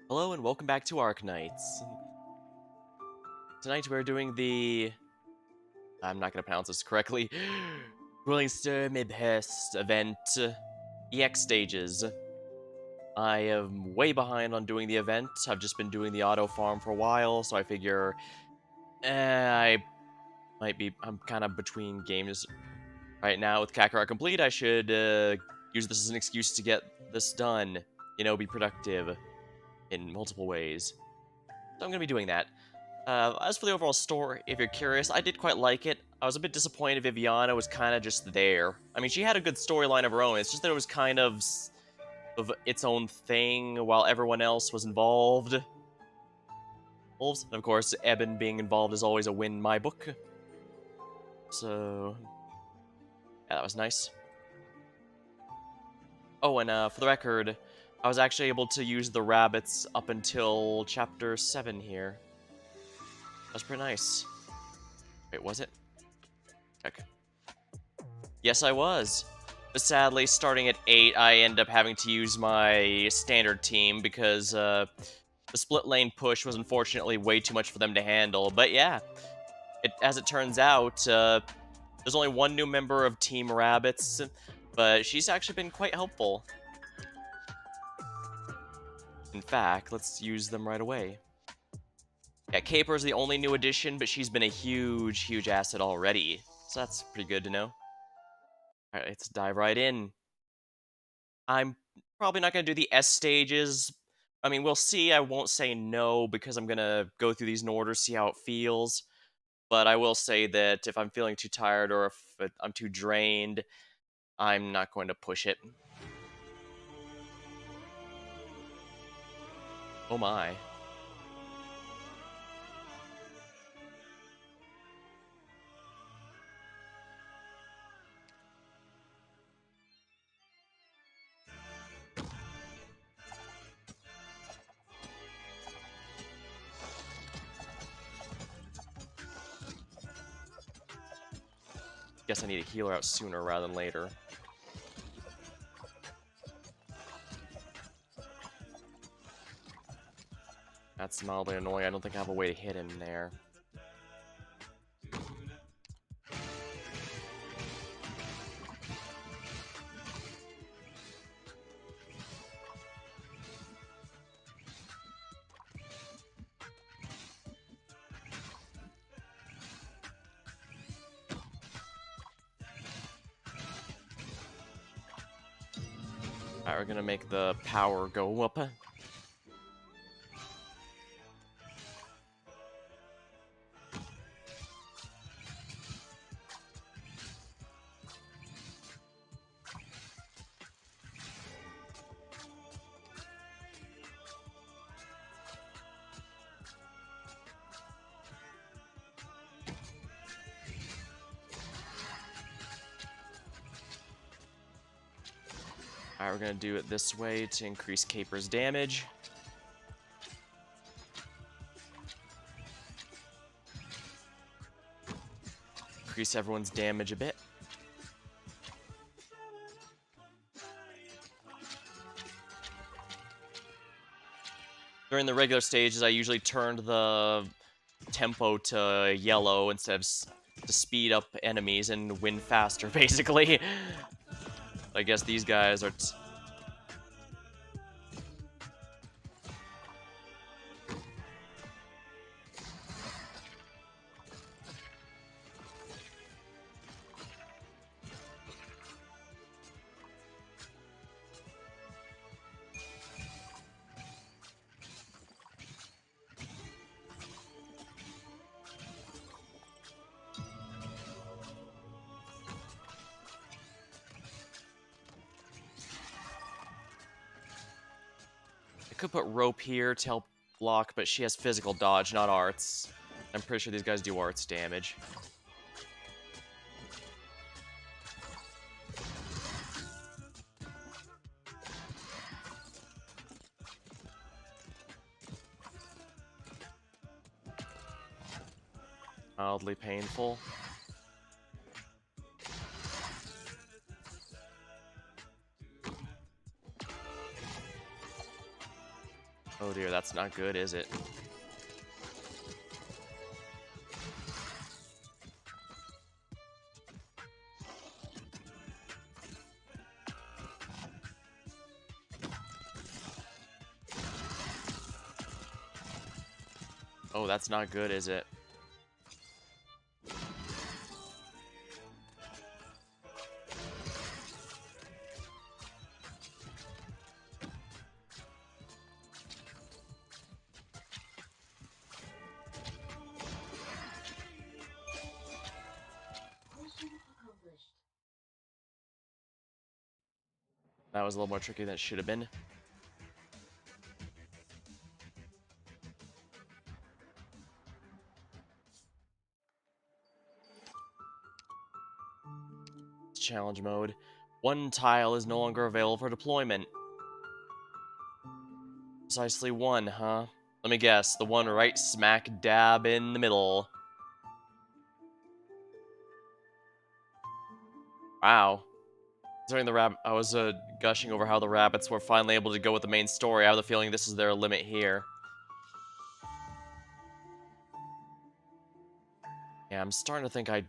Hello and welcome back to Arknights. Tonight we're doing the... I'm not going to pronounce this correctly. Zwillingstürme Herbst event EX stages. I am way behind on doing the event. I've just been doing the auto farm for a while, so I figure I'm kind of between games right now. With Kakarot complete, I should use this as an excuse to get this done. You know, be productive in multiple ways. So I'm going to be doing that. As for the overall story, if you're curious, I did quite like it. I was a bit disappointed Viviana was kind of just there. I mean, she had a good storyline of her own, it's just that it was kind of its own thing while everyone else was involved. Wolves, and of course, Eben being involved is always a win in my book. So, yeah, that was nice. Oh, and for the record, I was actually able to use the rabbits up until chapter 7 here. That's pretty nice. Wait, was it? Check. Yes, I was. But sadly, starting at 8, I end up having to use my standard team because the split lane push was unfortunately way too much for them to handle. But yeah, as it turns out, there's only one new member of Team Rabbits, but she's actually been quite helpful. In fact, let's use them right away. Yeah, Caper's the only new addition, but she's been a huge asset already. So that's pretty good to know. Alright, let's dive right in. I'm probably not going to do the S stages. I mean, we'll see. I won't say no because I'm going to go through these in order, see how it feels. But I will say that if I'm feeling too tired or if I'm too drained, I'm not going to push it. Oh my. Guess I need to heal her out sooner rather than later. That's mildly annoying. I don't think I have a way to hit him there. Alright, we're gonna make the power go up. Alright, we're gonna do it this way to increase Caper's damage. Increase everyone's damage a bit. During the regular stages, I usually turned the tempo to yellow instead of to speed up enemies and win faster, basically. I guess these guys are... I could put rope here to help block, but she has physical dodge, not arts. I'm pretty sure these guys do arts damage. Mildly painful. Oh dear, that's not good, is it? Oh, that's not good, is it? That was a little more tricky than it should have been. Challenge mode. One tile is no longer available for deployment. Precisely one, huh? Let me guess, the one right smack dab in the middle. Wow. During the I was gushing over how the rabbits were finally able to go with the main story. I have the feeling this is their limit here. Yeah, I'm starting to think I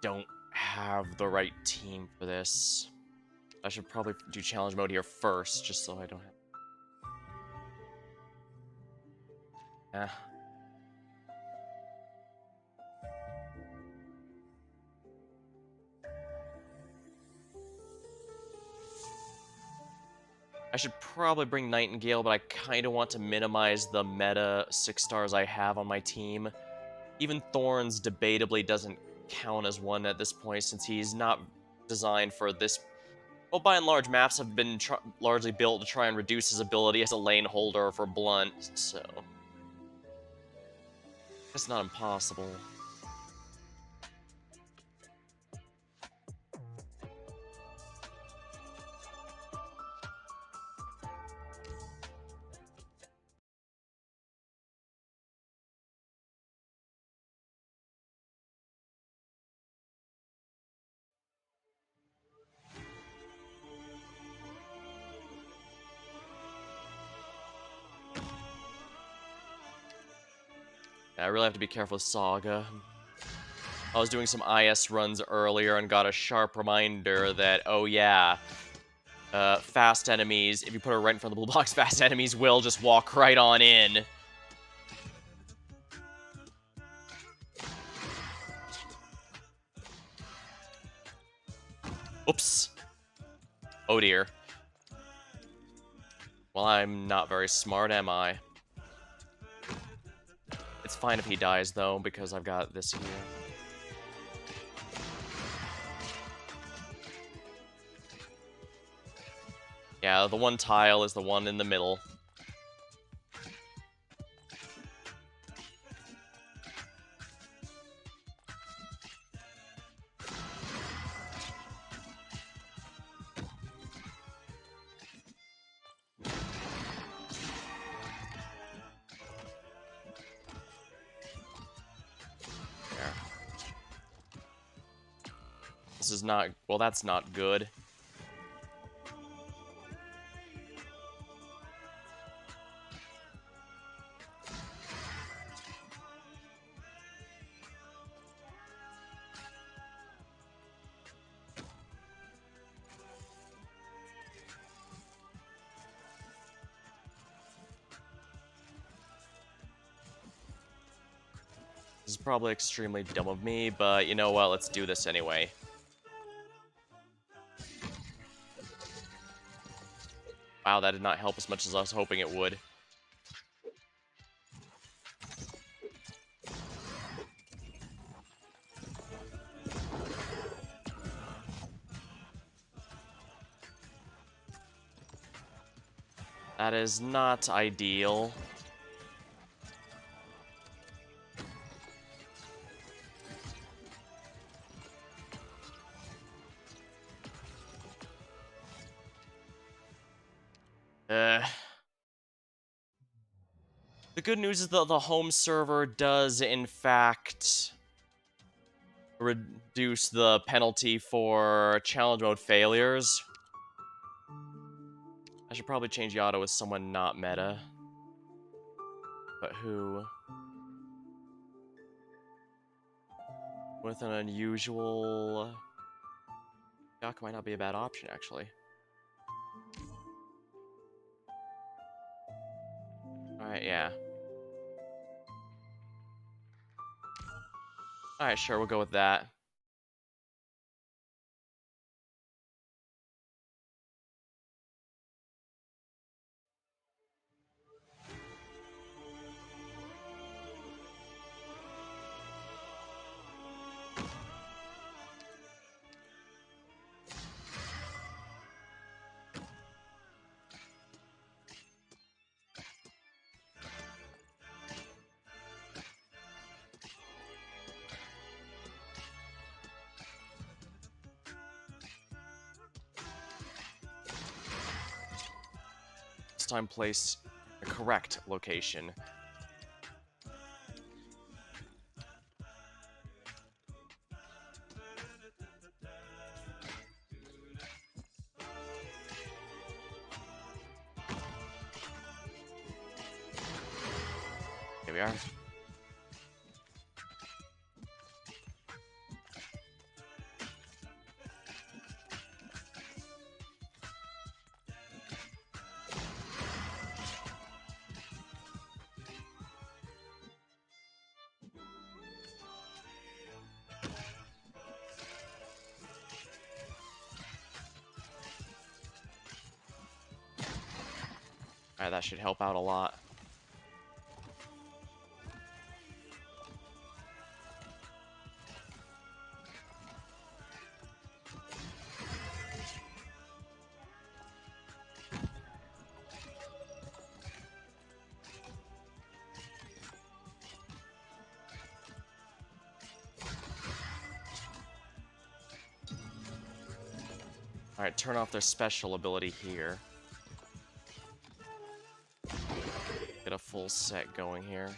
don't have the right team for this. I should probably do challenge mode here first, just so I don't have... I should probably bring Nightingale, but I kind of want to minimize the meta 6 stars I have on my team. Even Thorns debatably doesn't count as one at this point, since he's not designed for this. Well, by and large, maps have been largely built to try and reduce his ability as a lane holder for Blunt, so... It's not impossible. Yeah, I really have to be careful with Saga. I was doing some IS runs earlier and got a sharp reminder that, oh yeah, fast enemies, if you put her right in front of the blue box, fast enemies will just walk right on in. Oops. Oh dear. Well, I'm not very smart, am I? It's fine if he dies, though, because I've got this here. Yeah, the one tile is the one in the middle. There. This is not... Well, that's not good. This is probably extremely dumb of me, but you know what? Let's do this anyway. Wow, that did not help as much as I was hoping it would. That is not ideal. The good news is that the home server does, in fact, reduce the penalty for challenge mode failures. I should probably change Yato with someone not meta. But who? With an unusual... Doc might not be a bad option, actually. Alright, yeah. Alright, sure, we'll go with that. This time place the correct location. Here we are. Alright, that should help out a lot. Alright, turn off their special ability here. Get a full set going here.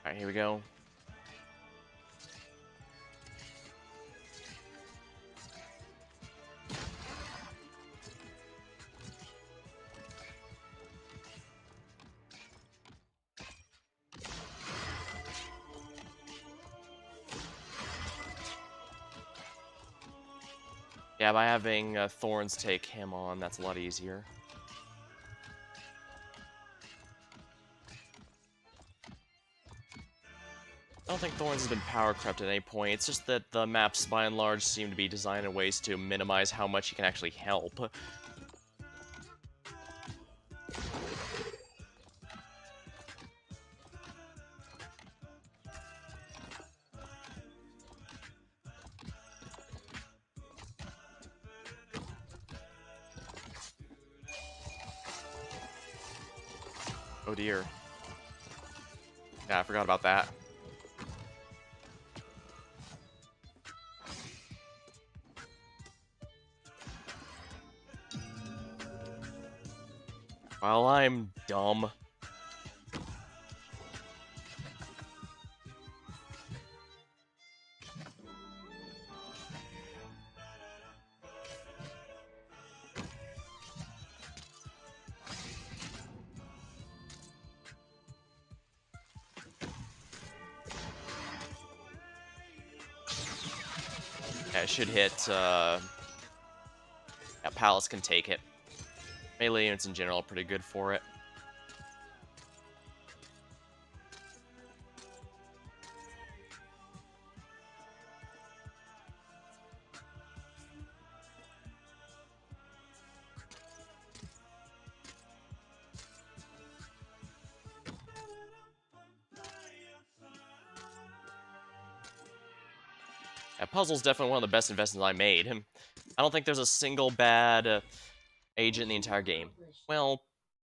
Alright, here we go. Yeah, by having Thorns take him on, that's a lot easier. I don't think Thorns has been power crept at any point. It's just that the maps, by and large, seem to be designed in ways to minimize how much he can actually help. Oh dear. Yeah, I forgot about that. Well, I'm dumb. Yeah, it should hit, yeah, Palace can take it. Melee units in general are pretty good for it. Yeah, Puzzle's definitely one of the best investments I made. I don't think there's a single bad agent in the entire game. Well,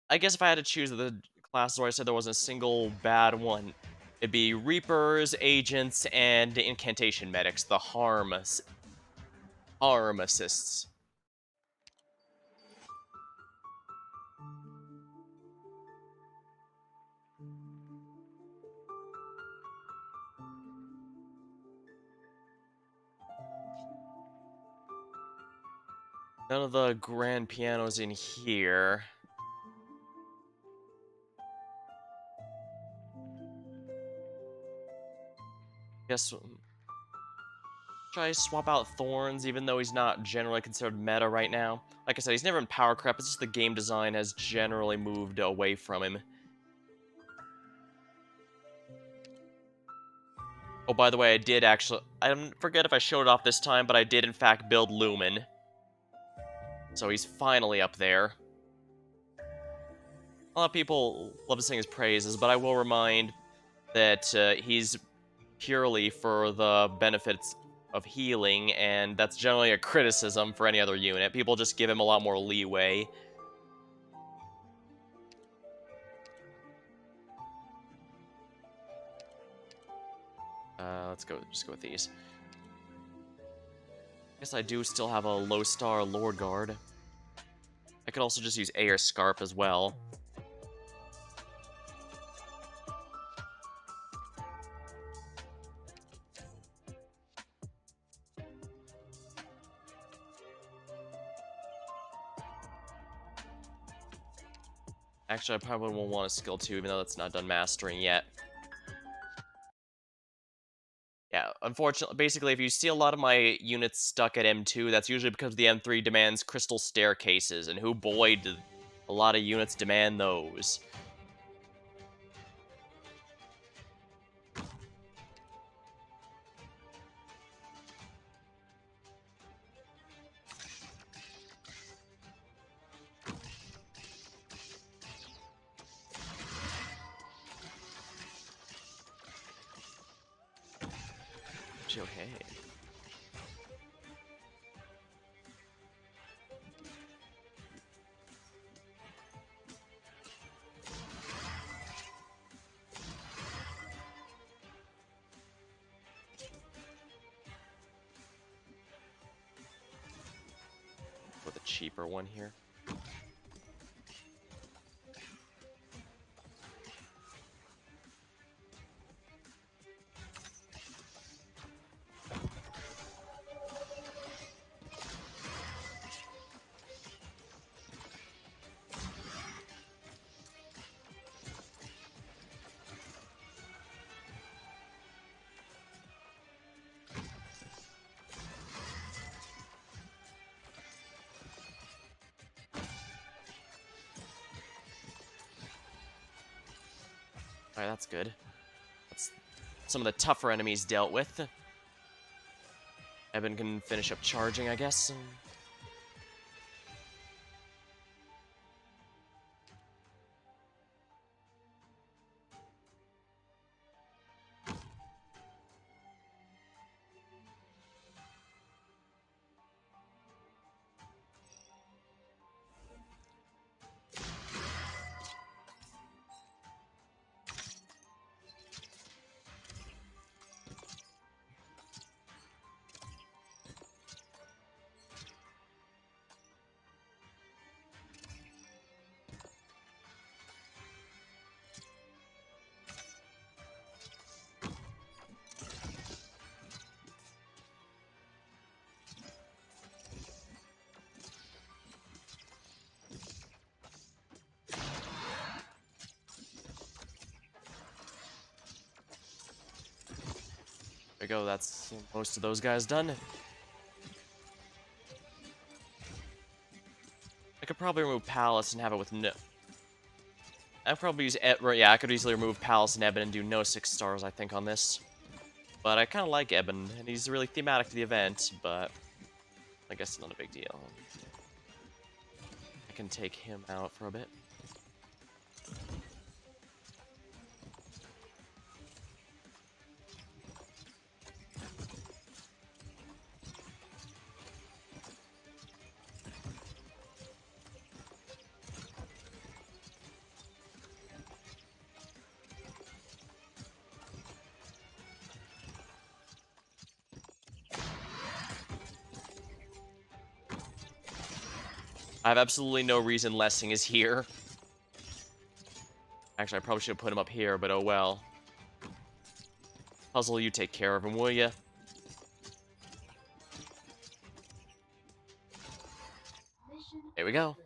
I guess if I had to choose the classes where I said there wasn't a single bad one, it'd be Reapers, Agents, and Incantation Medics, the harm assists. None of the grand pianos in here. Guess should I swap out Thorns, even though he's not generally considered meta right now? Like I said, he's never in power creep, it's just the game design has generally moved away from him. Oh, by the way, I did actually... I forget if I showed it off this time, but I did in fact build Lumen. So he's finally up there. A lot of people love to sing his praises, but I will remind that he's purely for the benefits of healing, and that's generally a criticism for any other unit. People just give him a lot more leeway. Let's just go with these. Guess I do still have a low star Lord Guard. I could also just use Air Scarp as well. Actually, I probably won't want a skill 2, even though that's not done mastering yet. Yeah, unfortunately, basically, if you see a lot of my units stuck at M2, that's usually because the M3 demands crystal staircases, and who boy, did a lot of units demand those. Okay. With a cheaper one here. Alright, that's good. That's some of the tougher enemies dealt with. Eben can finish up charging, I guess. There we go, that's most of those guys done. I could probably remove Palace and have it with no... I'd probably use... Yeah, I could easily remove Palace and Eben and do no 6 stars, I think, on this. But I kind of like Eben, and he's really thematic to the event, but I guess it's not a big deal. I can take him out for a bit. I have absolutely no reason Lessing is here. Actually, I probably should have put him up here, but oh well. Puzzle, you take care of him, will ya? Here we go.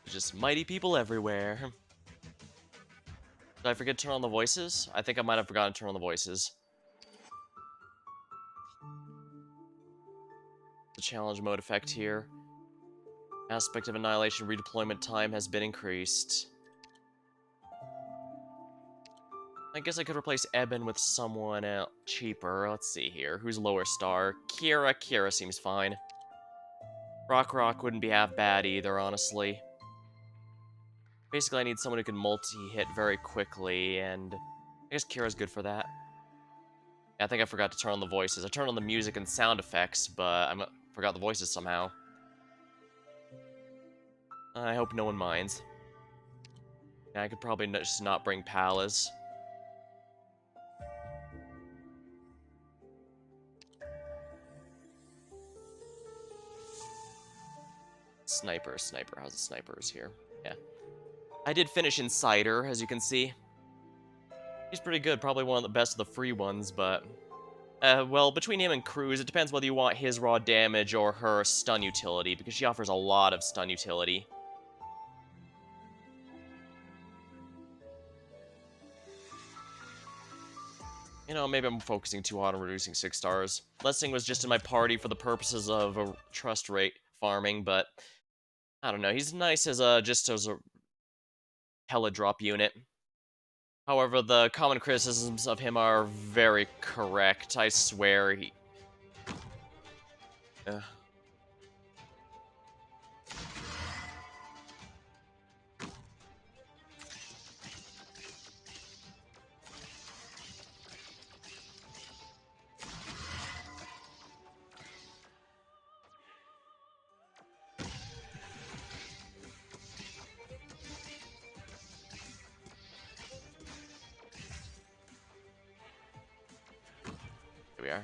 Just mighty people everywhere. Did I forget to turn on the voices? I think I might have forgotten to turn on the voices. The challenge mode effect here. Aspect of annihilation redeployment time has been increased. I guess I could replace Eben with someone else cheaper. Let's see here. Who's lower star? Kira. Kira seems fine. Rock wouldn't be half bad either, honestly. Basically, I need someone who can multi-hit very quickly, and I guess Kira's good for that. Yeah, I think I forgot to turn on the voices. I turned on the music and sound effects, but I forgot the voices somehow. I hope no one minds. Yeah, I could probably just not bring Palas. Sniper. How's the snipers here? Yeah. I did finish Insider, as you can see. He's pretty good, probably one of the best of the free ones, but... well, between him and Cruz, it depends whether you want his raw damage or her stun utility, because she offers a lot of stun utility. You know, maybe I'm focusing too hard on reducing 6 stars. Blessing was just in my party for the purposes of a trust rate farming, but... I don't know, he's nice as just as a drop unit. However, the common criticisms of him are very correct. I swear he... Here we are.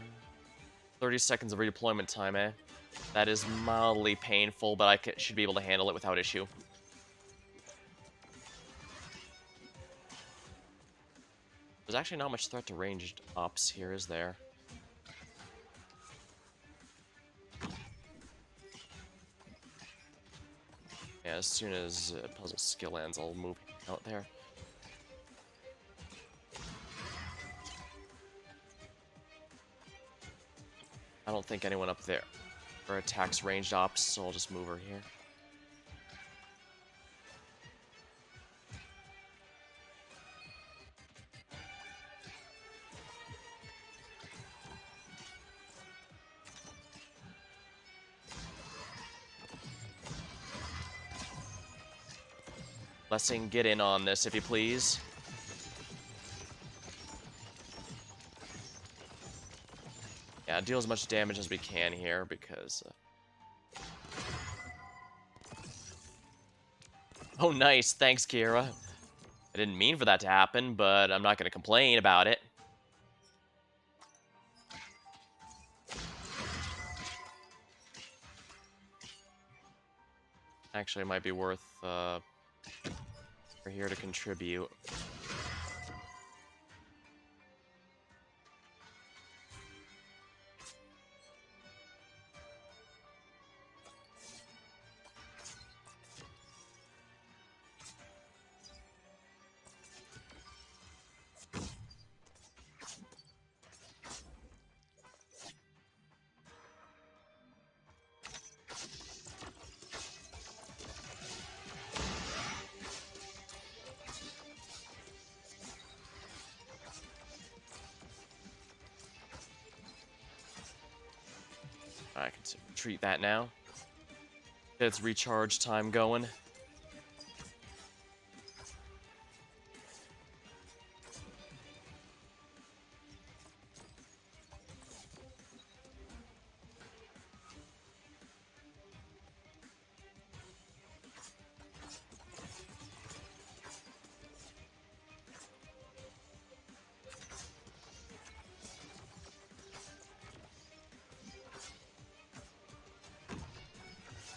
30 seconds of redeployment time, eh? That is mildly painful, but I should be able to handle it without issue. There's actually not much threat to ranged ops here, is there? Yeah, as soon as puzzle skill ends, I'll move out there. I don't think anyone up there attacks ranged ops, so I'll just move her here. Blessing, get in on this, if you please. Yeah, deal as much damage as we can here, because... Oh, nice. Thanks, Kira. I didn't mean for that to happen, but I'm not going to complain about it. Actually, it might be worth, we're here to contribute. I can treat that now. Get its recharge time going.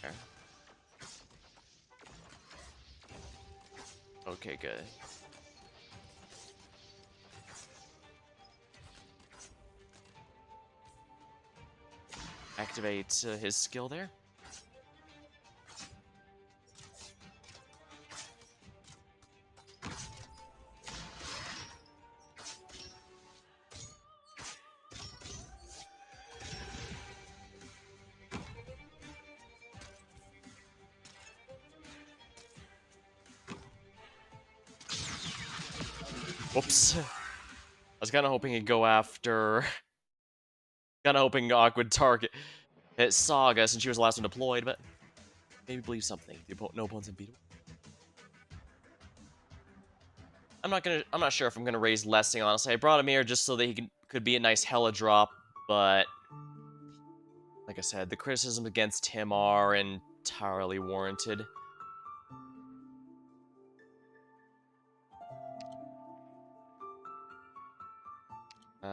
There. Okay, good. activate his skill there. Whoops. I was kind of hoping he'd go after... kind of hoping Ogg would target hit Saga since she was the last one deployed, but maybe believe something. No opponent's unbeatable. I'm not sure if I'm gonna raise Lessing, honestly. I brought him here just so that he could be a nice Hella drop, but like I said, the criticisms against him are entirely warranted.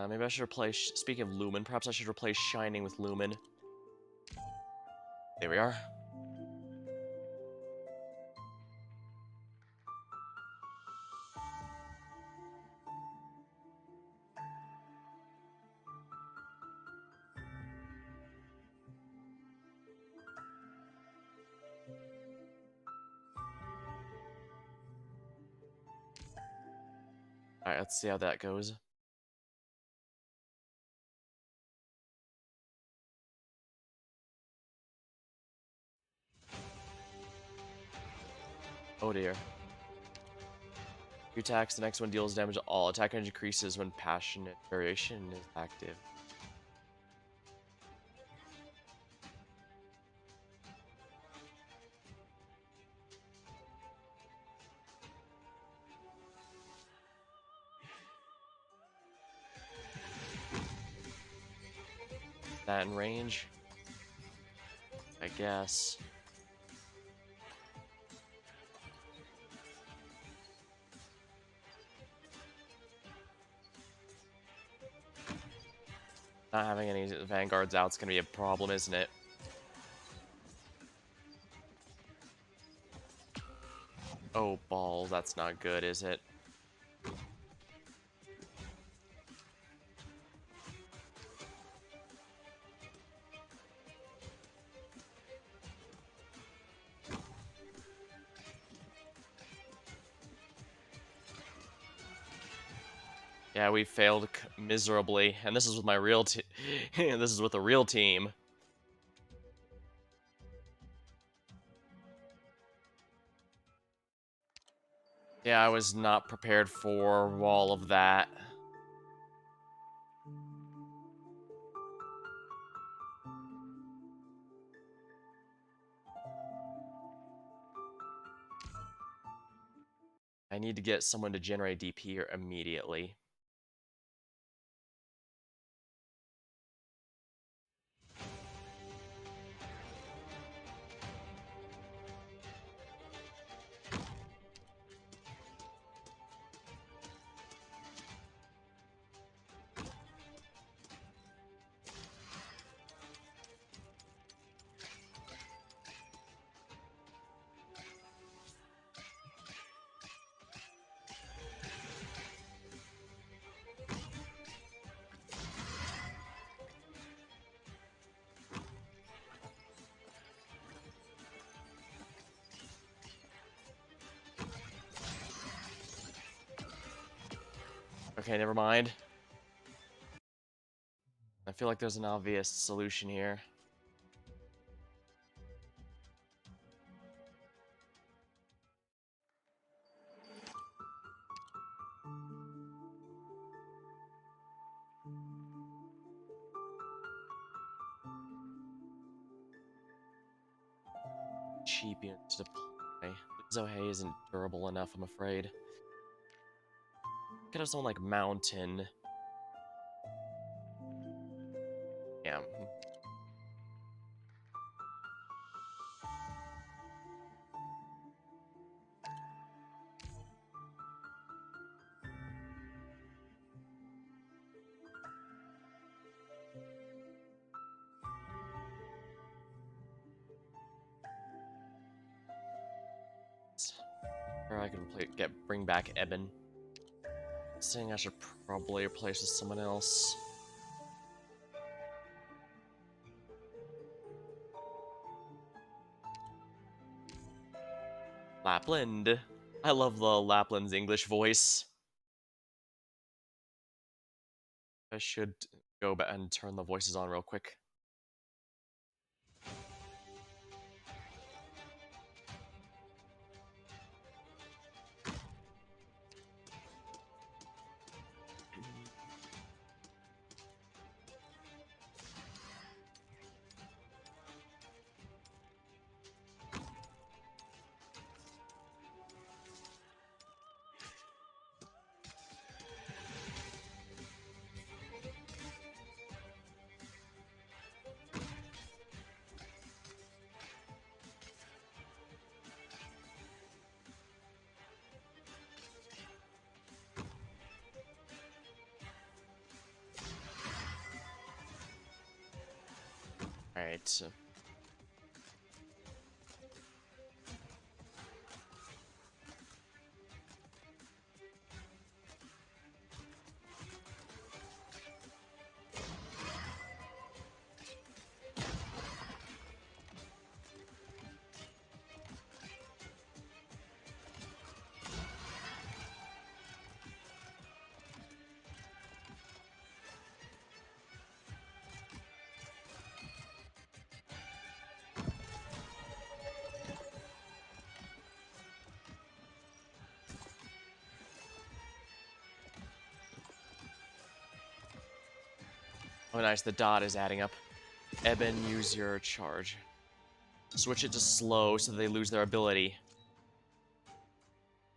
Maybe I should replace... Speaking of Lumen, perhaps I should replace Shining with Lumen. There we are. Alright, let's see how that goes. Oh dear. You attacks, the next one deals damage to all. Attack range increases when Passionate Variation is active. That in range? I guess. Not having any Vanguards out is going to be a problem, isn't it? Oh, balls. That's not good, is it? Yeah, we failed miserably, and this is with my real team. This is with a real team. Yeah, I was not prepared for all of that. I need to get someone to generate DP here immediately. Okay, never mind. I feel like there's an obvious solution here. Cheap units to deploy. Zohei isn't durable enough, I'm afraid. Could have someone like Mountain. Yeah. Or I can bring back Eben. Saying I should probably replace with someone else. Lapland. I love the Lapland's English voice. I should go back and turn the voices on real quick. Alright. Oh nice, the dot is adding up. Eben, use your charge. Switch it to slow so they lose their ability.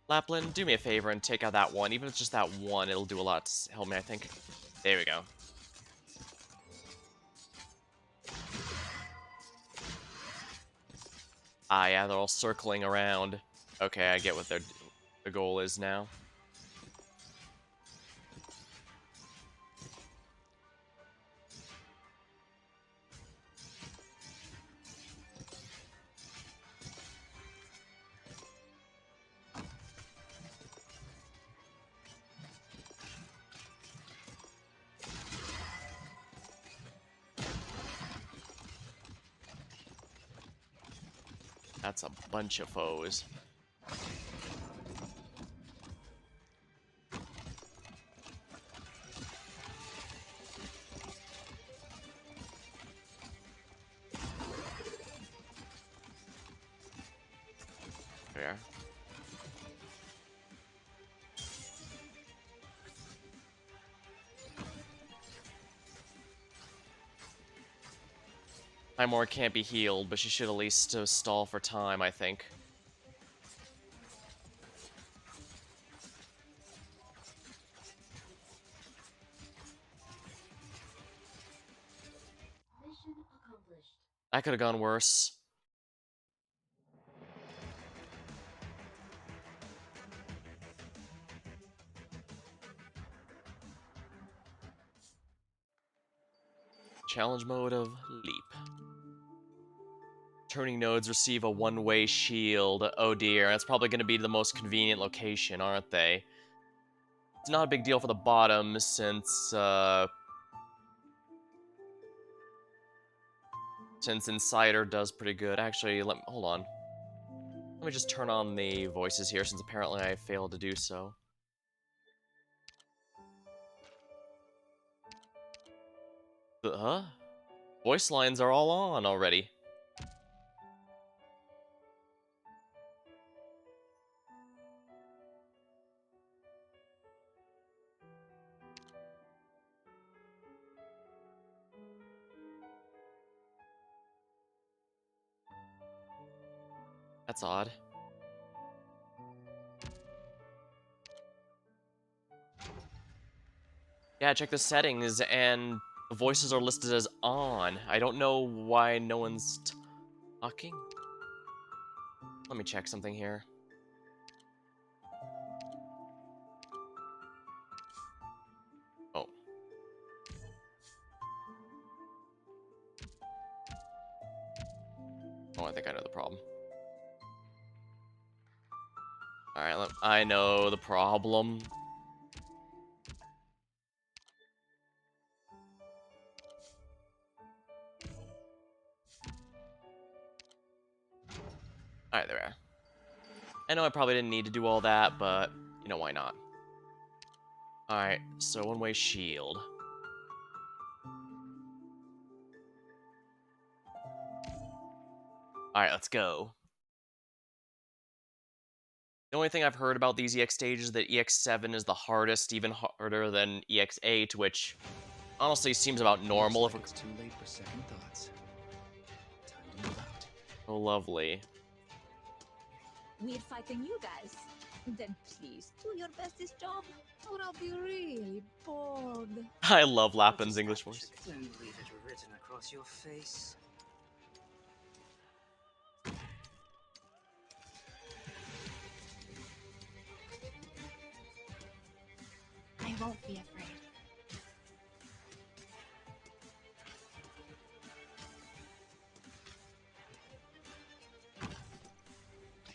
Lapland, do me a favor and take out that one. Even if it's just that one, it'll do a lot to help me, I think. There we go. Ah, yeah, they're all circling around. Okay, I get what their goal is now. That's a bunch of foes. There. Timor can't be healed, but she should at least stall for time, I think. Mission accomplished. That could have gone worse. Challenge mode of Leap. Turning nodes receive a one-way shield. Oh dear, that's probably going to be the most convenient location, aren't they? It's not a big deal for the bottom since Insider does pretty good. Actually, hold on. Let me just turn on the voices here since apparently I failed to do so. Huh? Voice lines are all on already. That's odd. Yeah, check the settings, and the voices are listed as on. I don't know why no one's talking. Let me check something here. Oh. Oh, I think I know the problem. Alright, I know the problem. Alright, there we are. I know I probably didn't need to do all that, but, you know, why not? Alright, so one-way shield. Alright, let's go. The only thing I've heard about these EX stages is that EX7 is the hardest, even harder than EX8, which honestly seems about normal. Looks like it's too late for second thoughts. Time to move out. Oh, lovely. We're fighting you guys. Then please do your bestest job, or I'll be really bored. I love Lapin's English voice. Then leave it written across your face. I won't be afraid.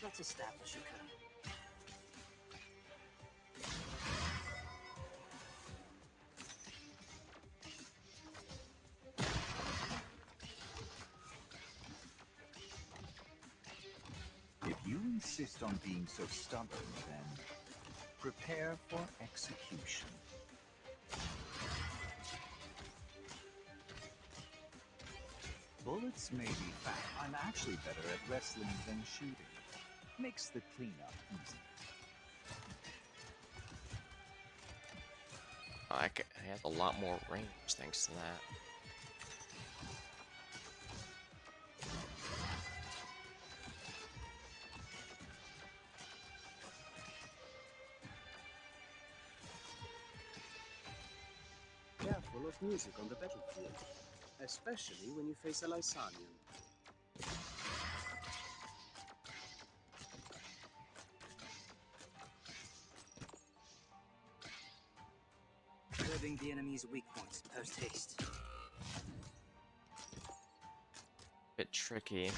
Let's establish a code. If you insist on being so stubborn, then prepare for execution. Bullets may be fat. I'm actually better at wrestling than shooting. Makes the cleanup easy. It has a lot more range thanks to that. Careful of music on the battlefield, especially when you face a Lysanian. Curbing the enemy's weak points post haste. Bit tricky.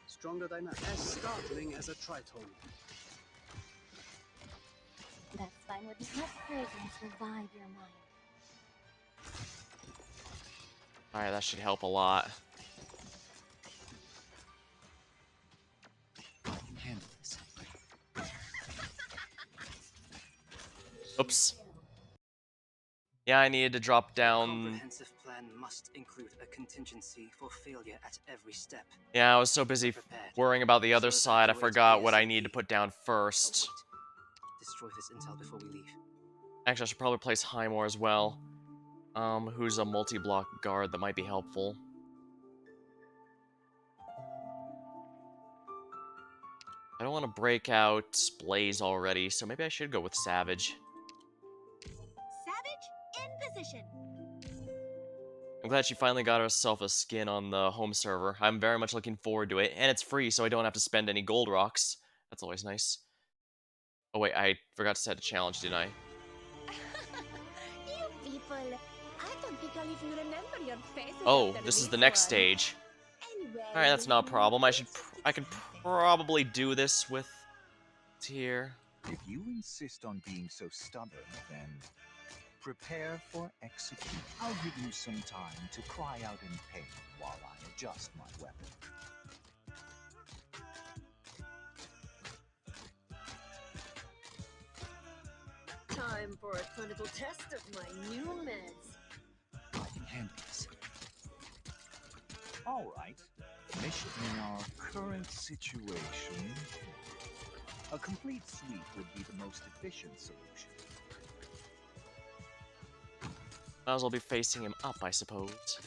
Stronger dynamic. As startling as a tritone. That's fine with me. Let fragrance revive your mind. Alright, that should help a lot. Handle this. Oops. Yeah, I needed to drop A down. comprehensive plan must include a contingency for failure at every step. Yeah, I was so busy worrying about the other side, I forgot what I need to put down first. Destroy this intel before we leave. Actually, I should probably place Highmore as well. Who's a multi-block guard that might be helpful. I don't want to break out Blaze already, so maybe I should go with Savage. Savage in position. I'm glad she finally got herself a skin on the home server. I'm very much looking forward to it, and it's free, so I don't have to spend any gold rocks. That's always nice. Oh wait, I forgot to set a challenge, didn't I? You people. I don't think I'll even remember your faces. Oh, after this is the next one. stage. Anyway, Alright, that's not a problem. I could it's probably do this with here. If you insist on being so stubborn, then prepare for execution. I'll give you some time to cry out in pain while I adjust my weapon. Time for a clinical test of my new meds. I can handle this. All right. Mission in our current situation. A complete sweep would be the most efficient solution. Might as well be facing him up, I suppose.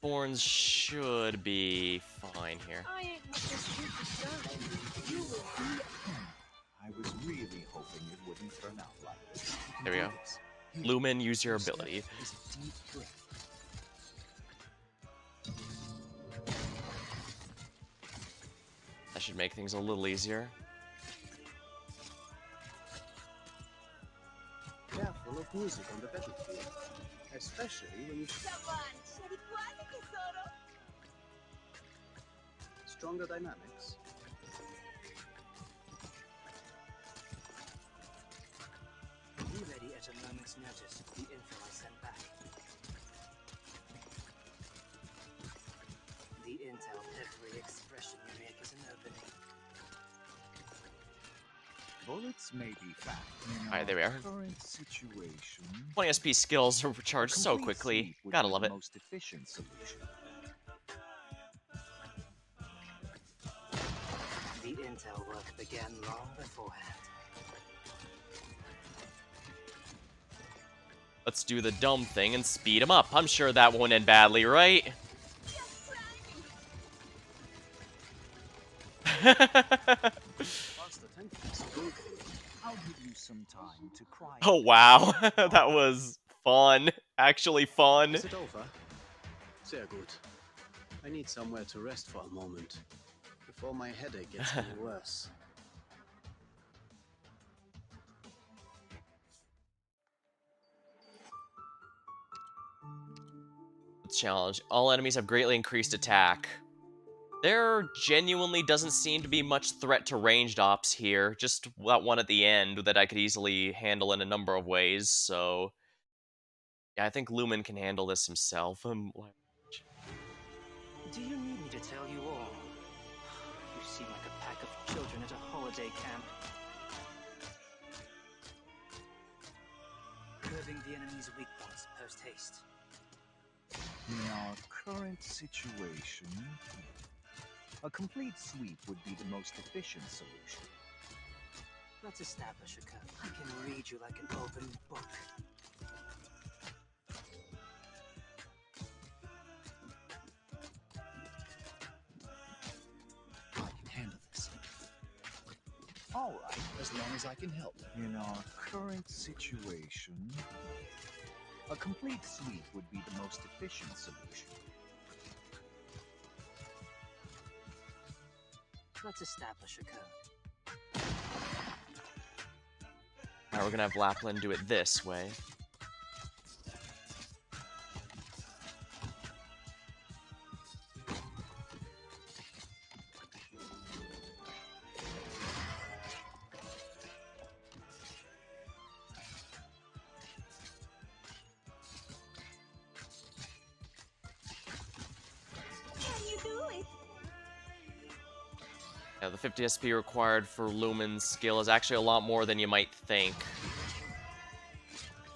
Thorns should be fine here. I ain't much as you decide. You will be. I was really hoping it wouldn't turn out like this. There we go. Here, Lumen, use your ability. is a deep breath. That should make things a little easier. Careful of music on the battlefield, especially when you stronger dynamics. at a moment's notice the info I sent back. The intel, every expression you make is an opening. Bullets may be fat in Alright, there we are. current situation. 20 SP skills are A recharged so complete quickly. sweep would Gotta be love the it. most efficient solution. The intel work began long beforehand. Let's do the dumb thing and speed him up. I'm sure that won't end badly, right? Faster tentacles go through. I'll give you some time to cry. Oh wow, that was fun. Actually fun. Is it over? Sehr gut. I need somewhere to rest for a moment before my headache gets any worse. Challenge. All enemies have greatly increased attack. There genuinely doesn't seem to be much threat to ranged ops here. Just that one at the end that I could easily handle in a number of ways, so... Yeah, I think Lumen can handle this himself. Do you need me to tell you all? You seem like a pack of children at a holiday camp. Curbing the enemy's weak points post-haste. In our current situation, a complete sweep would be the most efficient solution. Let's establish a code. I can read you like an open book. I can handle this. All right. As long as I can help. In our current situation, a complete sweep would be the most efficient solution. Let's establish a code. Alright, we're gonna have Lapland do it this way. Can you do it? Yeah, the 50 SP required for Lumen's skill is actually a lot more than you might think.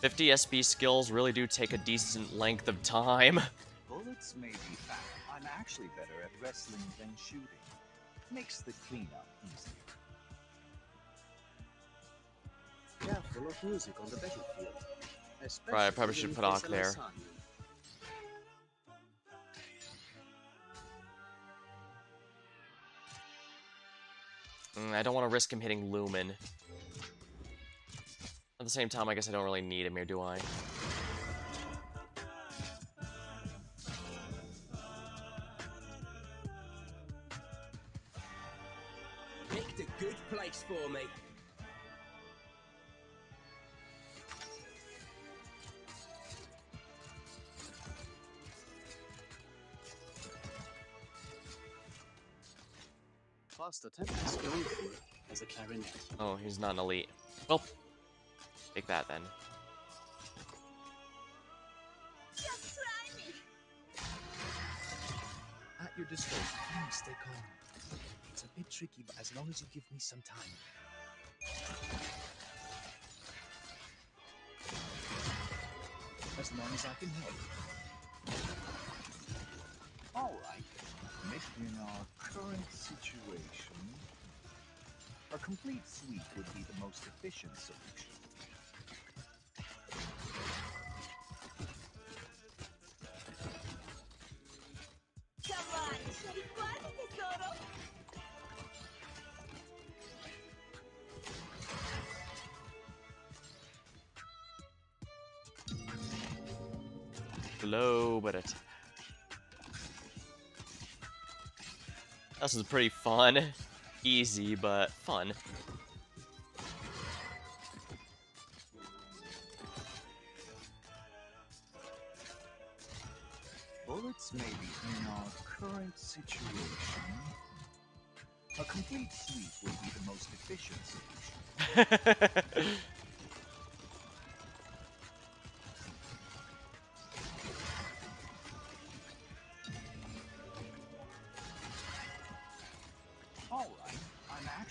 50 SP skills really do take a decent length of time. Bullets may be fat. I'm actually better at wrestling than shooting. Makes the cleanup easier. Careful of music on the battlefield. Right, I probably especially should when put you Ark face an there. assignment. I don't want to risk him hitting Lumen. At the same time, I guess I don't really need him here, do I? Picked a good place for me. Faster tentacles go through as a clarinet. Oh, he's not an elite. Well, take that then. Just try me. At your disposal, please stay calm. It's a bit tricky, but as long as you give me some time. As long as I can help. All right. In our current situation, a complete sweep would be the most efficient solution. Come on, riguardi tesoro. Low, but it. This is pretty fun. Easy, but fun. Bullets may be in our current situation. A complete sweep would be the most efficient solution.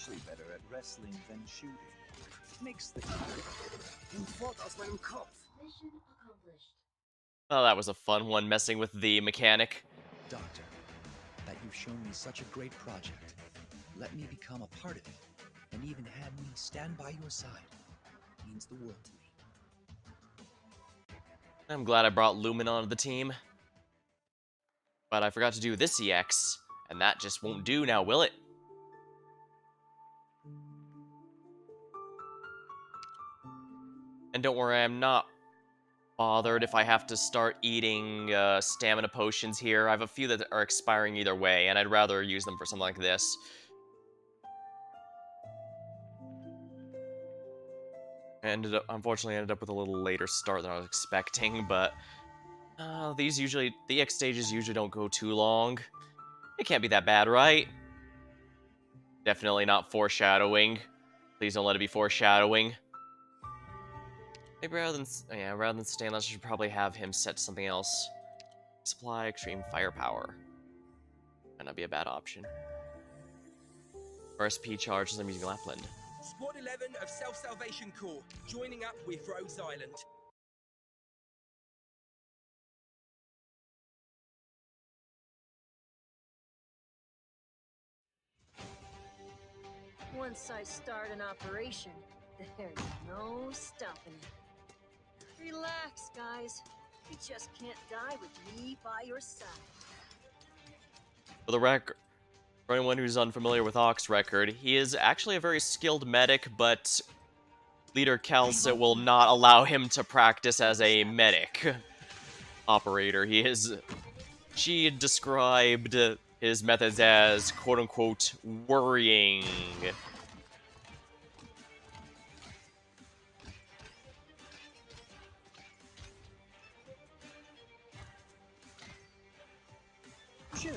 actually better at wrestling than shooting. Makes the Fort aus meinem Kopf. Mission accomplished. Oh, that was a fun one, messing with the mechanic. Doctor, that you've shown me such a great project. Let me become a part of it, and even had me stand by your side. Means the world to me. I'm glad I brought Lumen onto the team. But I forgot to do this EX, and that just won't do now, will it? And don't worry, I'm not bothered if I have to start eating stamina potions here. I have a few that are expiring either way, and I'd rather use them for something like this. Unfortunately, ended up with a little later start than I was expecting, but the EX stages usually don't go too long. It can't be that bad, right? Definitely not foreshadowing. Please don't let it be foreshadowing. Maybe rather than Stainless, I should probably have him set to something else. Supply extreme firepower. Might not be a bad option. Or SP charge as I'm using Lapland. Squad 11 of Self-Salvation Corps, joining up with Rose Island. Once I start an operation, there's no stopping it. Relax, guys. You just can't die with me by your side. For the record, for anyone who's unfamiliar with Ox record, he is actually a very skilled medic, but Leader Calcit will not allow him to practice as a medic operator. She described his methods as quote-unquote worrying. chill,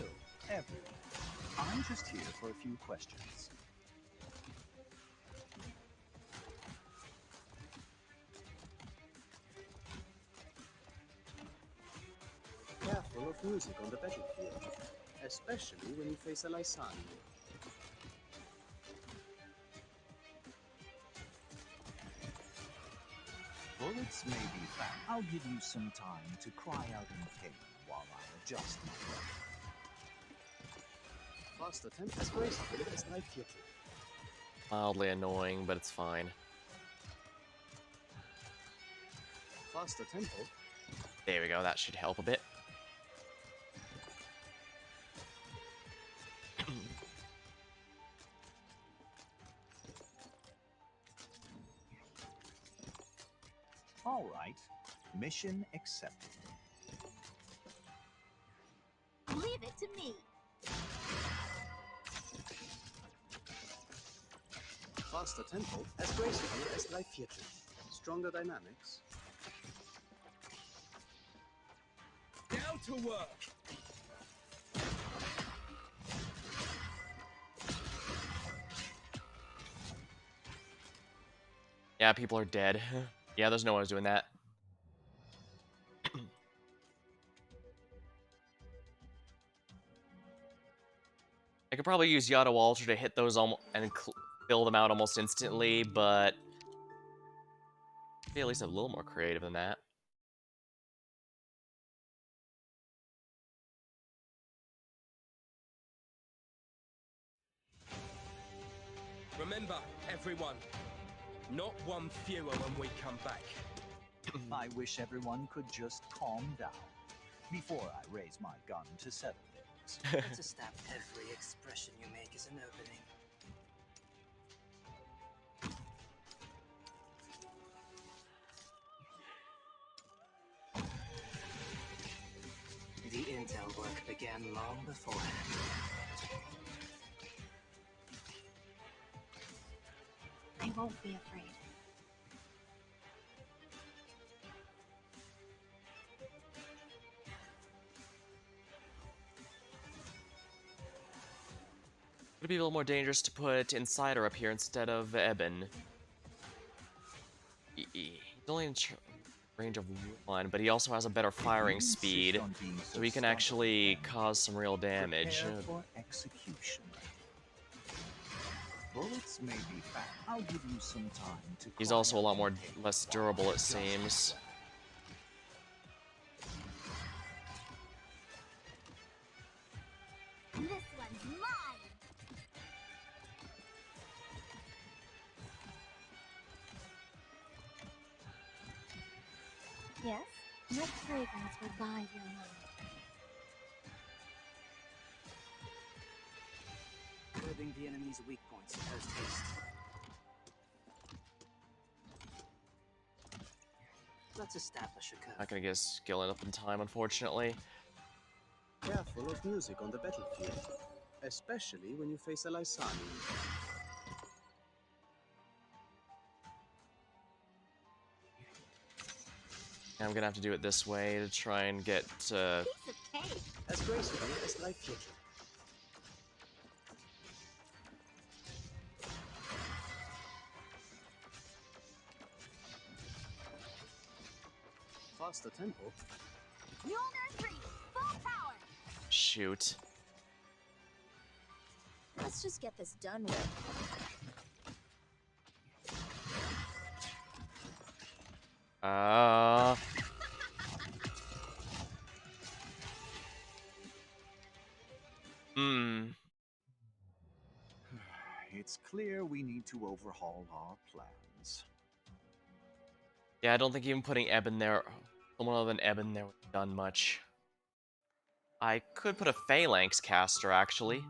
everyone. I'm just here for a few questions. Careful of music on the battlefield, especially when you face a Lysani. Bullets may be found. I'll give you some time to cry out in pain while I adjust my weapon. Faster tempo as graceful as 3/4. Mildly annoying, but it's fine. Faster tempo. There we go, that should help a bit. All right, mission accepted. Leave it to me. Faster tempo as graceful as 3/4. Stronger dynamics. Down to work! Yeah, people are dead. Yeah, there's no one who's doing that. I could probably use Yada Walter to hit those and fill them out almost instantly, but maybe at least a little more creative than that. Remember, everyone, not one fewer when we come back. I wish everyone could just calm down before I raise my gun to settle things. Let's establish every expression you make is an opening. The intel work began long beforehand. I won't be afraid. Would it be a little more dangerous to put Insider up here instead of Eben? He's only in range of 1, but he also has a better firing speed, so he can actually cause some real damage. Prepare for execution. Bullets may be fast. I'll give you some time to. He's cry also a out lot in more pain less while I durable, it adjust my seems. weapon. This one's mine! Yes? What fragrance will bind your mind? Probing the enemy's weak points post haste. Let's establish a curve. Not gonna get his skill up in time, unfortunately. Careful of music on the battlefield, especially when you face a Lysani. I'm gonna have to do it this way to try and get. Piece of cake! As gracefully as life gives you. Faster tempo. Mjolnir 3, full power! Shoot. Let's just get this done with. Hmm. It's clear we need to overhaul our plans. Yeah, I don't think even putting Ebb in there, someone other than Ebb in there would have done much. I could put a Phalanx caster, actually.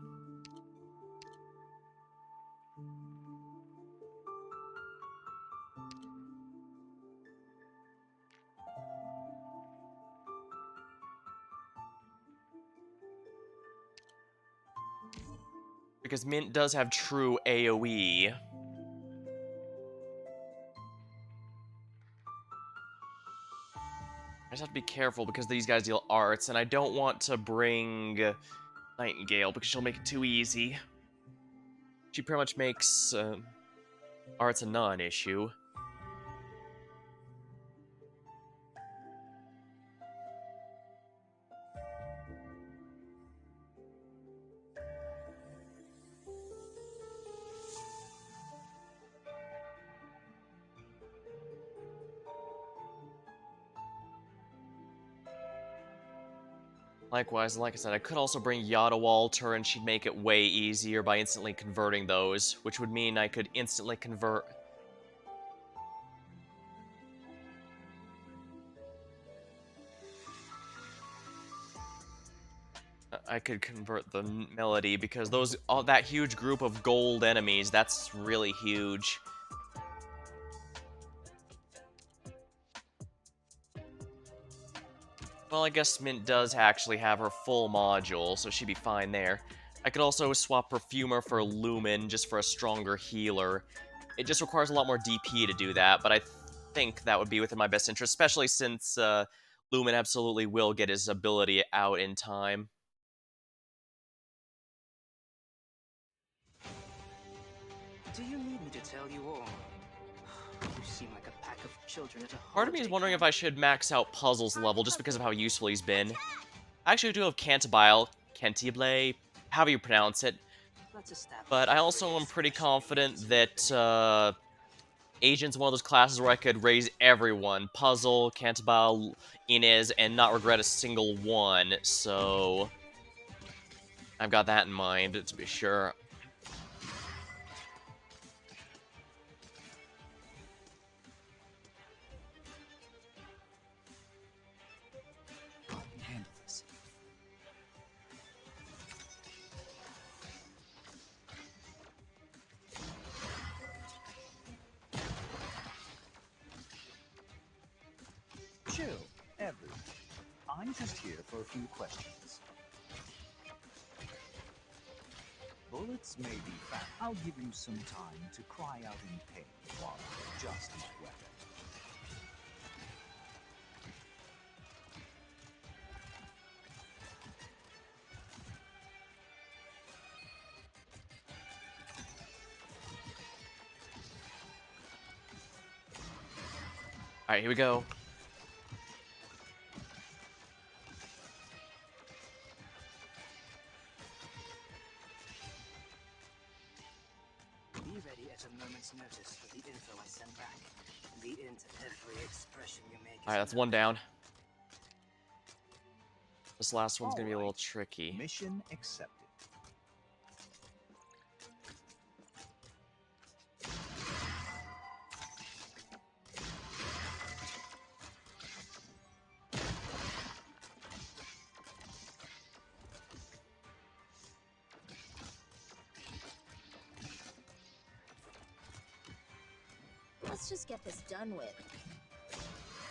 Because Mint does have true AoE. I just have to be careful because these guys deal arts, and I don't want to bring Nightingale because she'll make it too easy. She pretty much makes arts a non-issue. Likewise, like I said, I could also bring Yada Walter and she'd make it way easier by instantly converting those, which would mean I could instantly convert. I could convert the melody because all that huge group of gold enemies, that's really huge. Well, I guess Mint does actually have her full module, so she'd be fine there. I could also swap Perfumer for Lumen just for a stronger healer. It just requires a lot more DP to do that, but I think that would be within my best interest, especially since Lumen absolutely will get his ability out in time. Do you need me to tell you all? You seem like a pack of children at a Part of me is holiday wondering if camp. I should max out Puzzle's level just because of how useful he's been. I actually do have Cantabile, however you pronounce it, Let's establish but I a also am race pretty that confident streams that Agent's one of those classes where I could raise everyone. Puzzle, Cantabile, Inez, and not regret a single one, so I've got that in mind, to be sure. Handle this. Chill, everyone. I'm just here for a few questions. Bullets may be fast. I'll give you some time to cry out in pain while I adjust my weapon. Alright, here we go. at a moment's notice for the info I sent back. The into every expression you make. Alright, that's one down. This last one's gonna be a little tricky. Mission accepted. Let's just get this done with.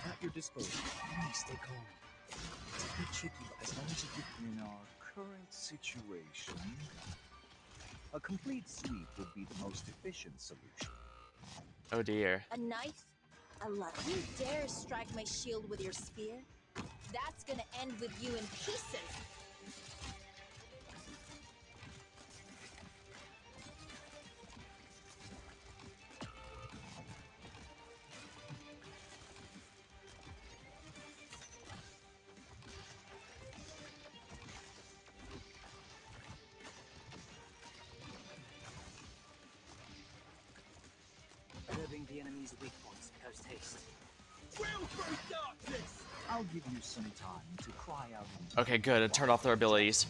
At your disposal. Please stay calm. It's a bit tricky, but as long as you keep... In our current situation, a complete sweep would be the most efficient solution. Oh dear. A knife? A lot. You dare strike my shield with your spear? That's gonna end with you in pieces. Curbing the enemy's weak points post haste. I'll give you some time to cry out. Okay, good. It turned off their abilities.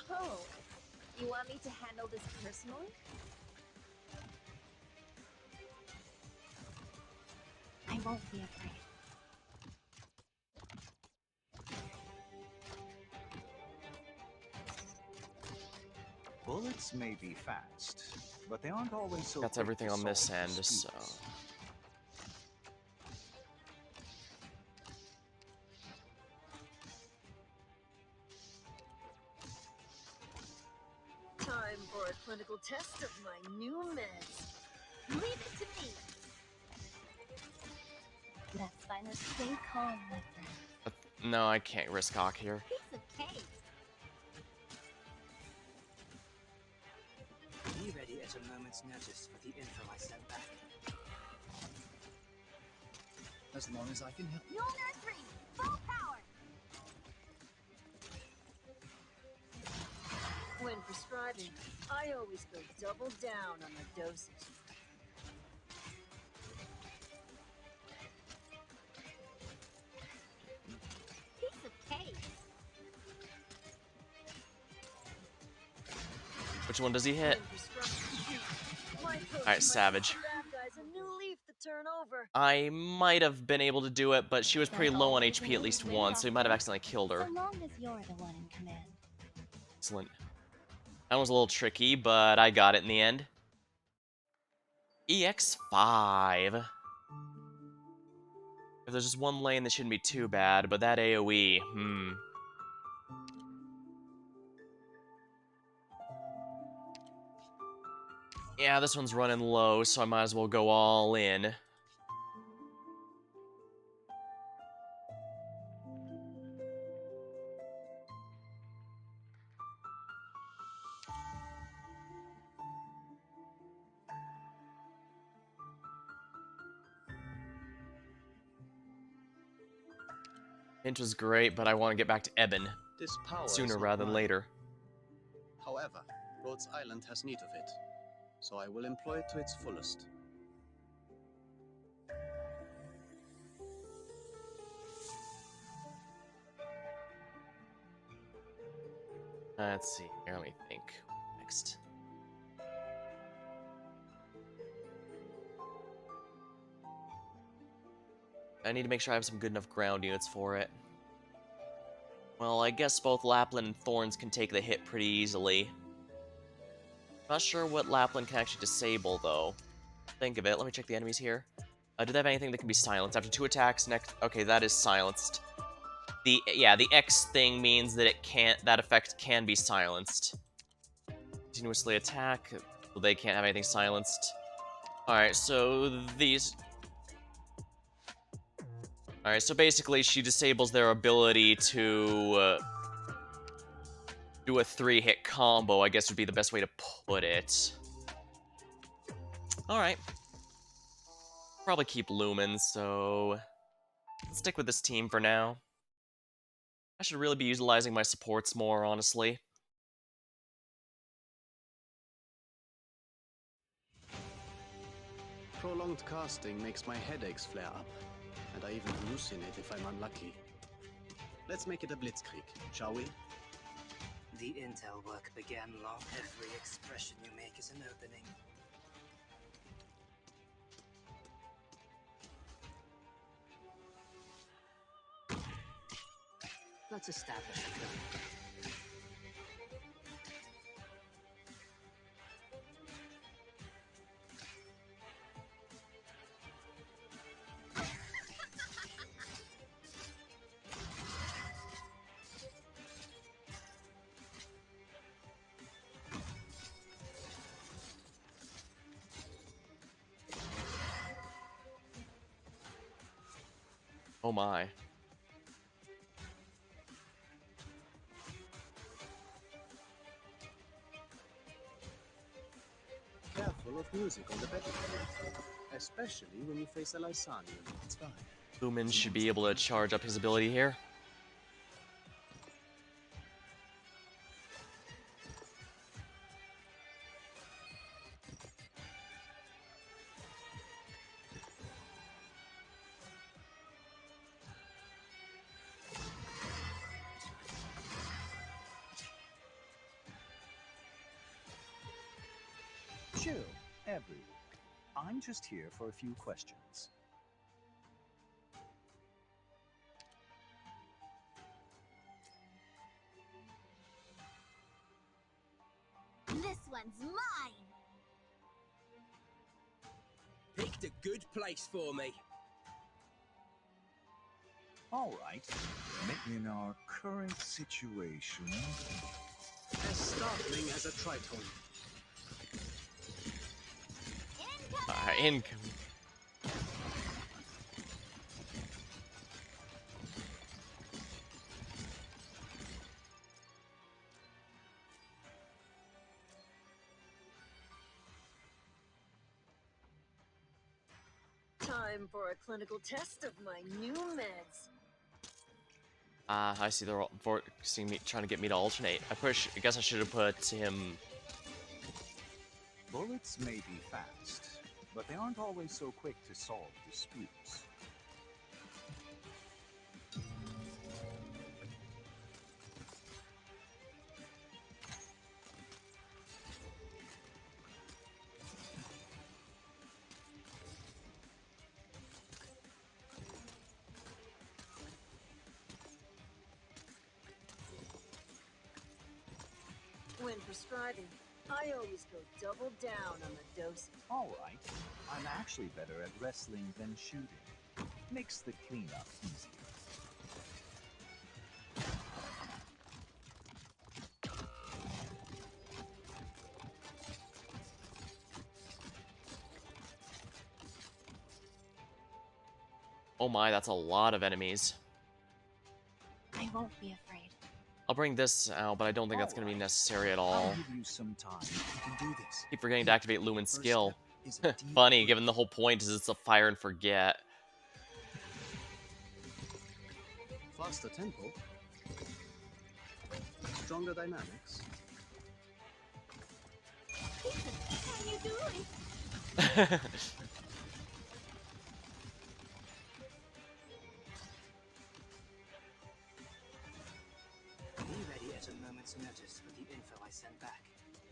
Oh, you want me to handle this personally? I won't be afraid. Bullets may be fast, but they aren't always so. That's quick everything to on this solve end, so... disputes. Time for a clinical test of my new meds. Leave it to me. That's fine. Stay calm, my friend. No, I can't risk Hawk here. Piece of cake. Be ready at a moment's notice for the info I sent back. As long as I can help. Mule Nursery, full power. When prescribing, I always go double down on the dosage. Piece of cake. Which one does he hit? When prescribing, my potion Alright, might Savage. give bad guys a new leaf to turn over. I might have been able to do it, but she was pretty low on HP at least once, so he might have accidentally killed her. So long as you're the one in command. Excellent. That was a little tricky, but I got it in the end. EX5. If there's just one lane, that shouldn't be too bad, but that AoE, Yeah, this one's running low, so I might as well go all in. Hint was great, but I want to get back to Eben This power is sooner not rather than mine. later. However, Rhodes Island has need of it, so I will employ it to its fullest. Let's see. Here, let me think. Next. I need to make sure I have some good enough ground units for it. Well, I guess both Lapland and Thorns can take the hit pretty easily. Not sure what Lapland can actually disable, though. Think of it. Let me check the enemies here. Do they have anything that can be silenced? After 2 attacks, next... Okay, that is silenced. The X thing means that it can't... That effect can be silenced. Continuously attack. Well, they can't have anything silenced. Alright, so these... Alright, so basically she disables their ability to do a 3-hit combo, I guess would be the best way to put it. Alright. Probably keep Lumens, so let's stick with this team for now. I should really be utilizing my supports more, honestly. Prolonged casting makes my headaches flare up, and I even hallucinate if I'm unlucky. Let's make it a blitzkrieg, shall we? The intel work began long. Every expression you make is an opening. Let's establish a code. Oh my. Careful of music on the battlefield, especially when you face a Lysanian. It's fine. Lumen should be able to charge up his ability here. Chill, everyone. I'm just here for a few questions. This one's mine! Picked a good place for me. All right. In our current situation, As startling as a tritone. Income. Time for a clinical test of my new meds. I see they're all forcing me, trying to get me to alternate. I guess I should have put him. bullets may be fast, but they aren't always so quick to solve disputes. When prescribing, I always go double down on the dosage. All right. I'm actually better at wrestling than shooting. Makes the cleanup easier. Oh my, that's a lot of enemies. I won't be afraid. I'll bring this out, but I don't think that's going to be necessary at all. I'll give you some time. You can do this. Keep forgetting to activate Lumen's First skill. step is a deep Funny, breath. given the whole point is it's a fire and forget. Faster tempo. Stronger dynamics. How you doing? Be ready at a moment's notice with the info I send back.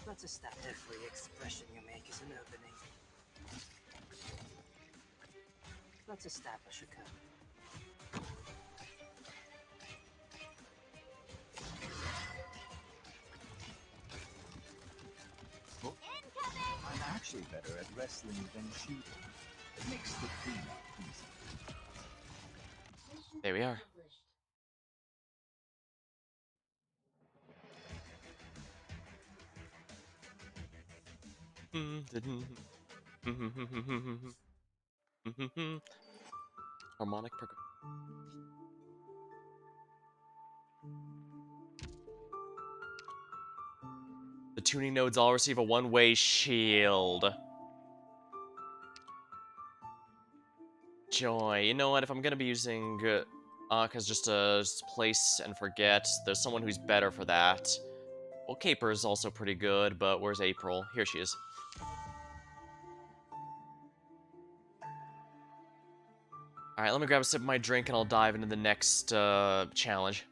Let's establish every expression you make is an opening. Let's establish a code. I'm actually better at wrestling than shooting. Makes the cleanup easier. There we are. Harmonic progression. The tuning nodes all receive a one-way shield. Joy. You know what? If I'm gonna be using Aka's just to place and forget, there's someone who's better for that. Well, Caper is also pretty good, but where's April? Here she is. Alright, let me grab a sip of my drink and I'll dive into the next challenge.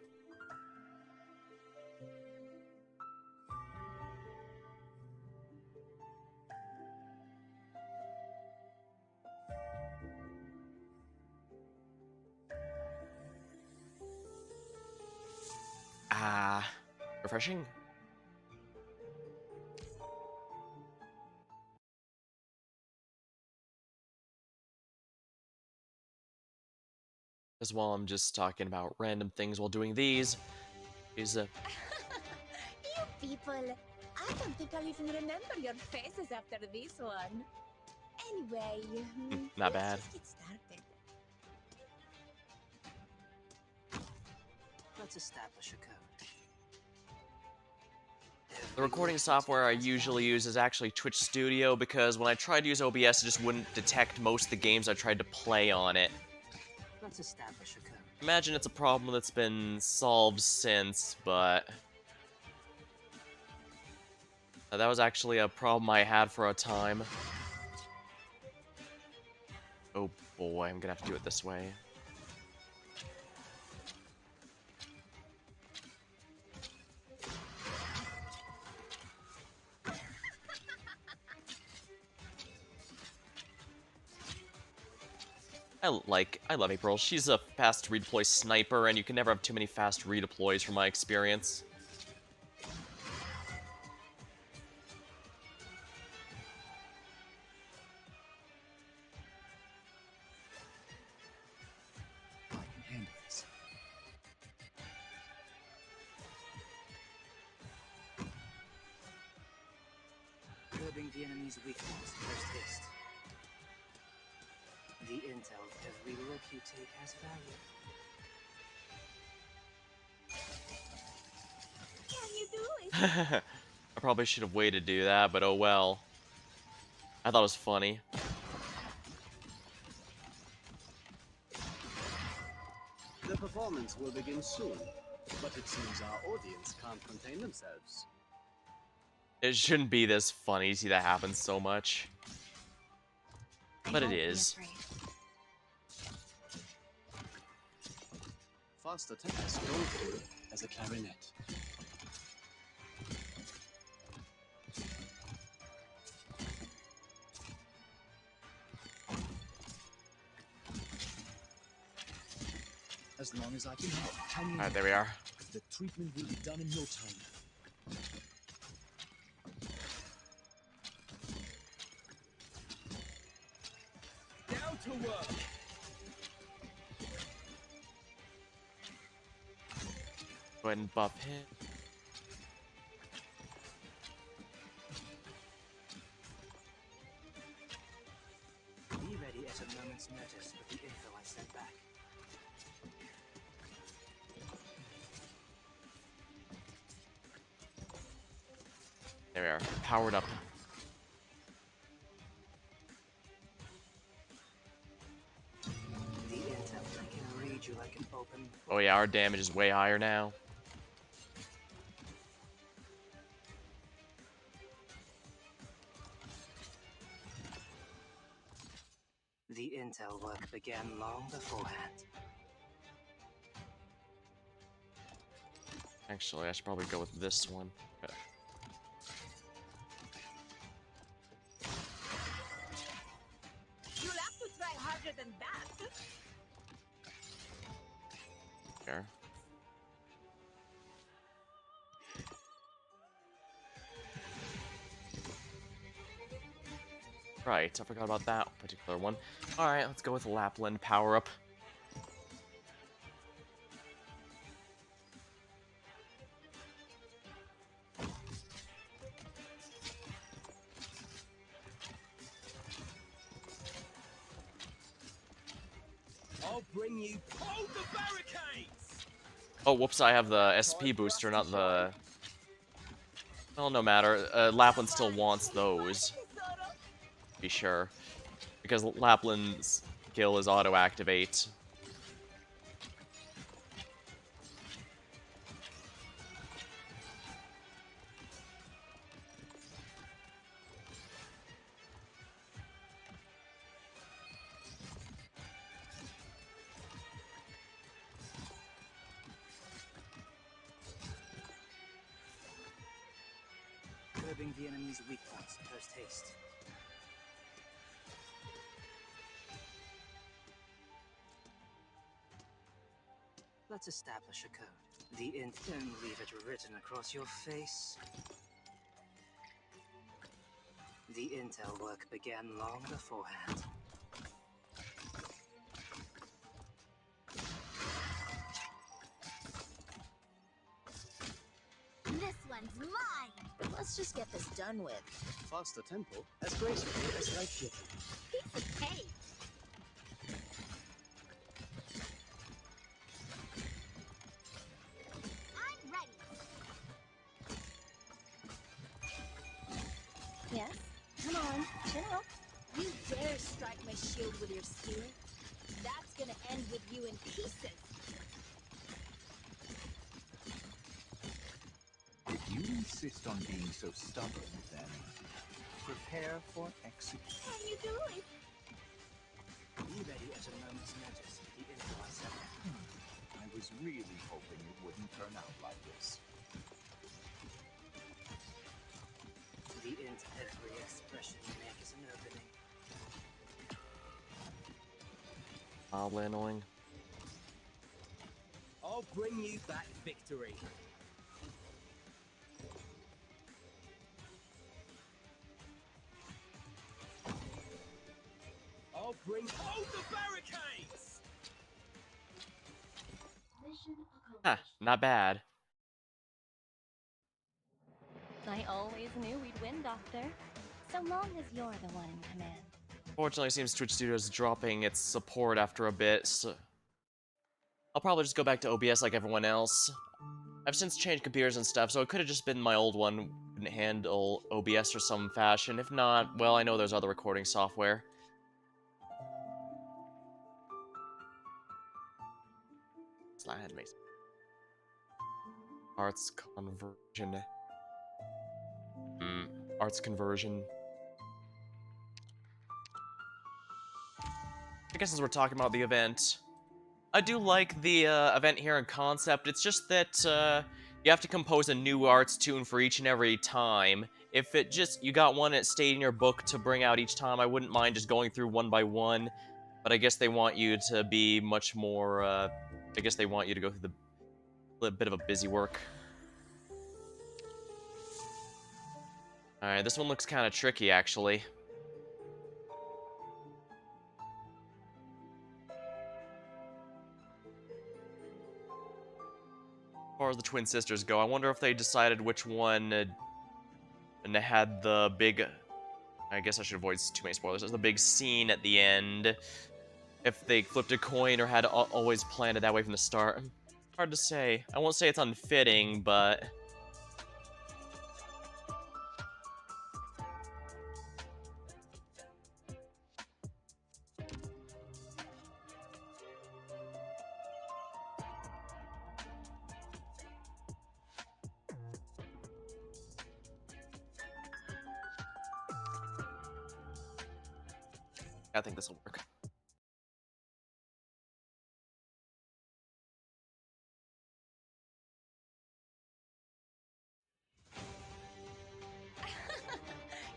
Refreshing? As while I'm just talking about random things while doing these, is You people, I don't think I'll even remember your faces after this one. Anyway, not let's bad. just get started. Let's establish a code. The recording software I usually use is actually Twitch Studio because when I tried to use OBS, it just wouldn't detect most of the games I tried to play on it. Let's establish a code. Imagine it's a problem that's been solved since, but that was actually a problem I had for a time. Oh boy, I'm gonna have to do it this way. I love April. She's a fast redeploy sniper, and you can never have too many fast redeploys from my experience. I can handle this. Curbing the enemy's weakness first hist. The intel every look you take has value. Can you do it? I probably should have waited to do that, but oh well. I thought it was funny. The performance will begin soon, but it seems our audience can't contain themselves. It shouldn't be this funny to see that happen so much. But it is. Fast attack is soulful as a clarinet. As long as I can help, hang in Alright, there we are. The treatment will be done in no time. Down to work. Go ahead and buff him. Be ready at a moment's notice with the info I sent back. There we are. Powered up. The intel, I can read you like an open book. Oh yeah, our damage is way higher now. The intel work began long beforehand. Actually, I should probably go with this one. You'll have to try harder than that. There. Right, I forgot about that particular one. Alright, let's go with Lapland power up. I'll bring you. Hold the barricades! Oh, whoops, I have the SP booster, not the... Well, no matter. Lapland still wants those. Be sure. Because Lapland's skill is auto-activate. probing the enemy's weak points post haste. Let's establish a code. The int don't leave it written across your face. The intel work began long beforehand. This one's mine! Let's just get this done with. Faster tempo, as graceful as life-giving. Piece of cake! I'm ready! Yes? Come on, chin up. You dare strike my shield with your spear? That's gonna end with you in pieces! If you insist on being so stubborn, then prepare for execution. How you doing? Be ready at a moment's notice for the info I sent back. I was really hoping it wouldn't turn out like this. The int every expression you make is an opening. Mildly annoying. I'll bring you back victory. I'll bring. Hold the barricades! Huh, not bad. I always knew we'd win, Doctor. So long as you're the one in command. Fortunately, it seems Twitch Studios is dropping its support after a bit, so I'll probably just go back to OBS like everyone else. I've since changed computers and stuff, so it could have just been my old one couldn't handle OBS or some fashion. If not, well, I know there's other recording software. Slide me. Arts conversion. Arts conversion. I guess as we're talking about the event, I do like the event here in concept. It's just that you have to compose a new arts tune for each and every time. If it just, you got one that stayed in your book to bring out each time, I wouldn't mind just going through one by one. But I guess they want you to be much more, I guess they want you to go through the bit of a busy work. Alright, this one looks kind of tricky, actually. As far as the twin sisters go, I wonder if they decided which one and they had the big, I guess I should avoid too many spoilers. There's the big scene at the end. If they flipped a coin or had always planned it that way from the start. Hard to say. I won't say it's unfitting, but I think this will work.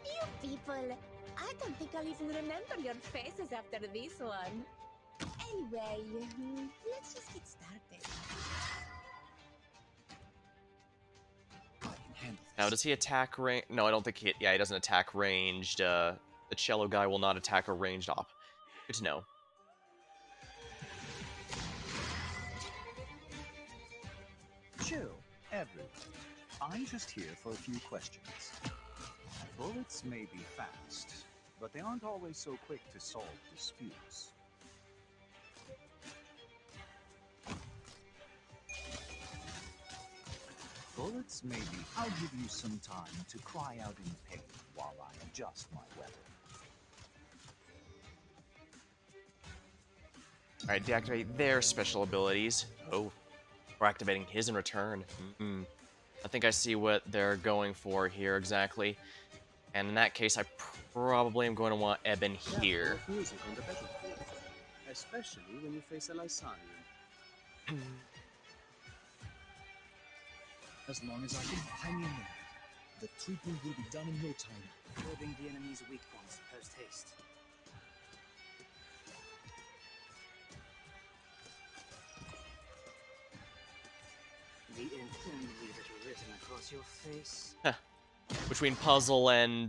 You people, I don't think I'll even remember your faces after this one. Anyway, let's just get started. I can handle this. Now, does he attack range? No, I don't think he. Yeah, he doesn't attack ranged. The cello guy will not attack a ranged op. Good to know. Chill, everyone. I'm just here for a few questions. Bullets may be fast, but they aren't always so quick to solve disputes. Bullets may be. I'll give you some time to cry out in pain while I adjust my weapon. Alright, deactivate their special abilities. Oh, we're activating his in return. I think I see what they're going for here exactly. And in that case, I probably am going to want Eben here. Yeah, music on the battlefield, especially when you face a Lysanian. As long as I can hang in there. The treatment will be done in no time. Probing the enemy's weak points post haste. The ink only that written across your face. Between puzzle and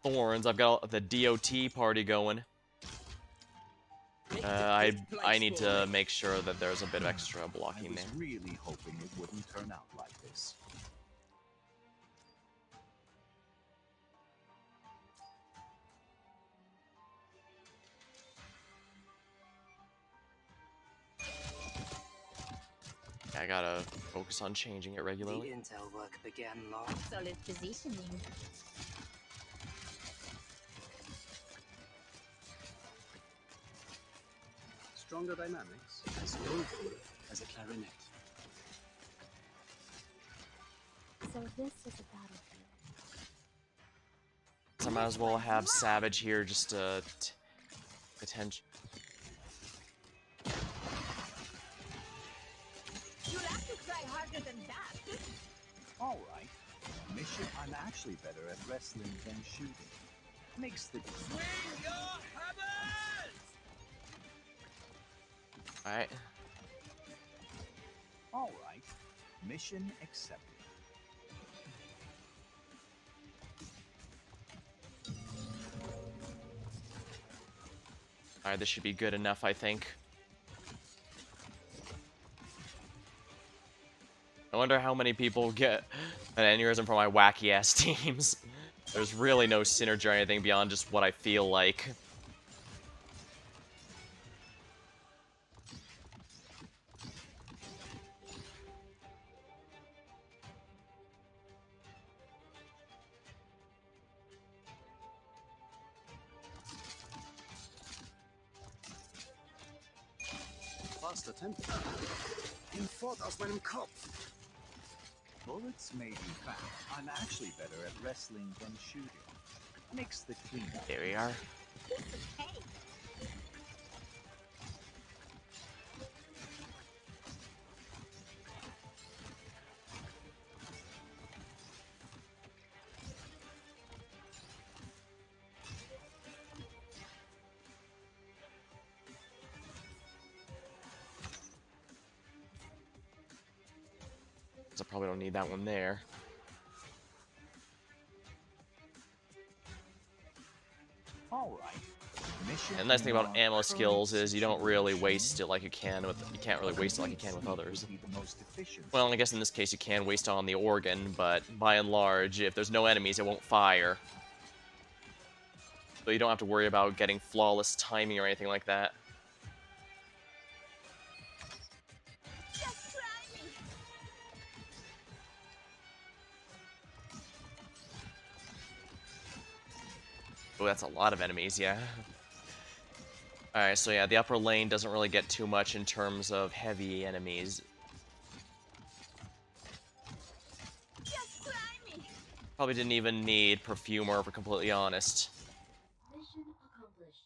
thorns, I've got the DOT party going. I need to make sure that there's a bit of extra blocking there. I was really hoping it wouldn't turn out like this. I gotta focus on changing it regularly. The intel work began long. Solid positioning. Stronger dynamics, as soulful as a clarinet. So this is a battlefield. So I might as well have Savage here just to attention. You'll have to try harder than that. All right. Mission. I'm actually better at wrestling than shooting. Makes the Swing your hammers! Alright. All right. Mission accepted. Alright, this should be good enough, I think. I wonder how many people get an aneurysm from my wacky-ass teams. There's really no synergy or anything beyond just what I feel like. Faster tempo. Hinfort aus meinem Kopf. Bullets may be fast. I'm actually better at wrestling than shooting. Makes the cleanup. There we are. I probably don't need that one there. All right. Mission. And the nice thing about in our ammo current skills is you don't really situation, waste it like you can with you can't really waste it like you can with others. would be the most efficient. Well, I guess in this case you can waste it on the organ, but by and large, if there's no enemies, it won't fire. So you don't have to worry about getting flawless timing or anything like that. Just try me. Oh, that's a lot of enemies, yeah. Alright, so yeah, the upper lane doesn't really get too much in terms of heavy enemies. Just try me. Probably didn't even need Perfumer, if we're completely honest. Mission accomplished.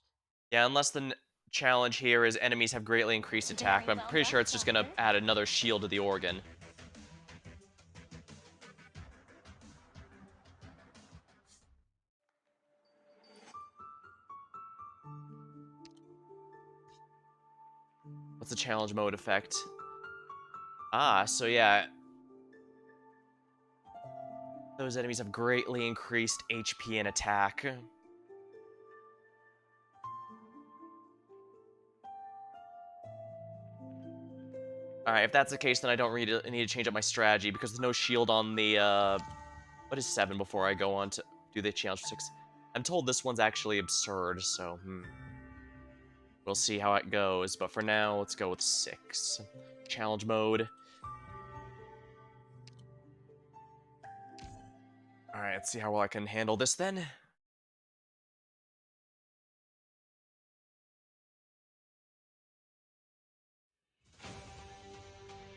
Yeah, unless the challenge here is enemies have greatly increased attack, but I'm pretty sure it's just gonna add another shield to the organ. What's the challenge mode effect? Ah, so yeah. Those enemies have greatly increased HP and attack. Alright, if that's the case, then I don't need to change up my strategy, because there's no shield on the, what is 7 before I go on to do the challenge for 6? I'm told this one's actually absurd, so, we'll see how it goes, but for now, let's go with 6. Challenge mode. Alright, let's see how well I can handle this then.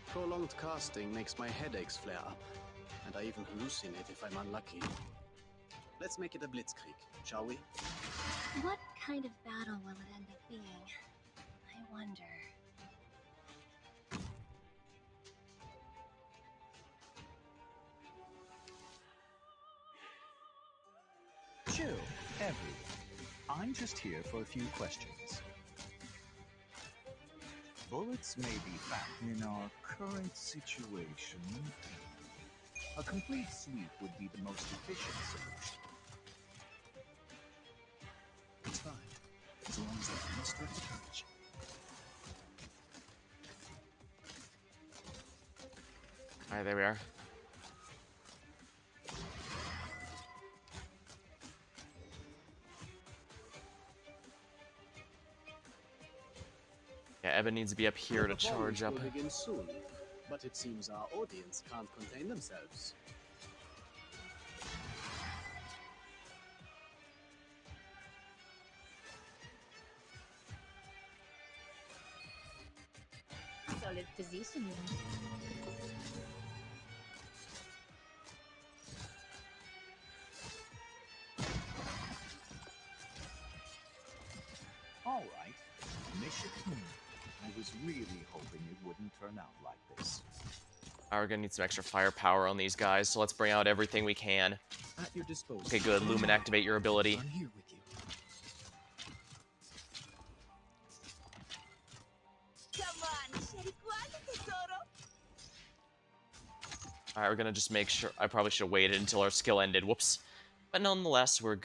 Prolonged casting makes my headaches flare up, and I even hallucinate if I'm unlucky. Let's make it a blitzkrieg, shall we? What kind of battle will it end up being? I wonder. Chill, everyone. I'm just here for a few questions. Bullets may be found in our current situation. A complete sweep would be the most efficient solution. It's fine, as long as I muster the courage. Alright, there we are. Yeah, Evan needs to be up here to charge up. Will begin soon, but it seems our audience can't contain themselves. Solid positioning. All right, mission. I was really hoping it wouldn't turn out like this. We're gonna need some extra firepower on these guys, so let's bring out everything we can. At your disposal. Okay, good. Lumen, activate your ability. I'm here with you. Come on, Sherry, tesoro. Alright, we're gonna just make sure... I probably should have waited until our skill ended. Whoops. But nonetheless, we're...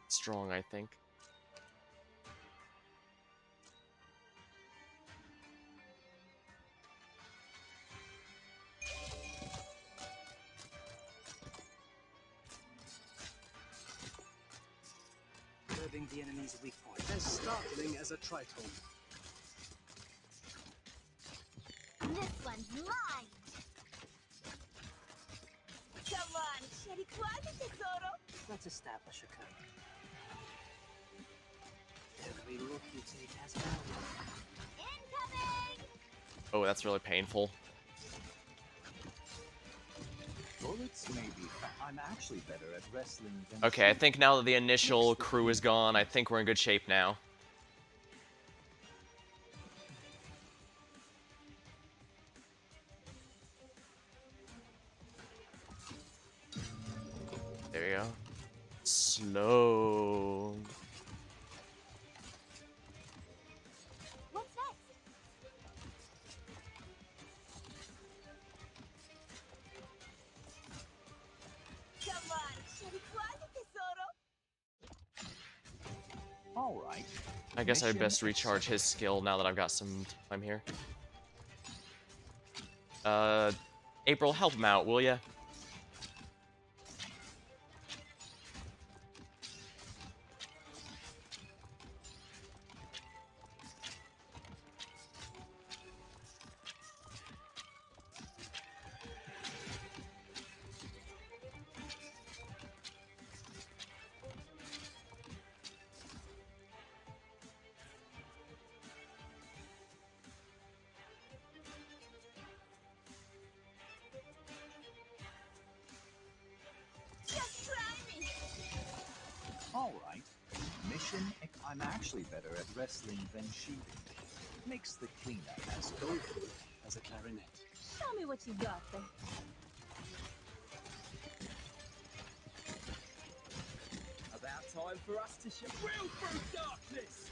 strong, I think. Curbing the enemy's weak point. As startling as a tritone. This one's mine. Come on, Sherry, tesoro. Let's establish a code. Every look you take has value. Incoming! Oh, that's really painful. Bullets may be found. I'm actually better at wrestling than... Okay, I think now that the initial crew is gone, I think we're in good shape now. There we go. Slow. What's next? Come on, Sherry, tesoro. All right. I guess I'd Mission best recharge his skill now that I've got some time here. April, help him out, will ya? Just try me. All right. Mission. I'm actually better at wrestling than shooting. Makes the cleanup as Doleful as a clarinet. Show me what you got there. About time for us to show will through darkness!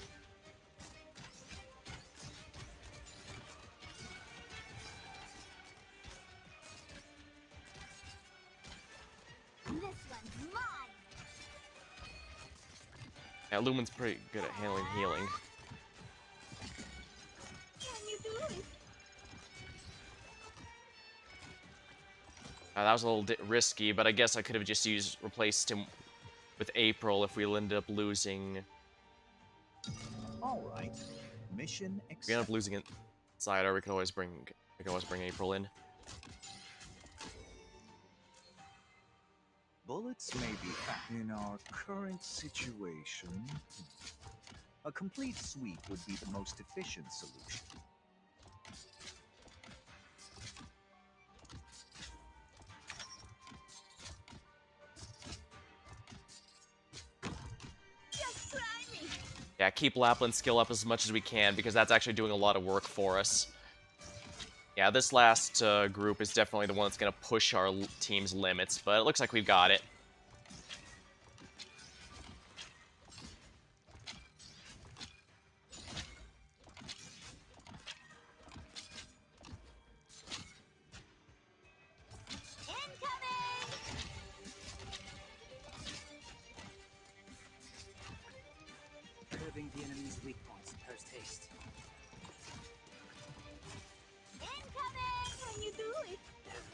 This one's mine. Yeah, Lumen's pretty good at handling healing. Can you do it? That was a little risky, but I guess I could have just replaced him with April if we ended up losing. all right. Mission If we end up accepted. losing it inside, or we can always bring April in. Bullets may be found in our current situation. A complete sweep would be the most efficient solution. Just try me. Yeah, keep Lapland's skill up as much as we can, because that's actually doing a lot of work for us. Yeah, this last group is definitely the one that's going to push our team's limits, but it looks like we've got it.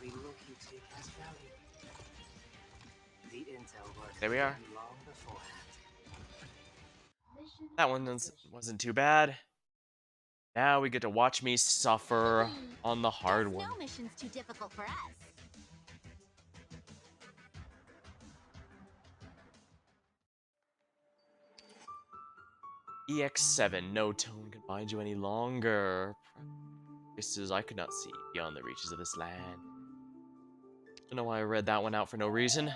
Every look you take has value. The intel work There we are. began long beforehand. That one wasn't too bad. Now we get to watch me suffer on the hard Guess one. no mission's too difficult for us. EX7, no tone can bind you any longer. Places I could not see beyond the reaches of this land. Don't know why I read that one out for no reason.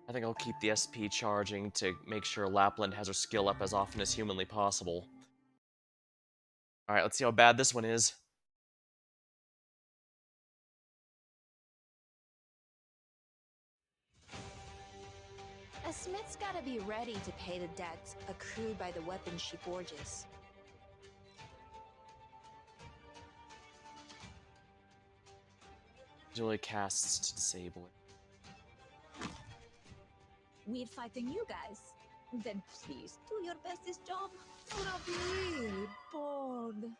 I think I'll keep the SP charging to make sure Lapland has her skill up as often as humanly possible. Alright, let's see how bad this one is. A smith's gotta be ready to pay the debts accrued by the weapons she forges. Usually casts to disable it. We're fighting you guys. Then please do your bestest job, or I'll be really bored.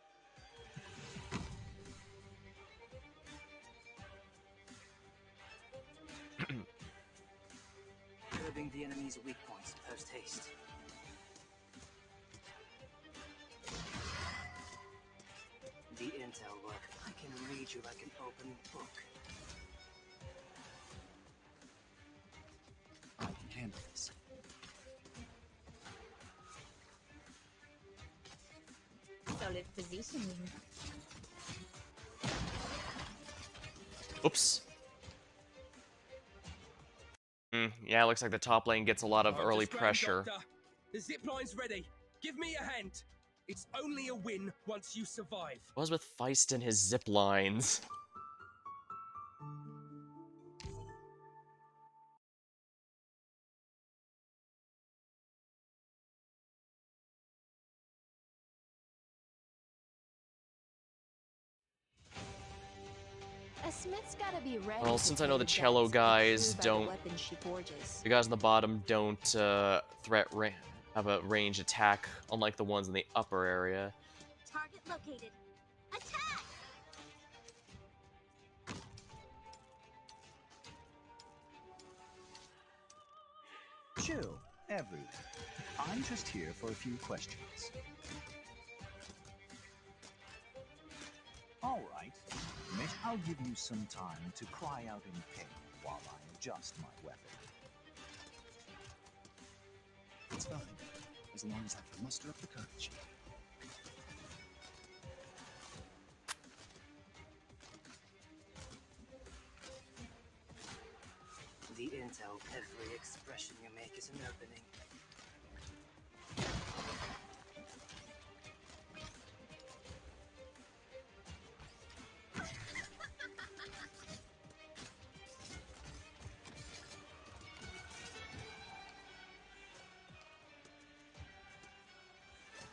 Curbing the enemy's weak points post haste. The intel work. I can read you like an open book. I can handle this. Solid positioning. Oops. Yeah, looks like the top lane gets a lot of early Just grand, pressure. Doctor. The zipline's ready. Give me a hand. It's only a win once you survive. What was with Feist and his zip lines? A smith's gotta be ready. Well, to since I pay know the debts cello guys accrued by the don't- weapons she forges. The guys on the bottom don't have a range attack, unlike the ones in the upper area. Target located. Attack! Chill, everyone. I'm just here for a few questions. All right. I'll give you some time to cry out in pain while I adjust my weapon. It's fine, as long as I can muster up the courage. The intel. Every expression you make is an opening.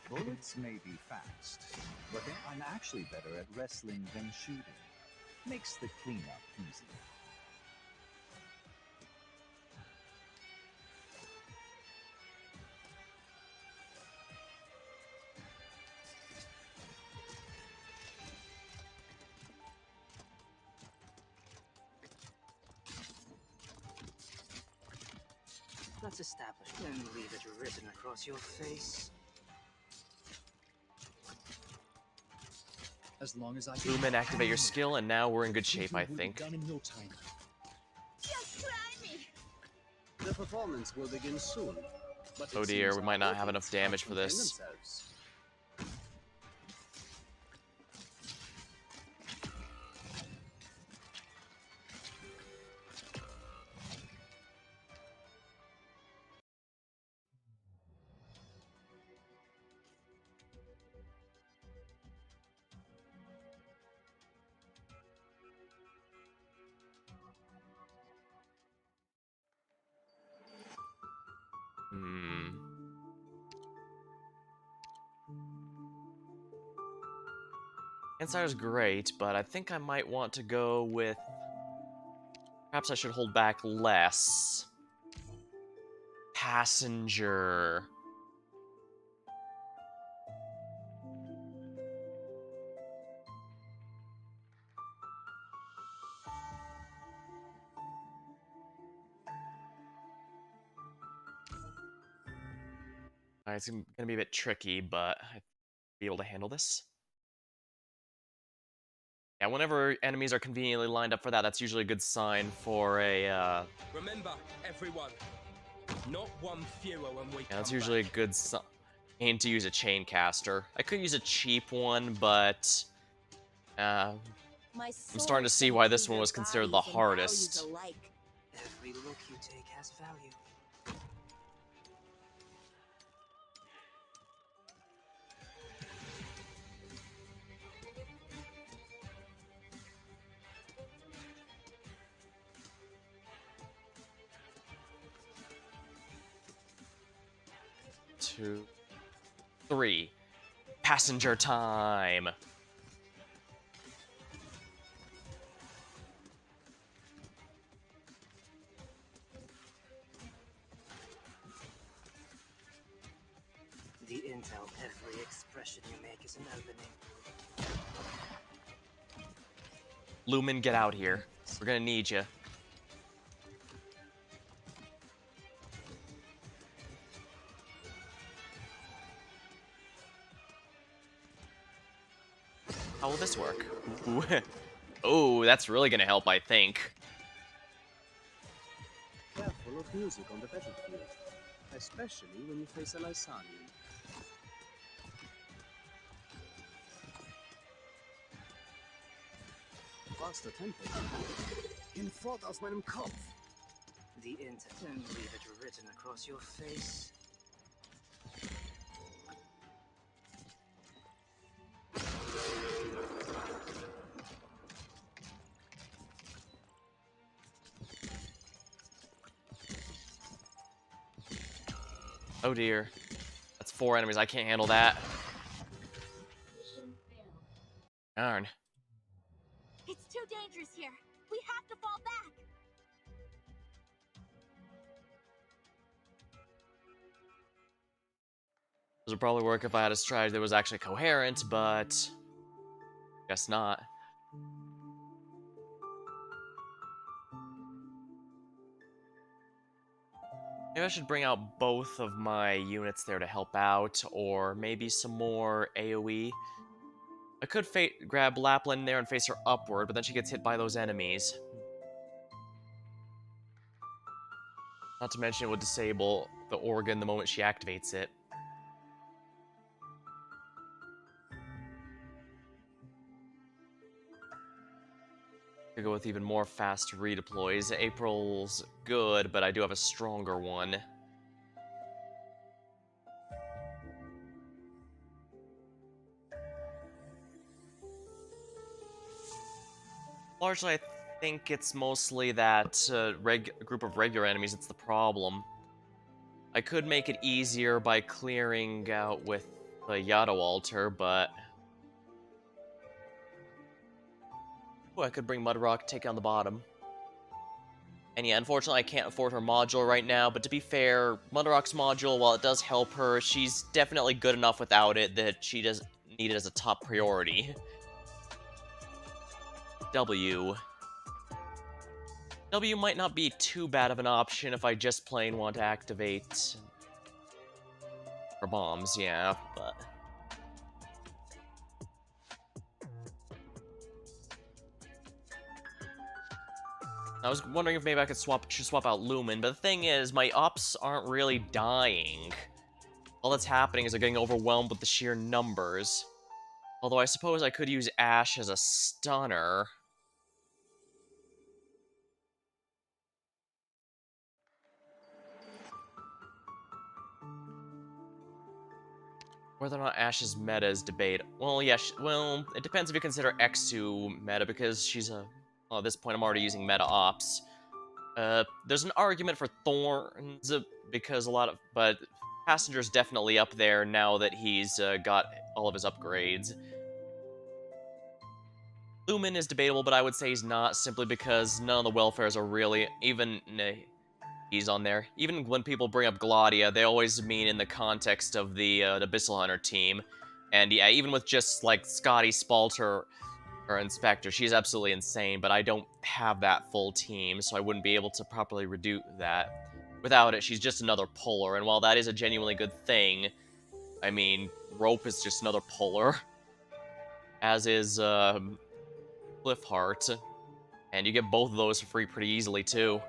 Bullets may be fast, but I'm actually better at wrestling than shooting. Makes the cleanup easier. That's established. Don't leave it written across your face. As long as I can. Boom and activate your skill, and now we're in good shape, I think. Done in no time. Just try me! The performance will begin soon. But Oh it dear, seems we might not our have enough agents damage can't for contain this. themselves. Hmm. Insider's great, but I think I might want to go with... Perhaps I should hold back less. Passenger. It's gonna be a bit tricky, but I'd be able to handle this. Yeah, whenever enemies are conveniently lined up for that, that's usually a good sign for a, Remember, everyone, not one fewer when we yeah, that's come usually a back. good sign to use a chain caster. I could use a cheap one, but I'm My starting to sword see can why this trigger one was considered the bodies and values hardest. alike. Every look you take has value. Two, three. Passenger time. The intel, every expression you make is an opening. Lumen, get out here. We're gonna need you. How will this work? Ooh. Oh, that's really gonna help, I think. Careful of music on the battlefield, especially when you face a Lysanian. Faster tempo. Hinfort aus meinem Kopf! The intel, don't leave it written across your face. Oh dear. That's 4 enemies. I can't handle that. Darn. It's too dangerous here. We have to fall back. This would probably work if I had a strategy that was actually coherent, but... guess not. Maybe I should bring out both of my units there to help out, or maybe some more AoE. I could grab Lapland there and face her upward, but then she gets hit by those enemies. Not to mention it would disable the organ the moment she activates it. Could go with even more fast redeploys. April's good, but I do have a stronger one. Largely, I think it's mostly that group of regular enemies that's the problem. I could make it easier by clearing out with the Yato altar, but... oh, I could bring Mudrock, take on the bottom. And yeah, unfortunately I can't afford her module right now, but to be fair, Mudrock's module, while it does help her, she's definitely good enough without it that she doesn't need it as a top priority. W. W might not be too bad of an option if I just plain want to activate... her bombs, yeah, but... I was wondering if maybe I could swap out Lumen, but the thing is, my ops aren't really dying. All that's happening is they're getting overwhelmed with the sheer numbers. Although I suppose I could use Ash as a stunner. Whether or not Ash's meta is debate. Well, yeah, well, it depends if you consider Exu meta, because she's a... well, at this point I'm already using meta ops. There's an argument for Thorns, because a lot of... but Passenger's definitely up there now that he's got all of his upgrades. Lumen is debatable, but I would say he's not, simply because none of the welfares are really, even, he's on there. Even when people bring up Gladia, they always mean in the context of the Abyssal Hunter team. And yeah, even with just, like, Scotty, Spalter, or Inspector, she's absolutely insane, but I don't have that full team, so I wouldn't be able to properly reduce that. Without it, she's just another puller, and while that is a genuinely good thing, I mean, Rope is just another puller. As is, Cliffheart. And you get both of those for free pretty easily, too.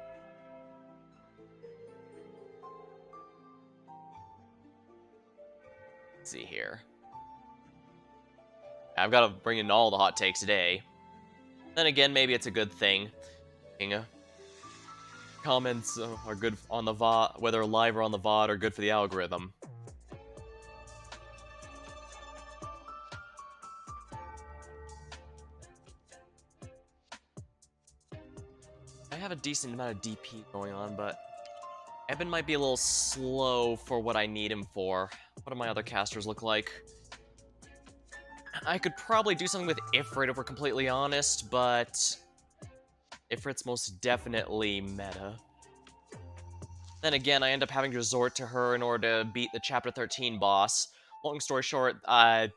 Let's see here. I've got to bring in all the hot takes today. Then again, maybe it's a good thing. Comments are good on the VOD, whether live or on the VOD, are good for the algorithm. I have a decent amount of DP going on, but Eben might be a little slow for what I need him for. What do my other casters look like? I could probably do something with Ifrit if we're completely honest, but Ifrit's most definitely meta. Then again, I end up having to resort to her in order to beat the Chapter 13 boss. Long story short, it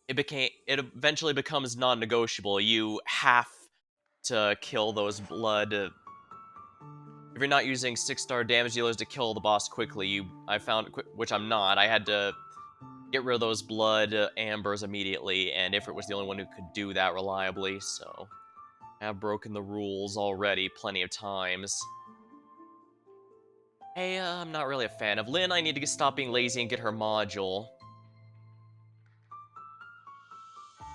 eventually becomes non-negotiable. You have to kill those blood. If you're not using 6-star damage dealers to kill the boss quickly, I found, which I'm not, I had to get rid of those blood ambers immediately, and Ifrit was the only one who could do that reliably, so I have broken the rules already plenty of times. Hey, I'm not really a fan of Lynn. I need to stop being lazy and get her module.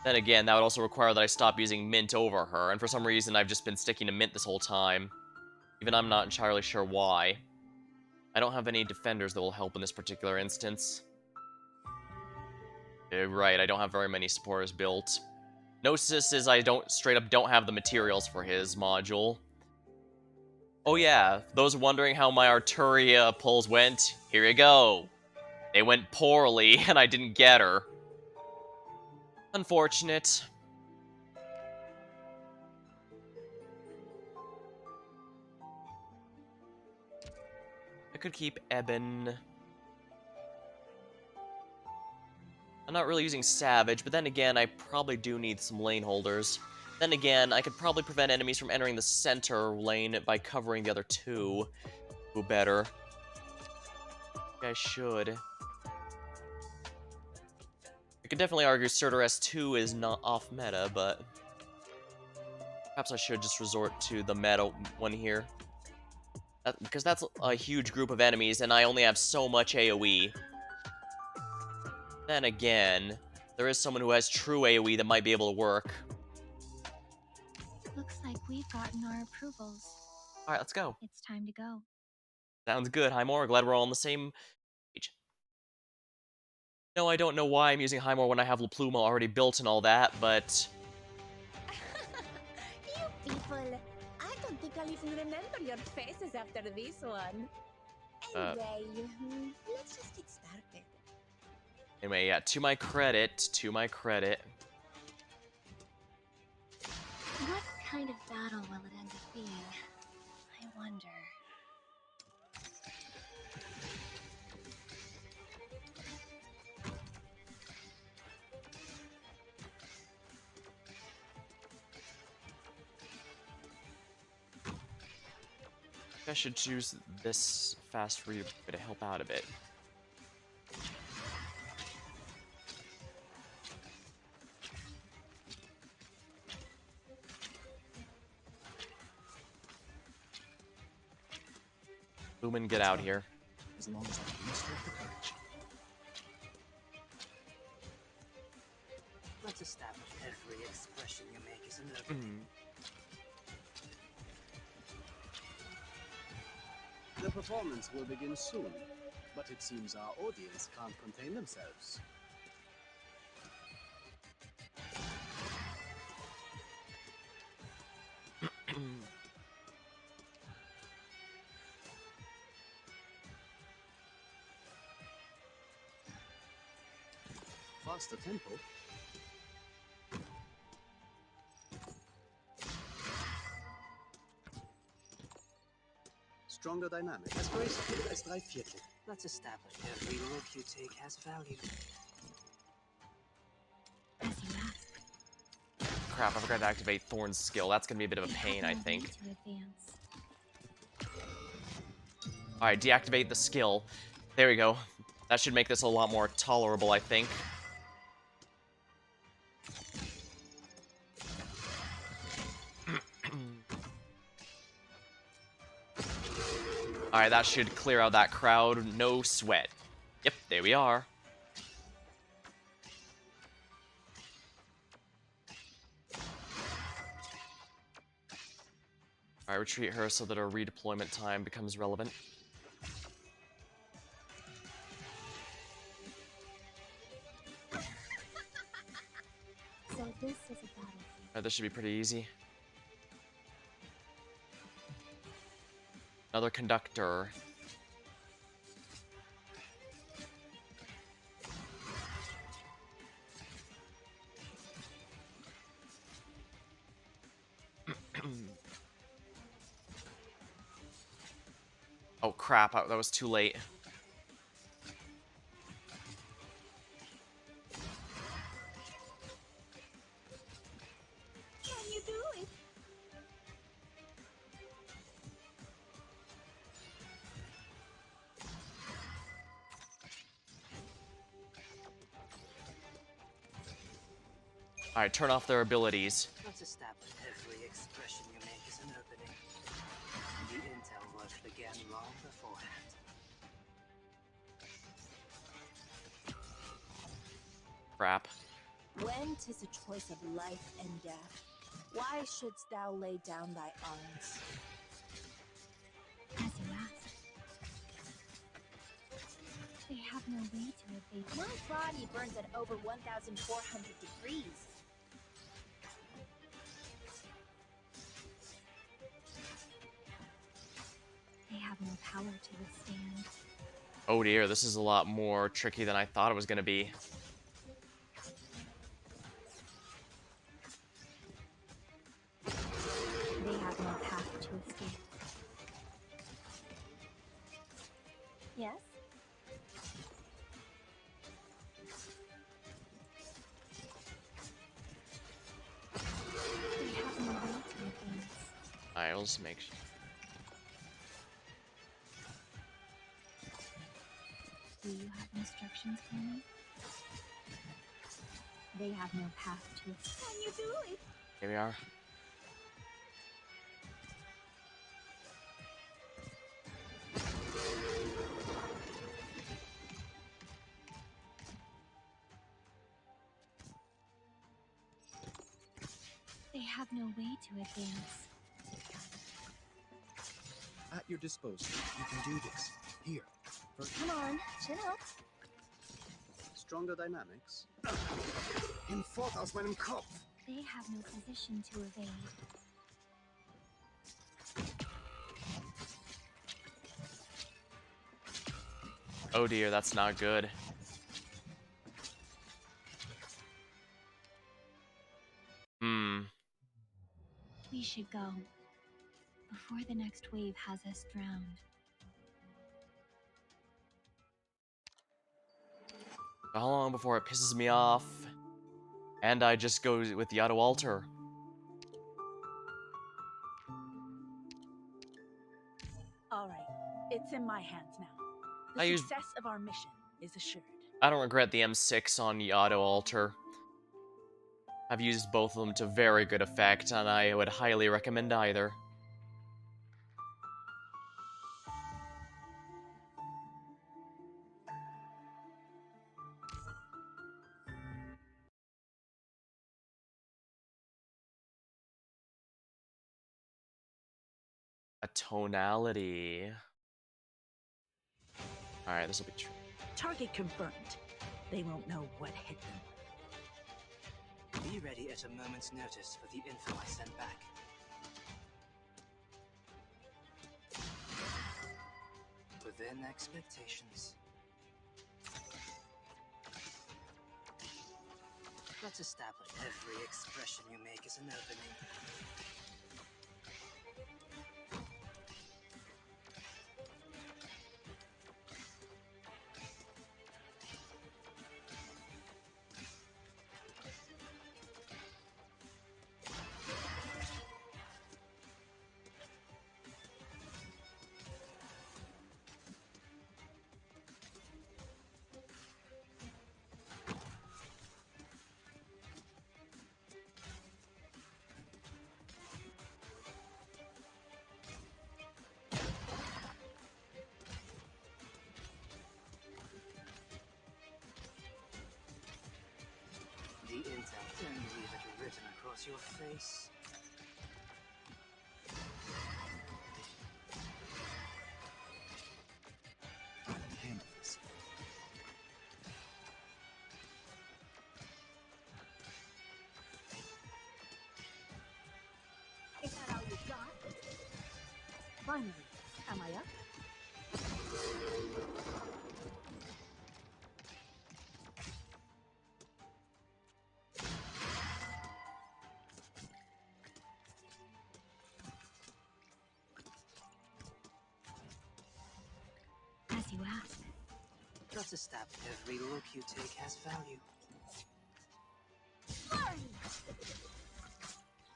Then again, that would also require that I stop using Mint over her, and for some reason I've just been sticking to Mint this whole time. Even I'm not entirely sure why. I don't have any defenders that will help in this particular instance. Right, I don't have very many supporters built. Gnosis is straight up don't have the materials for his module. Oh yeah, those wondering how my Arturia pulls went, here you go. They went poorly, and I didn't get her. Unfortunate. I could keep Eben. I'm not really using Savage, but then again, I probably do need some lane holders. Then again, I could probably prevent enemies from entering the center lane by covering the other two. Who better? I should. I could definitely argue Surtur S2 is not off meta, but perhaps I should just resort to the meta one here. Because that's a huge group of enemies, and I only have so much AoE. Then again, there is someone who has true AoE that might be able to work. Looks like we've gotten our approvals. Alright, let's go. It's time to go. Sounds good, Highmore. Glad we're all on the same page. No, I don't know why I'm using Highmore when I have La Pluma already built and all that, but... You people, I don't think I'll even remember your faces after this one. Anyway, let's just get started. Anyway, yeah, to my credit. What kind of battle will it end up being? I wonder. I should choose this fast read to help out a bit. Lumen, get out here. As long as I muster up the courage. Let's establish every expression you make is an opening. The performance will begin soon, but it seems our audience can't contain themselves. Faster tempo. Stronger dynamic. As graceful as 3/4. Let's establish every look you take has value. As you ask. Crap, I forgot to activate Thorn's skill. That's gonna be a bit of a We pain, have I no way think. to advance. Alright, deactivate the skill. There we go. That should make this a lot more tolerable, I think. Alright, that should clear out that crowd. No sweat. Yep, there we are. Alright, retreat her so that her redeployment time becomes relevant. So this is a battlefield. Alright, this should be pretty easy. Another conductor. Oh crap, that was too late. Can you do it? Alright, turn off their abilities. Let's establish every expression you make is an opening. The intel work began long beforehand. Crap. When 'tis a choice of life and death, why shouldst thou lay down thy arms? As you ask. They have no way to evade. My body burns at over 1,400 degrees. They have no power to withstand. Oh dear, this is a lot more tricky than I thought it was gonna be. They have no path to escape. Yes? They have no way to advance. Alright, we'll just make sure. Do you have instructions for me? They have no path to escape. Can you do it? Here we are. They have no way to advance. At your disposal, you can do this. Here. Come on, chin up. Stronger dynamics. Hinfort aus meinem Kopf! They have no position to evade. Oh dear, that's not good. We should go. Before the next wave has us drowned. How long before it pisses me off? And I just go with the auto alter. All right, it's in my hands now. The I use- success of our mission is assured. I don't regret the M6 on the auto alter. I've used both of them to very good effect, and I would highly recommend either. A tonality. Alright, this will be true. Target confirmed. They won't know what hit them. Be ready at a moment's notice for the info I send back. Within expectations. Let's establish every expression you make is an opening. leave it written across your face. I can handle this. Is that all you got? Finally, am I up? As you ask. That's a stab. Every look you take has value.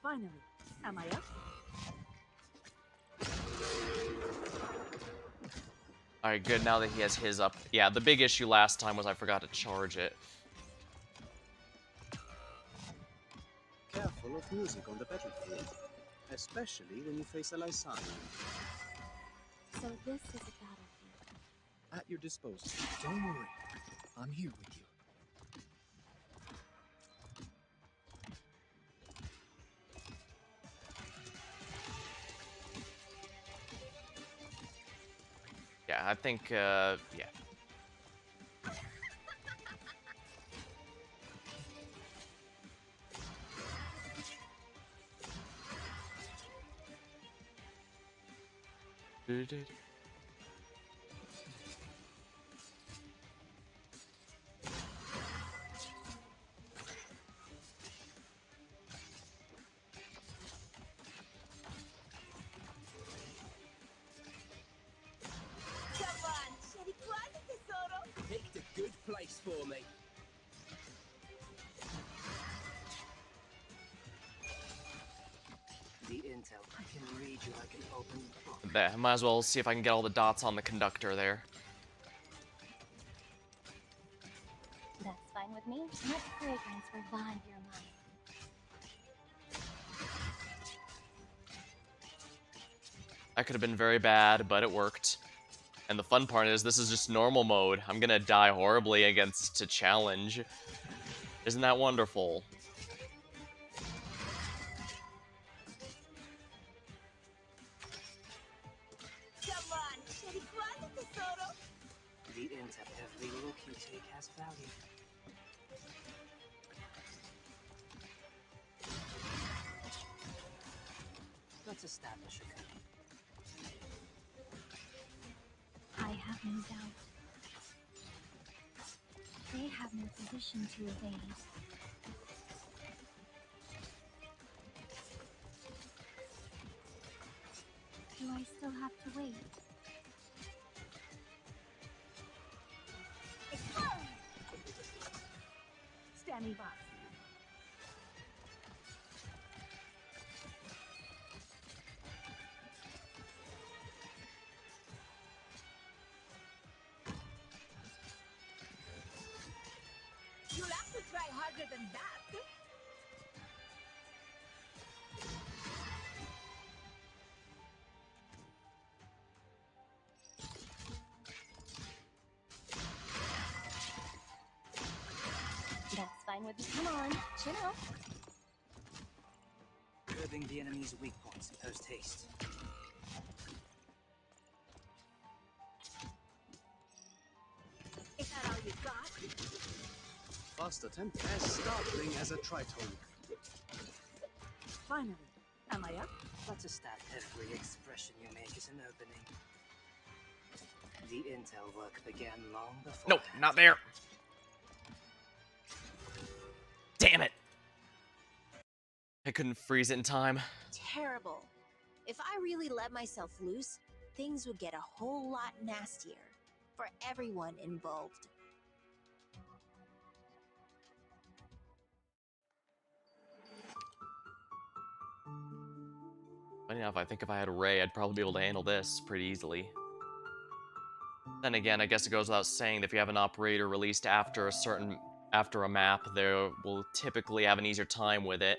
Finally, am I up? Alright, good, now that he has his up. Yeah, the big issue last time was I forgot to charge it. Careful of music on the battlefield, especially when you face a Lysana. So this is a battlefield. At your disposal. Don't worry. I'm here with you. Yeah, I think, yeah. Come on, scegli quasi tesoro. Picked a good place for me. The intel, I can read you like an open book. There, might as well see if I can get all the dots on the conductor there. That's fine with me. Let fragrance revive your mind. That could have been very bad, but it worked. And the fun part is, this is just normal mode. I'm gonna die horribly against a challenge. Isn't that wonderful? Come on, scegli quasi tesoro. The intel, every look you take has value. Let's establish a code. I have no doubt. They have no position to evade. Do I still have to wait? Standing by. You'll have to try harder than that. That's fine with me. Come on, chill out. Curbing the enemy's weak points post haste. Is that all you got? Fast attempt as startling as a tritone. Finally, am I up? Let's establish every expression you make is an opening. The intel work began long before. Nope, not there. Damn it! I couldn't freeze it in time. Terrible. If I really let myself loose, things would get a whole lot nastier for everyone involved. Funny enough, I think if I had Ray, I'd probably be able to handle this pretty easily. Then again, I guess it goes without saying that if you have an operator released after a map, they will typically have an easier time with it.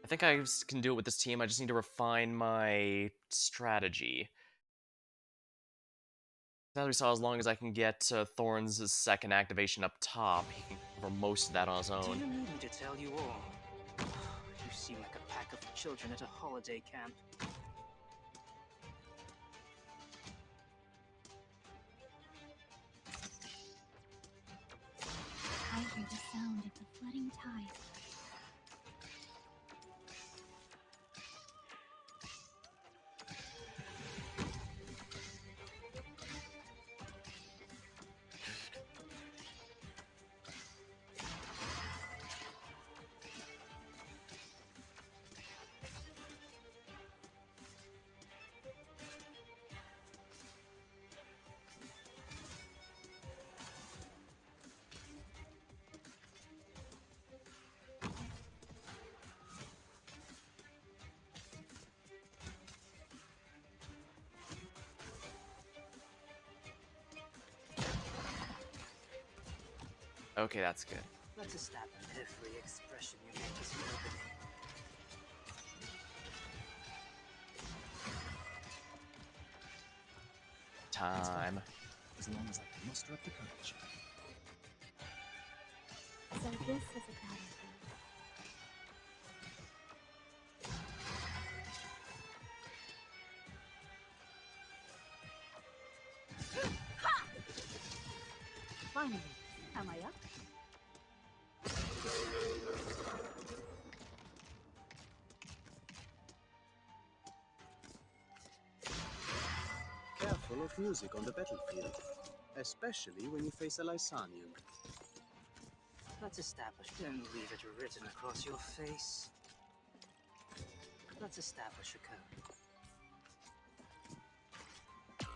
I think I can do it with this team. I just need to refine my strategy. As we saw, as long as I can get Thorn's second activation up top, he can cover most of that on his Do own. you need me to tell you all? You seem like a pack of children at a holiday camp. I hear the sound of the flooding tide. Okay, that's good. That's a stab at every expression you make is an opening. Time. As long as I can muster up the courage. So this is a battlefield. Finally, am I up? Careful of music on the battlefield, especially when you face a Lysanian. Let's establish. Don't leave it written across your face. Let's establish a code.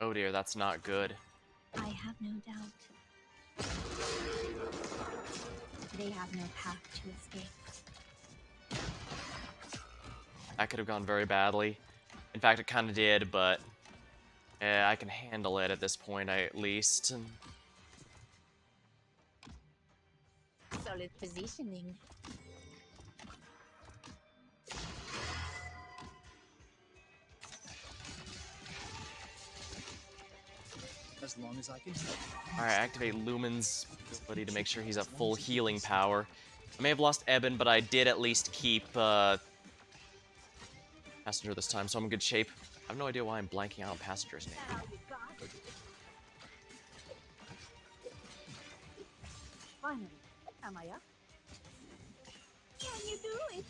Oh dear, that's not good. I have no doubt. They have no path to escape. That could have gone very badly. In fact, it kind of did, but I can handle it at this point, at least. Solid positioning. As long as I can help. Alright, activate Lumen's ability to make sure he's at full healing power. I may have lost Eben, but I did at least keep Passenger this time, so I'm in good shape. I have no idea why I'm blanking out on Passenger's name. Now you got it. Finally, am I up? Can you do it?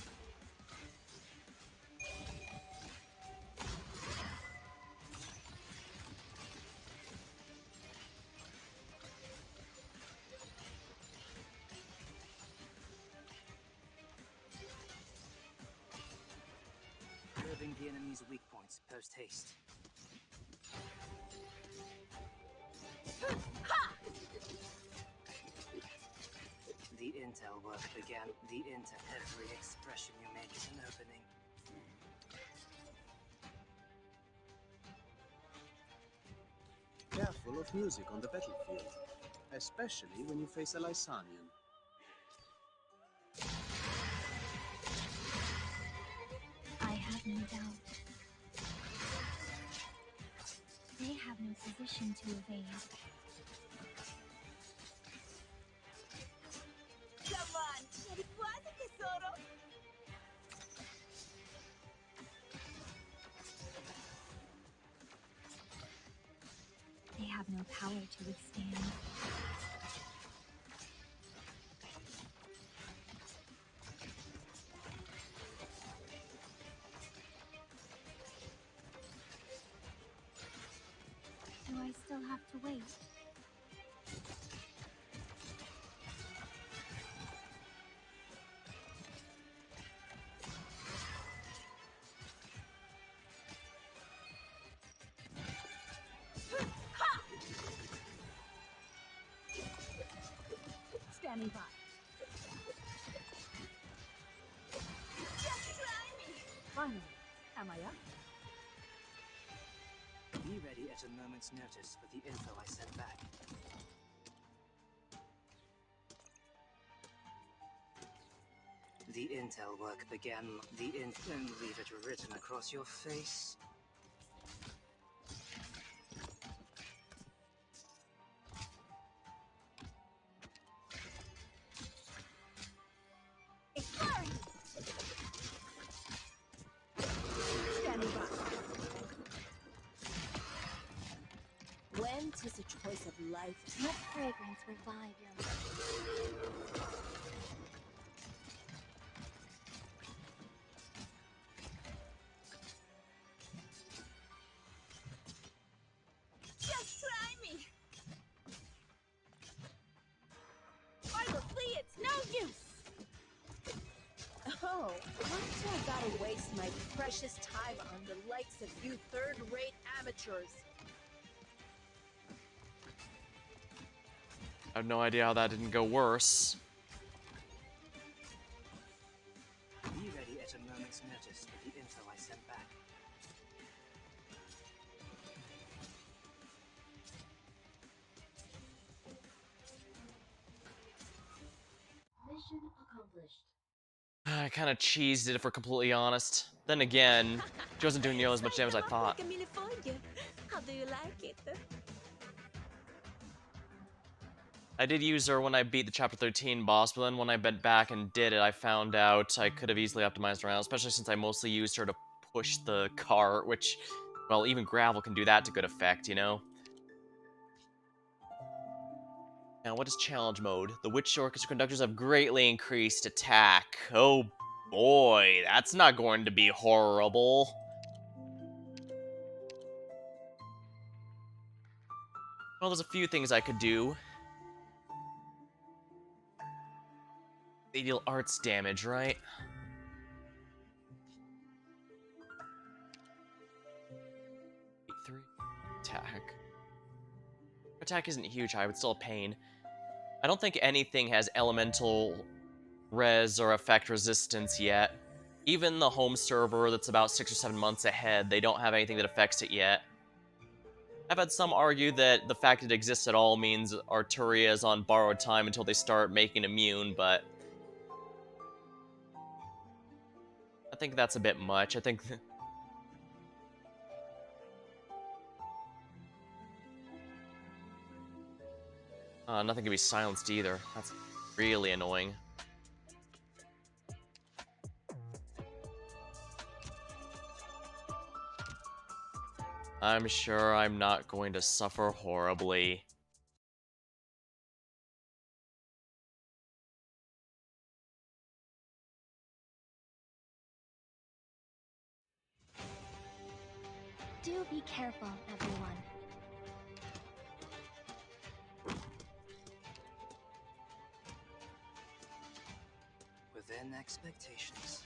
Curbing the enemy's weak points post haste. The intel work began. The intel. Every expression you make is an opening. Careful of music on the battlefield, especially when you face a Lysanian. I have no doubt. They have no position to evade. Come on, c'eri quasi tesoro. They have no power to withstand. Do I still have to wait? Standing by. Just try me. Finally, am I up? Be ready at a moment's notice with the info I sent back. The intel work began. Don't leave it written across your face. When 'tis a choice of life, Let fragrance revive your mind. just try me. Probably it's no use. Oh, why do I gotta waste my precious time on the likes of you third-rate amateurs? I have no idea how that didn't go worse. Be ready at a moment's notice with the info I sent back. Mission accomplished. I kind of cheesed it if we're completely honest. Then again, she wasn't doing nearly as much damage as I thought. How do you like it? I did use her when I beat the Chapter 13 boss, but then when I went back and did it, I found out I could have easily optimized around, especially since I mostly used her to push the cart, which, well, even gravel can do that to good effect, you know? Now, what is challenge mode? The Witch Orchestra conductors have greatly increased attack. Oh boy, that's not going to be horrible. Well, there's a few things I could do. They deal arts damage, right? Three attack. Attack isn't huge high, but still a pain. I don't think anything has elemental res or effect resistance yet. Even the home server that's about 6 or 7 months ahead, they don't have anything that affects it yet. I've had some argue that the fact it exists at all means Arturia is on borrowed time until they start making immune, but I think that's a bit much. I think nothing can be silenced either. That's really annoying. I'm sure I'm not going to suffer horribly. Do be careful, everyone. Within expectations.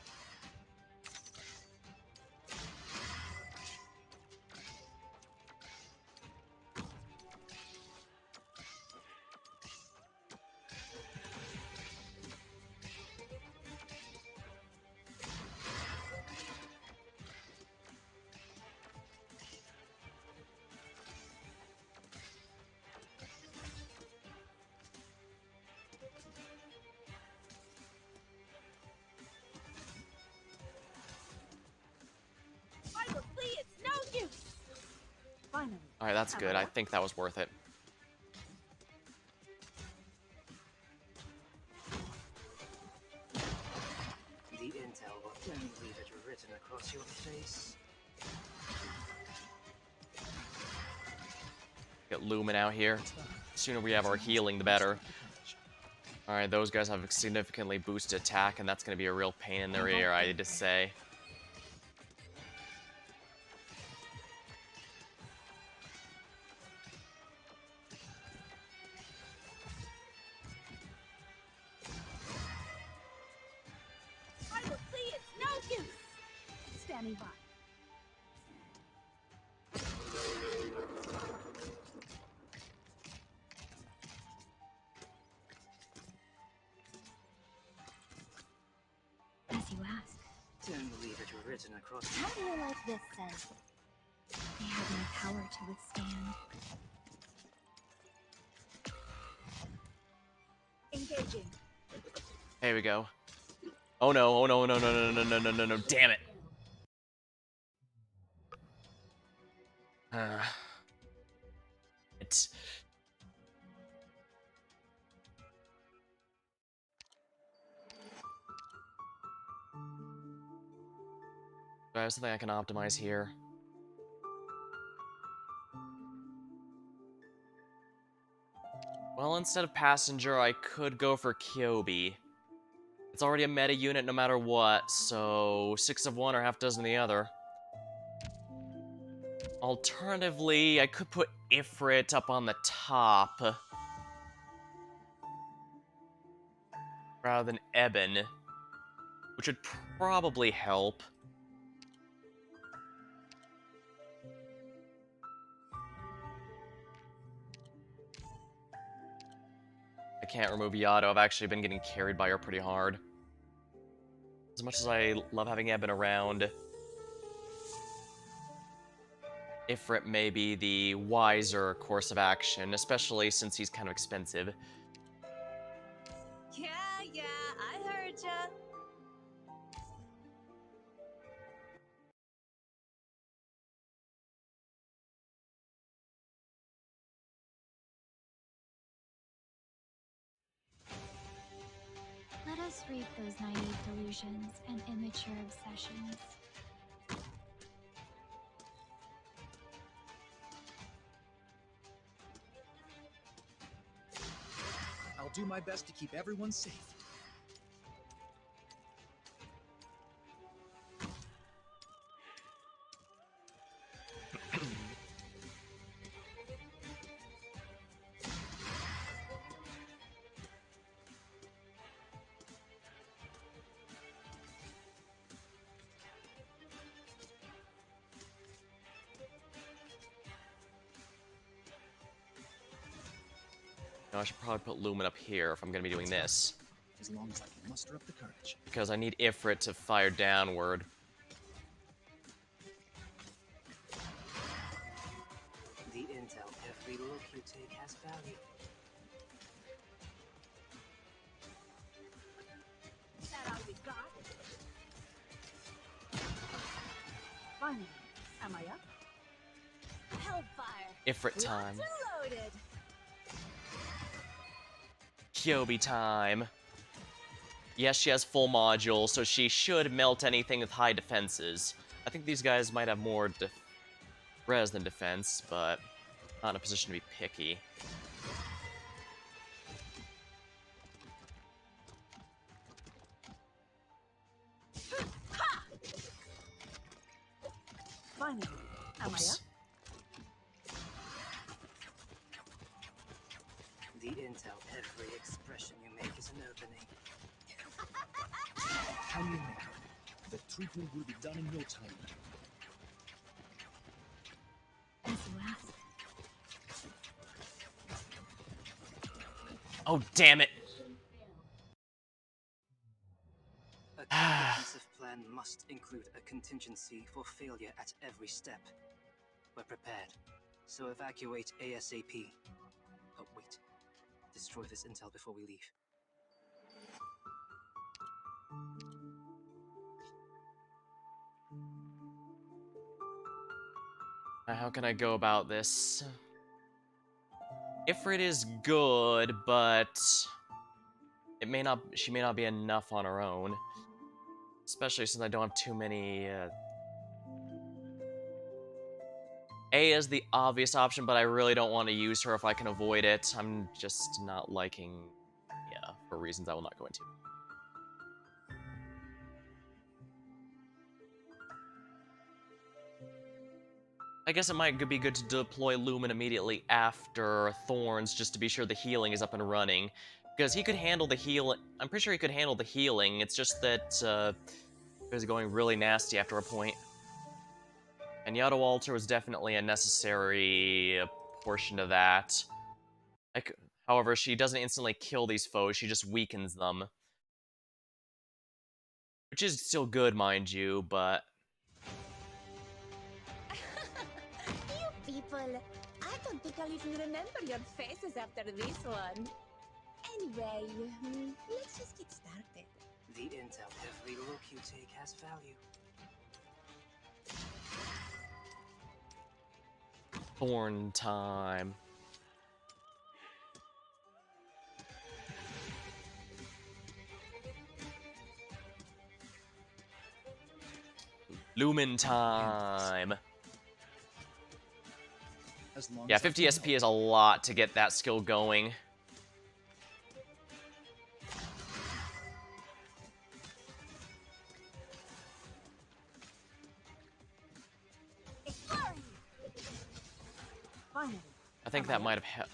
Probably it's no use. Finally. Alright, that's good. I think that was worth it. The intel will don't leave it written across your face. Get Lumen out here. The sooner we have our healing, the better. Alright, those guys have significantly boosted attack, and that's going to be a real pain in the rear, I need to say. Probably it's no use. Standing by. As you ask. Don't leave it written across How do you like this sense? They have no power to withstand. Engaging. There we go. Oh no, oh no, no, no, no, no, no, no, no, no, damn it. It's... Do I have something I can optimize here? Well, instead of Passenger, I could go for Kyobi. It's already a meta unit no matter what, so 6 of one or half dozen of the other. Alternatively, I could put Ifrit up on the top rather than Eben, which would probably help. I can't remove Yato. I've actually been getting carried by her pretty hard. As much as I love having Eben around, Ifrit may be the wiser course of action, especially since he's kind of expensive. Yeah, I heard ya. Let us read those naive delusions and immature obsessions. I'll do my best to keep everyone safe. Now I should probably put Lumen up here if I'm going to be doing this, As long as I can muster up the courage. because I need Ifrit to fire downward. The intel, every look you take has value. Is that all we got? Finally, am I up? Hellfire. Ifrit time. Locked and loaded. Kyobi time. Yes, she has full module, so she should melt anything with high defenses. I think these guys might have more res than defense, but not in a position to be picky. Finally, am I Oops. up? The intel, every expression you make is an opening. Hang in there. The treatment will be done in no time. As you ask. Oh, damn it! A comprehensive plan must include a contingency for failure at every step. We're prepared, so evacuate ASAP. Oh, wait. Destroy this intel before we leave. Now, how can I go about this? Ifrit is good, but she may not be enough on her own. Especially since I don't have too many, A is the obvious option, but I really don't want to use her if I can avoid it. I'm just not liking, yeah, for reasons I will not go into. I guess it might be good to deploy Lumen immediately after Thorns, just to be sure the healing is up and running. Because he could handle the healing. I'm pretty sure he could handle the healing, it's just that, it was going really nasty after a point. And Yato Altar was definitely a necessary portion of that. However, she doesn't instantly kill these foes, she just weakens them. Which is still good, mind you, but... You people, I don't think I'll even remember your faces after this one. Anyway, let's just get started. The intel, has value. Thorn time. Lumen time. As long Yeah, as I 50 can SP help. is a lot to get that skill going. Finally. I think that might have helped.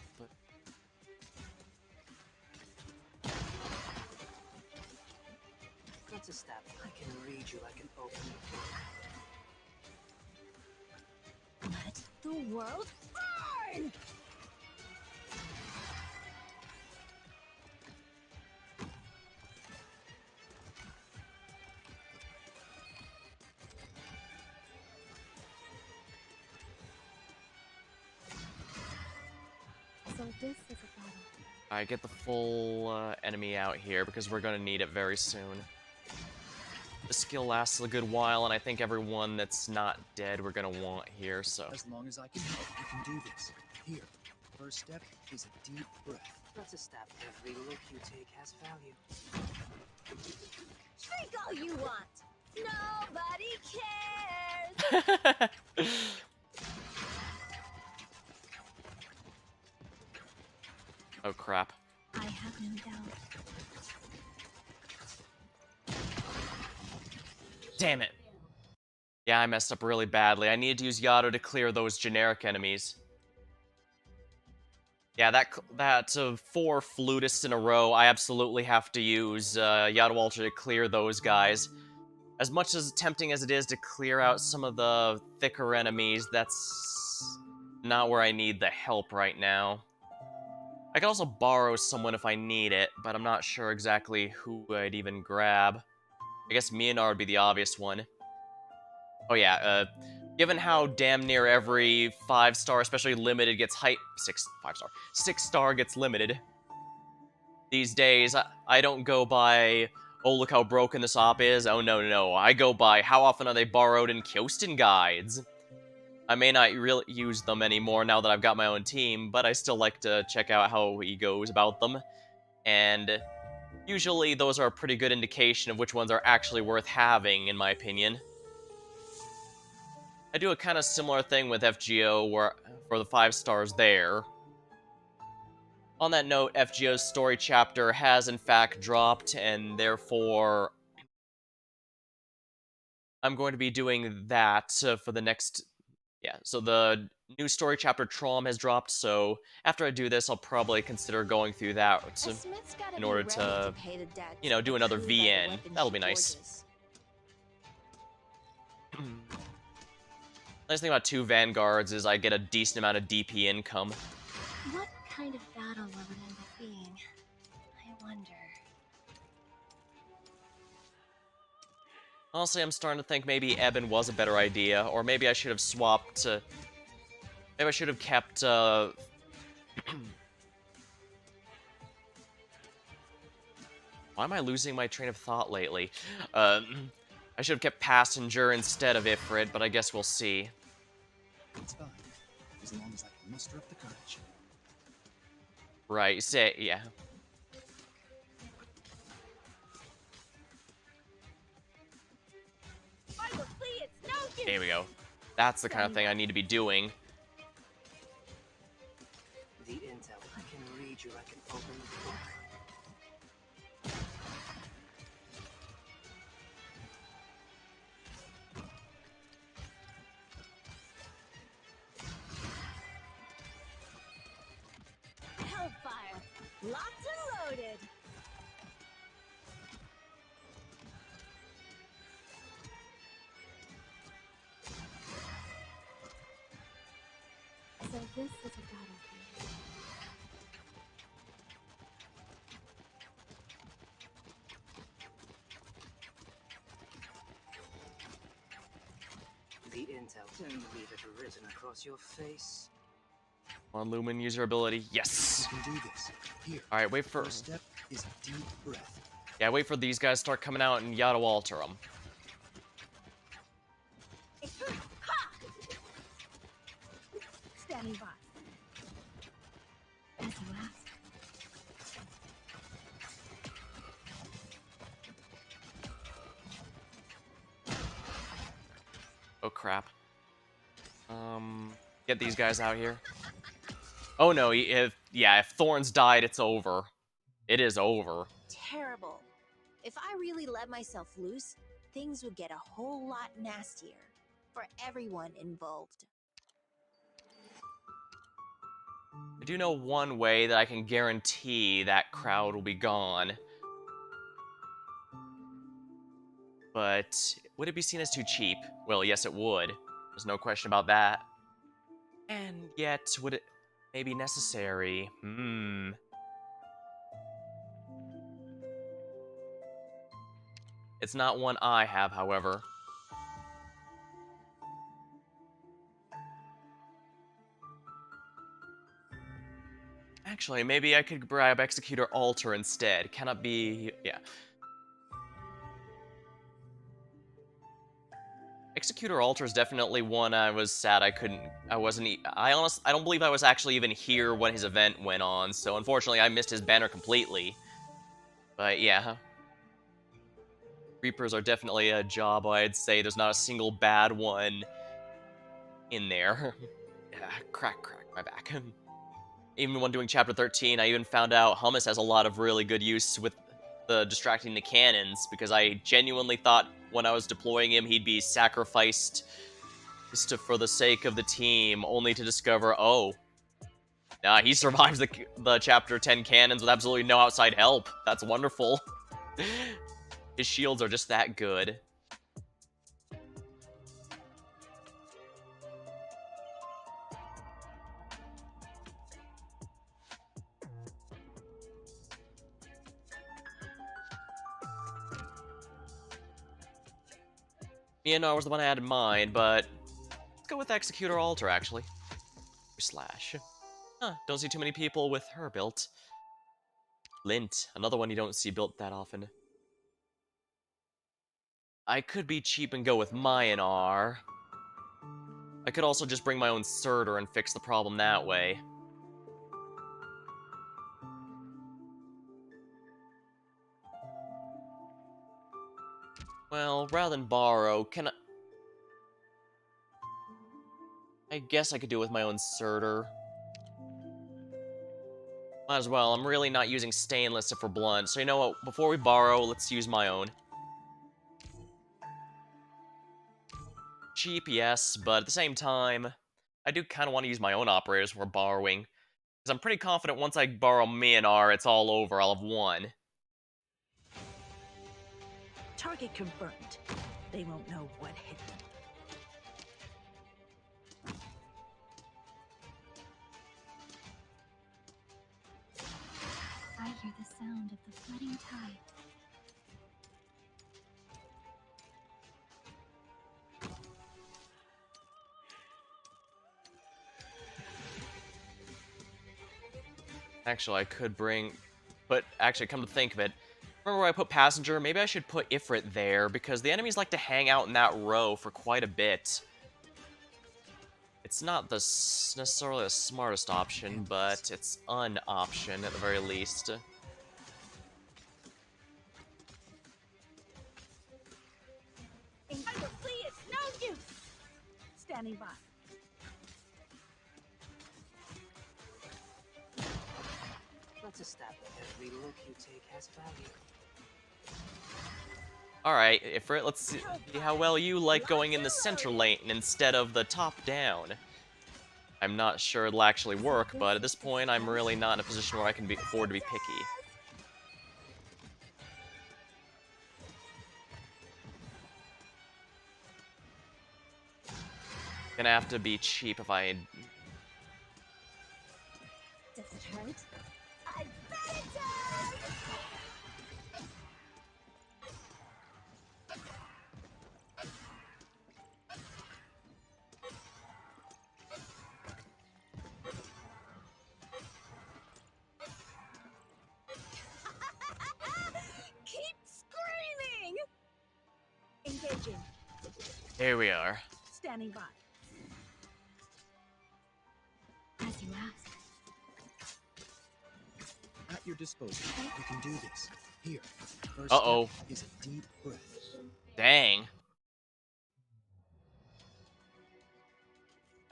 That's a step. I can read you like an open book. Let the world burn! So this is a battle. Alright, get the full enemy out here because we're gonna need it very soon. The skill lasts a good while, and I think everyone that's not dead we're gonna want here, so... As long as I can help, you can do this. Here, first step is a deep breath. That's a step. Every look you take has value. Drink all you want! Nobody cares! Oh crap. I have no doubt. Damn it. Yeah, I messed up really badly. I needed to use Yato to clear those generic enemies. Yeah, that 4 flutists in a row, I absolutely have to use Yato Ultra to clear those guys. As much as tempting as it is to clear out some of the thicker enemies, that's not where I need the help right now. I could also borrow someone if I need it, but I'm not sure exactly who I'd even grab. I guess Mianar would be the obvious one. Oh yeah, given how damn near every 5-star, especially limited, gets 6-star gets limited these days, I don't go by, oh look how broken this op is, oh no, I go by how often are they borrowed in Kyostin guides. I may not really use them anymore now that I've got my own team, but I still like to check out how he goes about them, and usually those are a pretty good indication of which ones are actually worth having, in my opinion. I do a kind of similar thing with FGO where for the 5 stars there. On that note, FGO's story chapter has in fact dropped, and therefore I'm going to be doing that for the next... Yeah, so the new story chapter Trom has dropped, so after I do this, I'll probably consider going through that in order to, you know, do another VN. That'll be nice. Nice thing about 2 Vanguards is I get a decent amount of DP income. What kind of battle will it end up being? I wonder. Honestly, I'm starting to think maybe Eben was a better idea, or maybe I should have swapped... maybe I should have kept, Why am I losing my train of thought lately? I should have kept Passenger instead of Ifrit, but I guess we'll see. It's fine, as long as I can muster up the courage. Right, yeah. There we go. That's the kind of thing I need to be doing. The intel. I can read you like an open book. Hellfire! Locked and loaded! So this is a battlefield. The intel. Can you leave it written across your face? Come on, Lumen, use your ability. Yes! You can do this. Here. Alright, wait for... First step is a deep breath. Yeah, wait for these guys to start coming out and Yato alter them. Oh crap. Get these guys out here. Oh no, if Thorns died, it's over. It is over. Terrible. If I really let myself loose, things would get a whole lot nastier for everyone involved. I do know one way that I can guarantee that crowd will be gone. But would it be seen as too cheap? Well, yes it would. There's no question about that. And yet, would it maybe necessary? It's not one I have, however. Actually, maybe I could grab Executor Alter instead. Cannot be... yeah. Executor Alter is definitely one I was sad I wasn't... I don't believe I was actually even here when his event went on, so unfortunately I missed his banner completely. But yeah. Reapers are definitely a job, I'd say. There's not a single bad one in there. Yeah, crack, my back. Even when doing Chapter 13, I even found out Hummus has a lot of really good use with the distracting the cannons, because I genuinely thought when I was deploying him, he'd be sacrificed just for the sake of the team, only to discover, oh, nah, he survives the Chapter 10 cannons with absolutely no outside help. That's wonderful. His shields are just that good. Myanmar was the one I had in mind, but let's go with Executor Alter, actually. Slash. Huh, don't see too many people with her built. Lint, another one you don't see built that often. I could be cheap and go with Myanmar. I could also just bring my own Surtur and fix the problem that way. Well, rather than borrow, can I guess I could do it with my own Surtur. Might as well, I'm really not using stainless if we're blunt, so you know what, before we borrow, let's use my own. Cheap, yes, but at the same time, I do kind of want to use my own operators when we're borrowing. Because I'm pretty confident once I borrow Myanmar, it's all over, I'll have won. Target confirmed. They won't know what hit them. I hear the sound of the flooding tide. Actually, I could bring... But actually, come to think of it, remember where I put Passenger? Maybe I should put Ifrit there, because the enemies like to hang out in that row for quite a bit. It's not necessarily the smartest option, but it's an option at the very least. Incredibly, it's no use! Standing by. Let's establish every look you take has value. Alright, Ifrit, let's see how well you like going in the center lane instead of the top down. I'm not sure it'll actually work, but at this point, I'm really not in a position where I can afford to be picky. Gonna have to be cheap if I... Does it hurt? I bet it does! Keep screaming! Engaging. Here we are. Standing by. As you ask. At your disposal, you can do this. Here, first Uh-oh. step is a deep breath. Dang.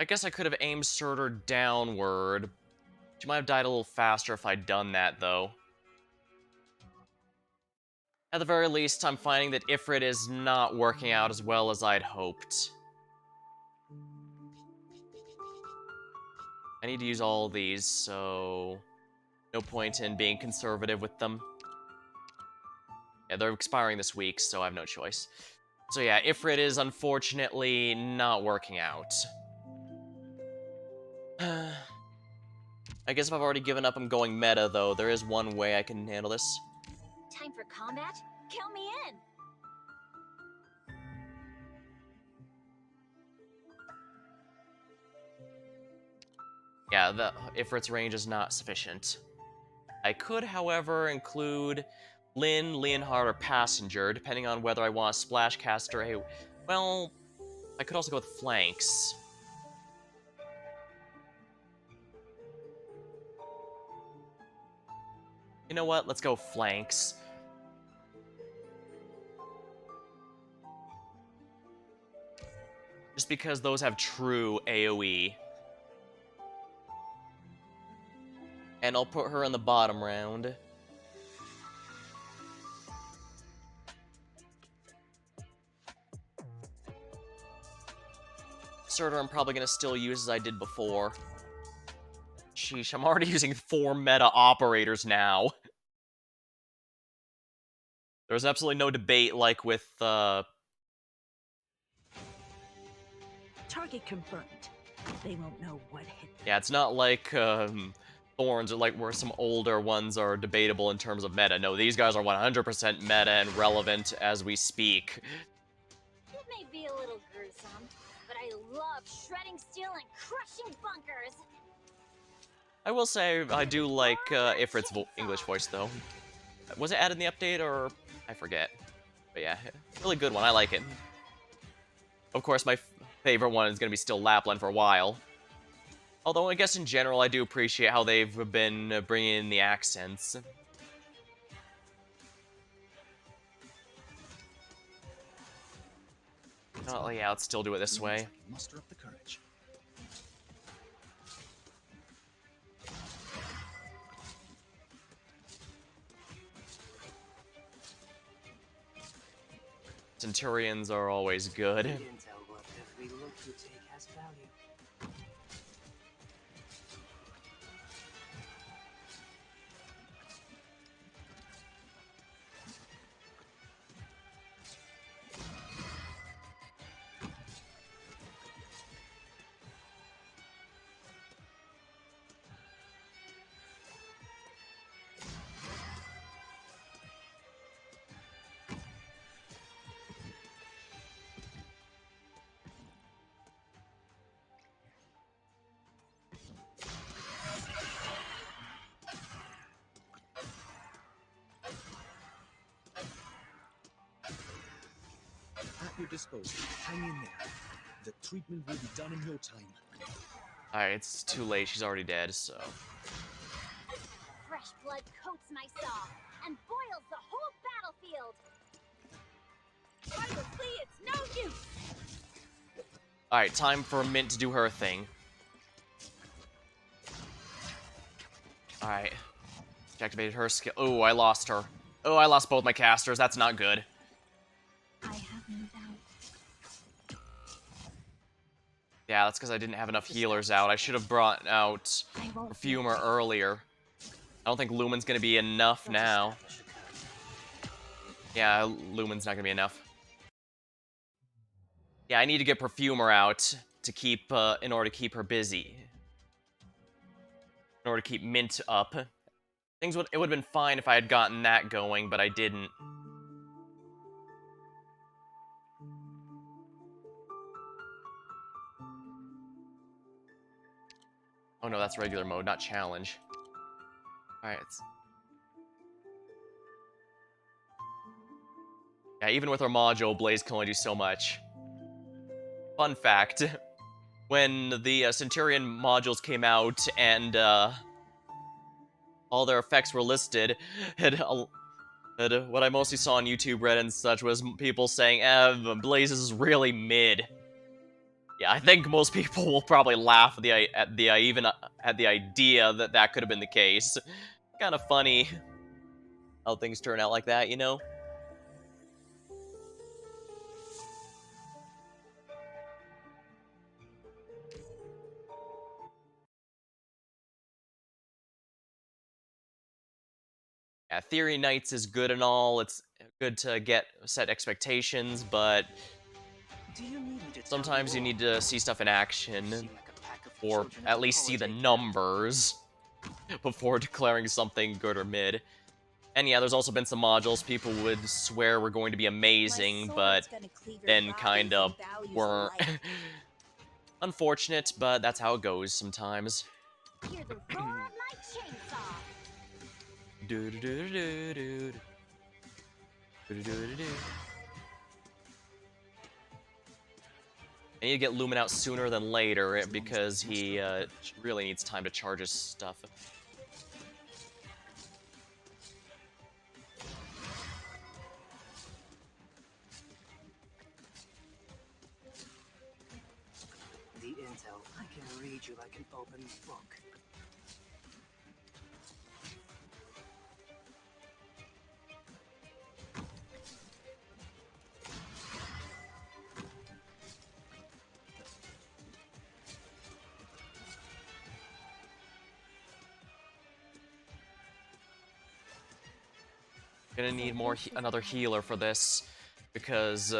I guess I could have aimed Surtur downward. She might have died a little faster if I'd done that, though. At the very least, I'm finding that Ifrit is not working out as well as I'd hoped. I need to use all these, so no point in being conservative with them. Yeah, they're expiring this week, so I have no choice. So yeah, Ifrit is unfortunately not working out. I guess if I've already given up on going meta, though, there is one way I can handle this. Time for combat? Count me in! Yeah, the Ifrit's range is not sufficient. I could, however, include Lynn, Leonhard, or Passenger, depending on whether I want a Splash Caster. Hey, well, I could also go with Flanks. You know what? Let's go Flanks. Just because those have true AoE. And I'll put her in the bottom round. Surtur I'm probably going to still use as I did before. Sheesh, I'm already using 4 meta operators now. There's absolutely no debate like with, Target confirmed. They won't know what hit them. Yeah, it's not like, Thorns or like where some older ones are debatable in terms of meta. No, these guys are 100% meta and relevant as we speak. It may be a little gruesome, but I love shredding steel and crushing bunkers! I will say, I do like Ifrit's English voice, though. Was it added in the update, or... I forget. But yeah, really good one, I like it. Of course, my favorite one is going to be still Lapland for a while. Although, I guess in general, I do appreciate how they've been bringing in the accents. Oh, yeah, let's still do it this way. Muster up the courage. Centurions are always good. You can tell what every look you take has value. At your disposal. Hang in there. The treatment will be done in no time. Alright, it's too late. She's already dead, so... Fresh blood coats my saw and boils the whole battlefield! I will see it's no use! Alright, time for Mint to do her thing. Alright. She activated her skill. Oh, I lost her. Oh, I lost both my casters. That's not good. I have no doubt. Yeah, that's because I didn't have enough healers out. I should have brought out Perfumer earlier. I don't think Lumen's gonna be enough now. Yeah, Lumen's not gonna be enough. Yeah, I need to get Perfumer out to keep, in order to keep her busy. In order to keep Mint up. It would have been fine if I had gotten that going, but I didn't. Oh no, that's regular mode, not challenge. Alright. Yeah, even with our module, Blaze can only do so much. Fun fact. When the Centurion modules came out and all their effects were listed, what I mostly saw on YouTube, Reddit, and such was people saying, Blaze is really mid. Yeah, I think most people will probably laugh at the idea that that could have been the case. Kind of funny how things turn out like that, you know? Yeah, Theory Nights is good and all. It's good to set expectations, but Do you need me to tell sometimes you all? need to see stuff in action, Seem like a pack of or children at on least see the holiday. numbers before declaring something good or mid. And yeah, there's also been some modules people would swear were going to be amazing, but then kind of weren't. Unfortunate, but that's how it goes sometimes. Hear the roar of my chainsaw. Do-do-do-do-do-do. Do-do-do-do-do. I need to get Lumen out sooner than later because he really needs time to charge his stuff. The intel, I can read you like an open book. Gonna need another healer for this because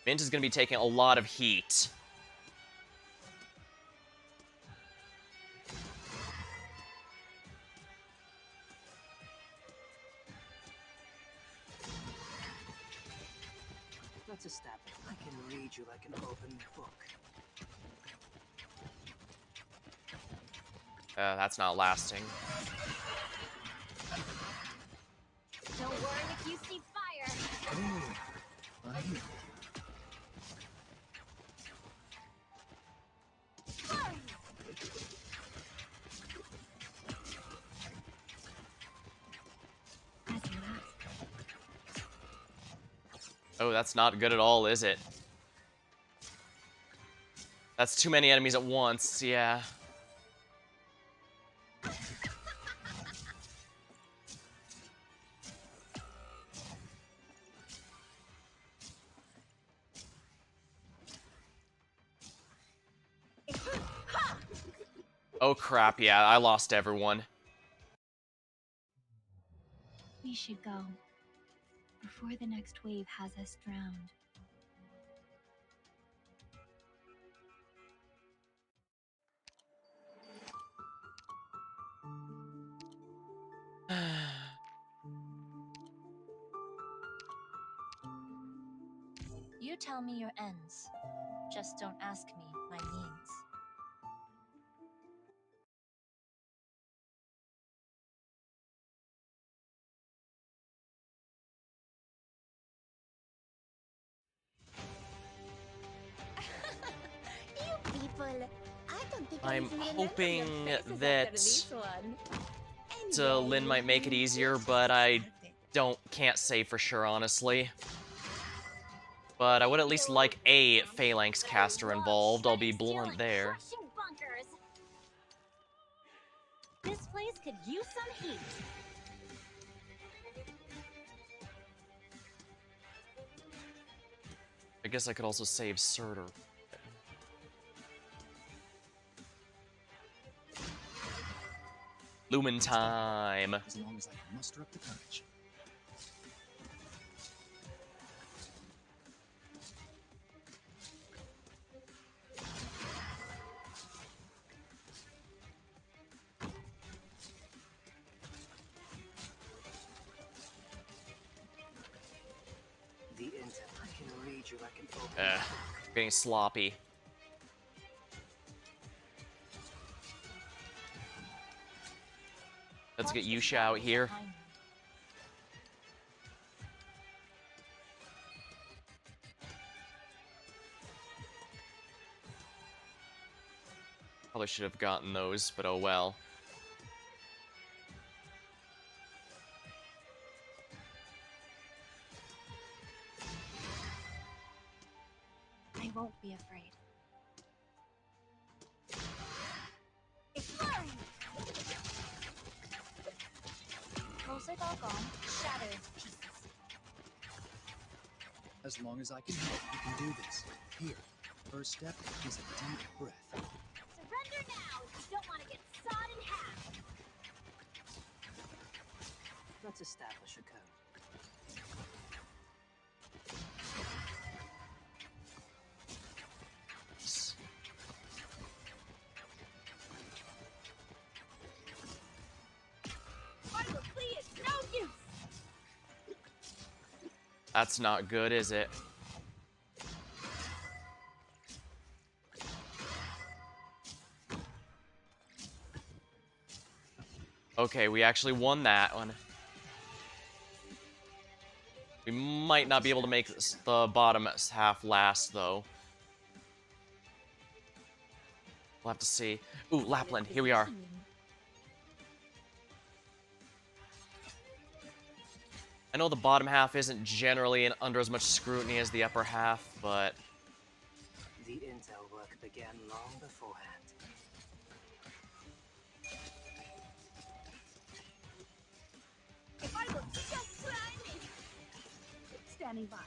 Mint is gonna be taking a lot of heat. Let's establish, I can read you like an open book. That's not lasting. Don't worry if you see fire. Oh, that's not good at all, is it? That's too many enemies at once, yeah. Oh crap, yeah, I lost everyone. We should go before the next wave has us drowned. You tell me your ends. Just don't ask me my means. You people, I don't think I'm even remember hoping your faces that after this one. Lynn might make it easier, but I can't say for sure, honestly. But I would at least like a Phalanx caster involved, I'll be blunt there. Crushing bunkers. This place could use some heat. I guess I could also save Surtur. Lumen time. As long as I can muster up the courage. The intel, I can read you like an open book. Getting sloppy. Let's get Yusha out here. Probably should have gotten those, but oh well. I won't be afraid. it's all gone. Shatter in pieces. As long as I can help, you can do this. Here, first step is a deep breath. Surrender now if you don't want to get sawed in half. Let's establish a code. Armor plea is no use. That's not good, is it? Okay, we actually won that one. We might not be able to make the bottom half last, though. We'll have to see. Ooh, Lapland, here we are. I know the bottom half isn't generally under as much scrutiny as the upper half, but... The intel work began long beforehand. If I look just slimy. Standing by.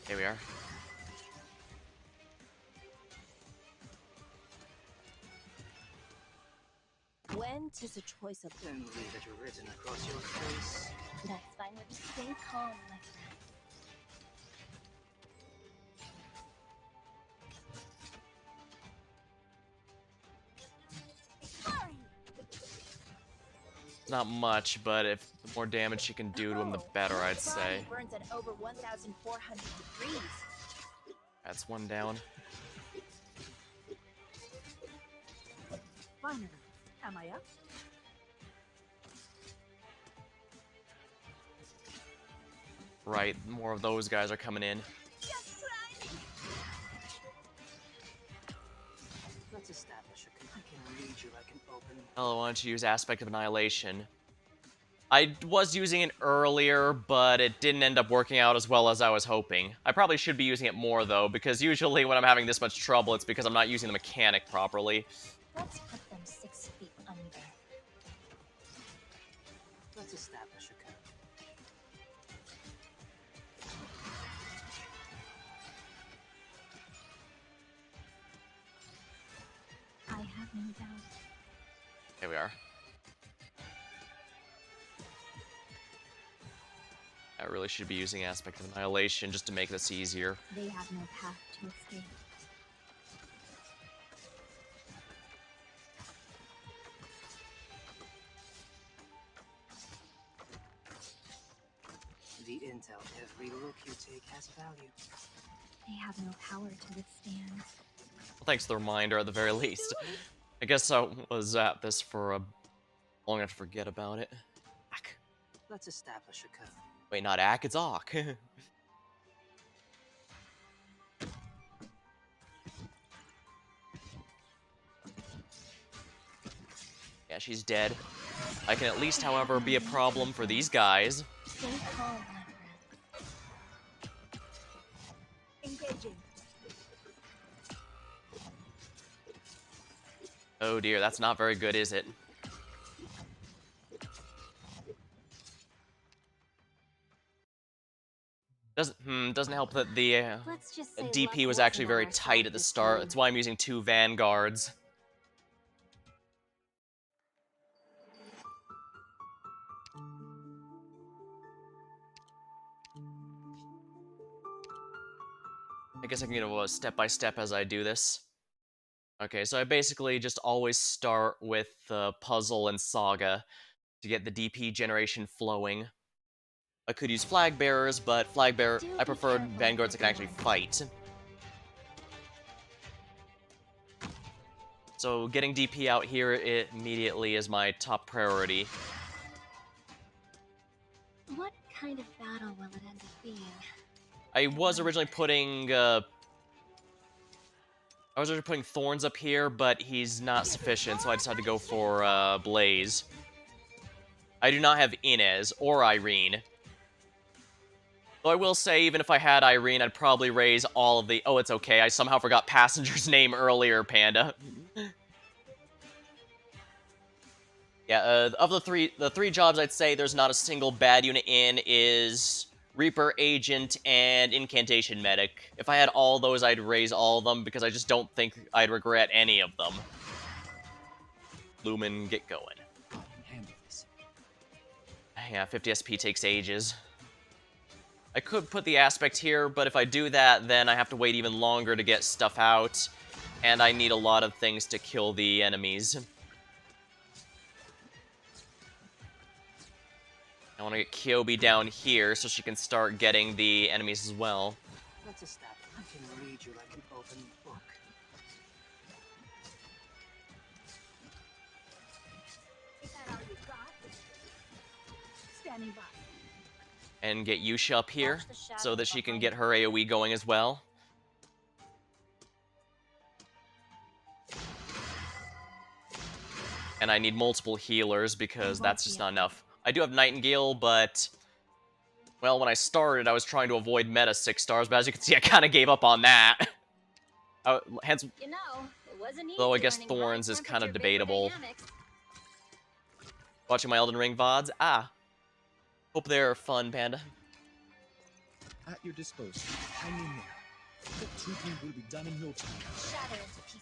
Here we are. When 'tis a choice of Then leave it written across your face. that's fine with me. Stay calm, my friend. Not much, but if the more damage she can do to him, the better, I'd say. Burns at over 1,400 degrees. That's one down. Finally, am I up? Right, more of those guys are coming in. Let's establish a code. I can read you like an open... Oh, why don't you use Aspect of Annihilation? I was using it earlier, but it didn't end up working out as well as I was hoping. I probably should be using it more, though, because usually when I'm having this much trouble, it's because I'm not using the mechanic properly. Let's put them 6 feet under. Let's establish a code. I have no doubt. Here we are. I really should be using Aspect of Annihilation just to make this easier. They have no path to escape. The intel, every look you take has value. They have no power to withstand. Well, thanks for the reminder, at the very least. I guess I was at this for long enough to forget about it. Ack. Let's establish a code. Wait, not Ack, it's Ock. Yeah, she's dead. I can at least, however, be a problem for these guys. Stay calm, my friend. Engaging. Oh dear, that's not very good, is it? Doesn't help that the Let's just say DP luck was wasn't actually on very our tight side at the this start. time. That's why I'm using 2 Vanguards. I guess I can go step by step as I do this. Okay, so I basically just always start with Puzzle and Saga to get the DP generation flowing. I could use Flag Bearers, but I prefer Vanguards that can actually fight. So getting DP out here immediately is my top priority. What kind of battle will it end up being? I was originally putting Thorns up here, but he's not sufficient, so I decided to go for Blaze. I do not have Inez or Irene. Though I will say, even if I had Irene, I'd probably raise all of the... Oh, it's okay, I somehow forgot Passenger's name earlier, Panda. Yeah, of the three jobs I'd say there's not a single bad unit in is Reaper, Agent, and Incantation Medic. If I had all those, I'd raise all of them, because I just don't think I'd regret any of them. Lumen, get going. Yeah, 50 SP takes ages. I could put the aspect here, but if I do that, then I have to wait even longer to get stuff out, and I need a lot of things to kill the enemies. I want to get Kyobi down here so she can start getting the enemies as well. Let's establish I can read you like an open book. Is that all you got? Standing by. And get Yusha up here so that she can get her AoE going as well. And I need multiple healers because that's just not enough. I do have Nightingale, but... well, when I started, I was trying to avoid meta 6 stars, but as you can see, I kind of gave up on that. Hence, You know, it wasn't easy though I guess learning Thorns high is kind of temperature debatable. vapor Watching my Elden Ring VODs? Ah. Hope they're fun, Panda. At your disposal. Hang in there. The treatment will be done in no time. Shatter into pieces.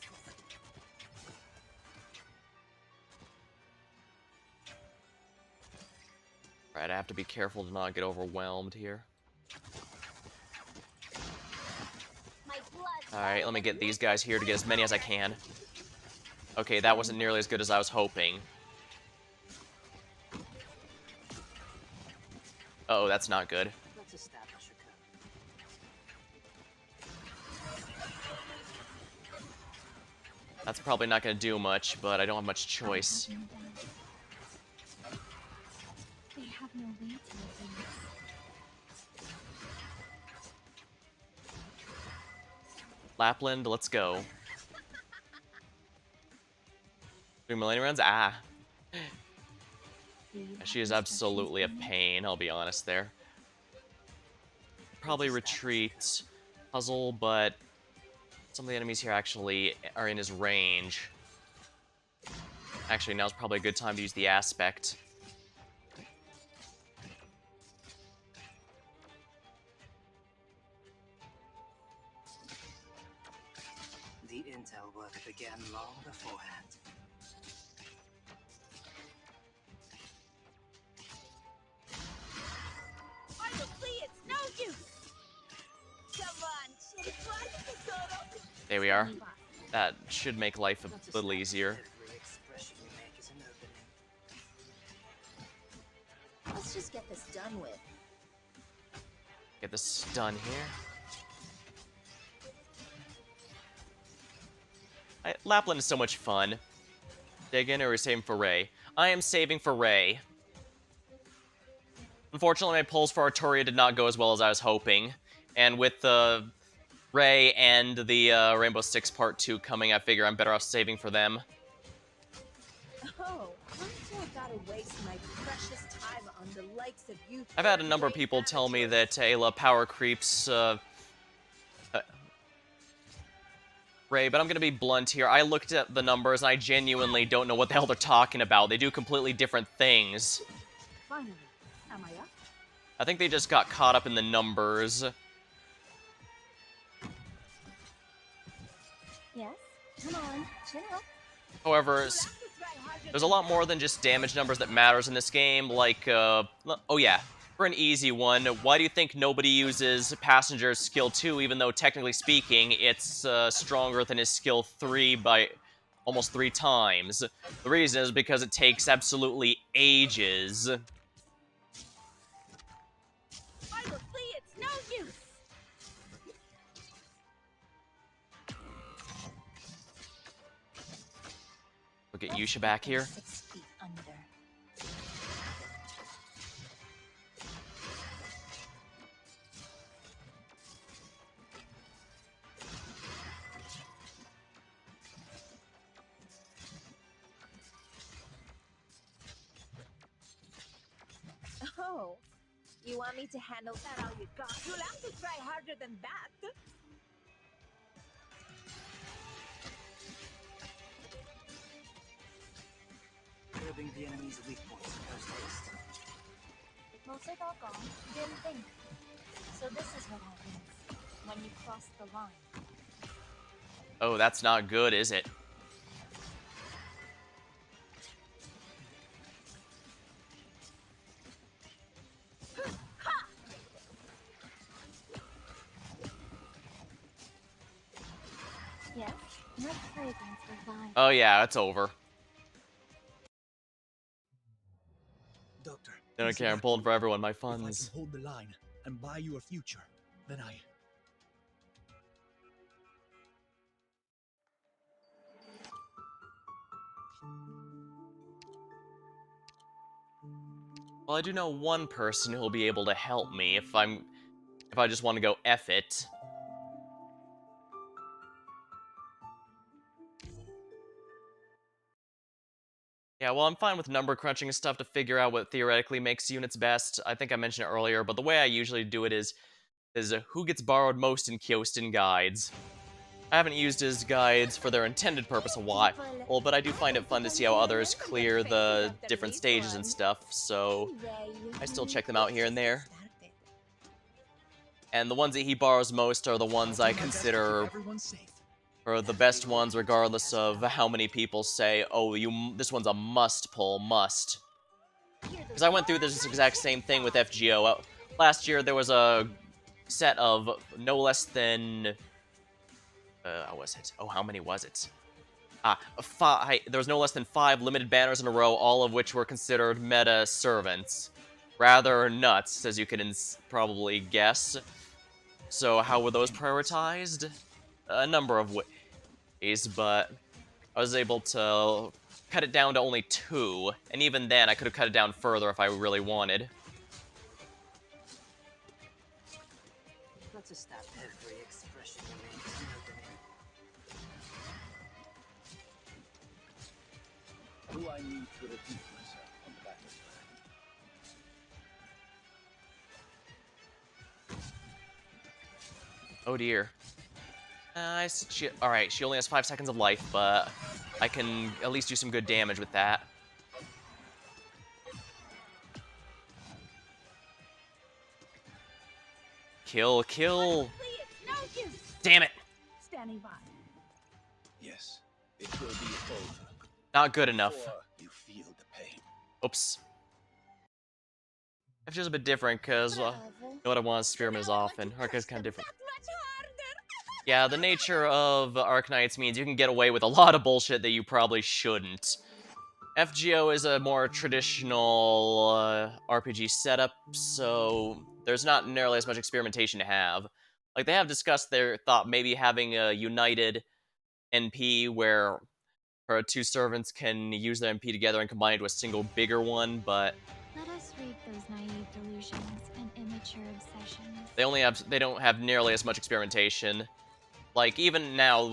Right, I have to be careful to not get overwhelmed here. Alright, let me get these guys here to get as many as I can. Okay, that wasn't nearly as good as I was hoping. Uh oh, that's not good. Let's establish a code. That's probably not going to do much, but I don't have much choice. They have no way to open Lapland, let's go. 3 millennium rounds? Ah. She is absolutely a pain, I'll be honest there. Probably retreat puzzle, but some of the enemies here actually are in his range. Actually, now's probably a good time to use the aspect. The intel work began long beforehand. Honestly, it's no use. Come on, chitty twatty, There we are. That should make life a little easier. Every expression you make is an opening. Let's just get this done with. Get this done here. Lapland is so much fun. Dig in, or are we saving for Ray? I am saving for Ray. Unfortunately, my polls for Arturia did not go as well as I was hoping. And with Ray and the Rainbow Six Part 2 coming, I figure I'm better off saving for them. Oh, why do I gotta waste my precious time on the likes of you? I've had a number of people tell me that Ayla power creeps Ray, but I'm gonna be blunt here. I looked at the numbers and I genuinely don't know what the hell they're talking about. They do completely different things. Finally, am I up? I think they just got caught up in the numbers. Yes? Come on, chill. However, there's a lot more than just damage numbers that matters in this game, like, oh yeah, for an easy one, why do you think nobody uses Passenger's skill 2, even though, technically speaking, it's stronger than his skill 3 by almost 3 times? The reason is because it takes absolutely ages. Honestly, it's no use. Look at Yusha back here. 6 feet under. Oh, you want me to handle that all you got? You'll have to try harder than that. probing the enemy's weak points post haste. Most are all gone. Didn't think. So this is what happens when you cross the line. Oh, that's not good, is it? Yes, no fragrance or vibe. Oh yeah, it's over. Doctor, I don't please care, I'm let pulling me. for everyone, my If I can funds. hold the line and buy your future, then I... Well, I do know one person who'll be able to help me if I just want to go F it. Yeah, well, I'm fine with number crunching and stuff to figure out what theoretically makes units best. I think I mentioned it earlier, but the way I usually do it is who gets borrowed most in Kyostin guides. I haven't used his guides for their intended purpose a while, but I do find it fun to see how others clear the different stages and stuff, so I still check them out here and there. And the ones that he borrows most are the ones I consider are the best ones, regardless of how many people say, oh, this one's a must pull, must. Because I went through this exact same thing with FGO. Last year, there was a set of no less than... what was it? Oh, how many was it? There was no less than 5 limited banners in a row, all of which were considered meta servants. Rather nuts, as you can probably guess. So how were those prioritized? A number of ways, but I was able to cut it down to only 2, and even then I could have cut it down further if I really wanted. Not to stop every expression you make is no domain. Do I need to repeat myself on the battle plan? Oh dear. Alright, she only has 5 seconds of life, but I can at least do some good damage with that. Kill, kill! Damn it! Standing by. Yes, it will be over. Not good enough. Before you feel the pain. Oops. It's just a bit different, because, you know what I want, Spearman is off, and Arknights kind of different. Yeah, the nature of Arknights means you can get away with a lot of bullshit that you probably shouldn't. FGO is a more traditional RPG setup, so there's not nearly as much experimentation to have. Like, they have discussed their thought maybe having a united NP where 2 servants can use their NP together and combine into a single bigger one, but Let us read those naive delusions and immature obsessions. they don't have nearly as much experimentation. Like, even now,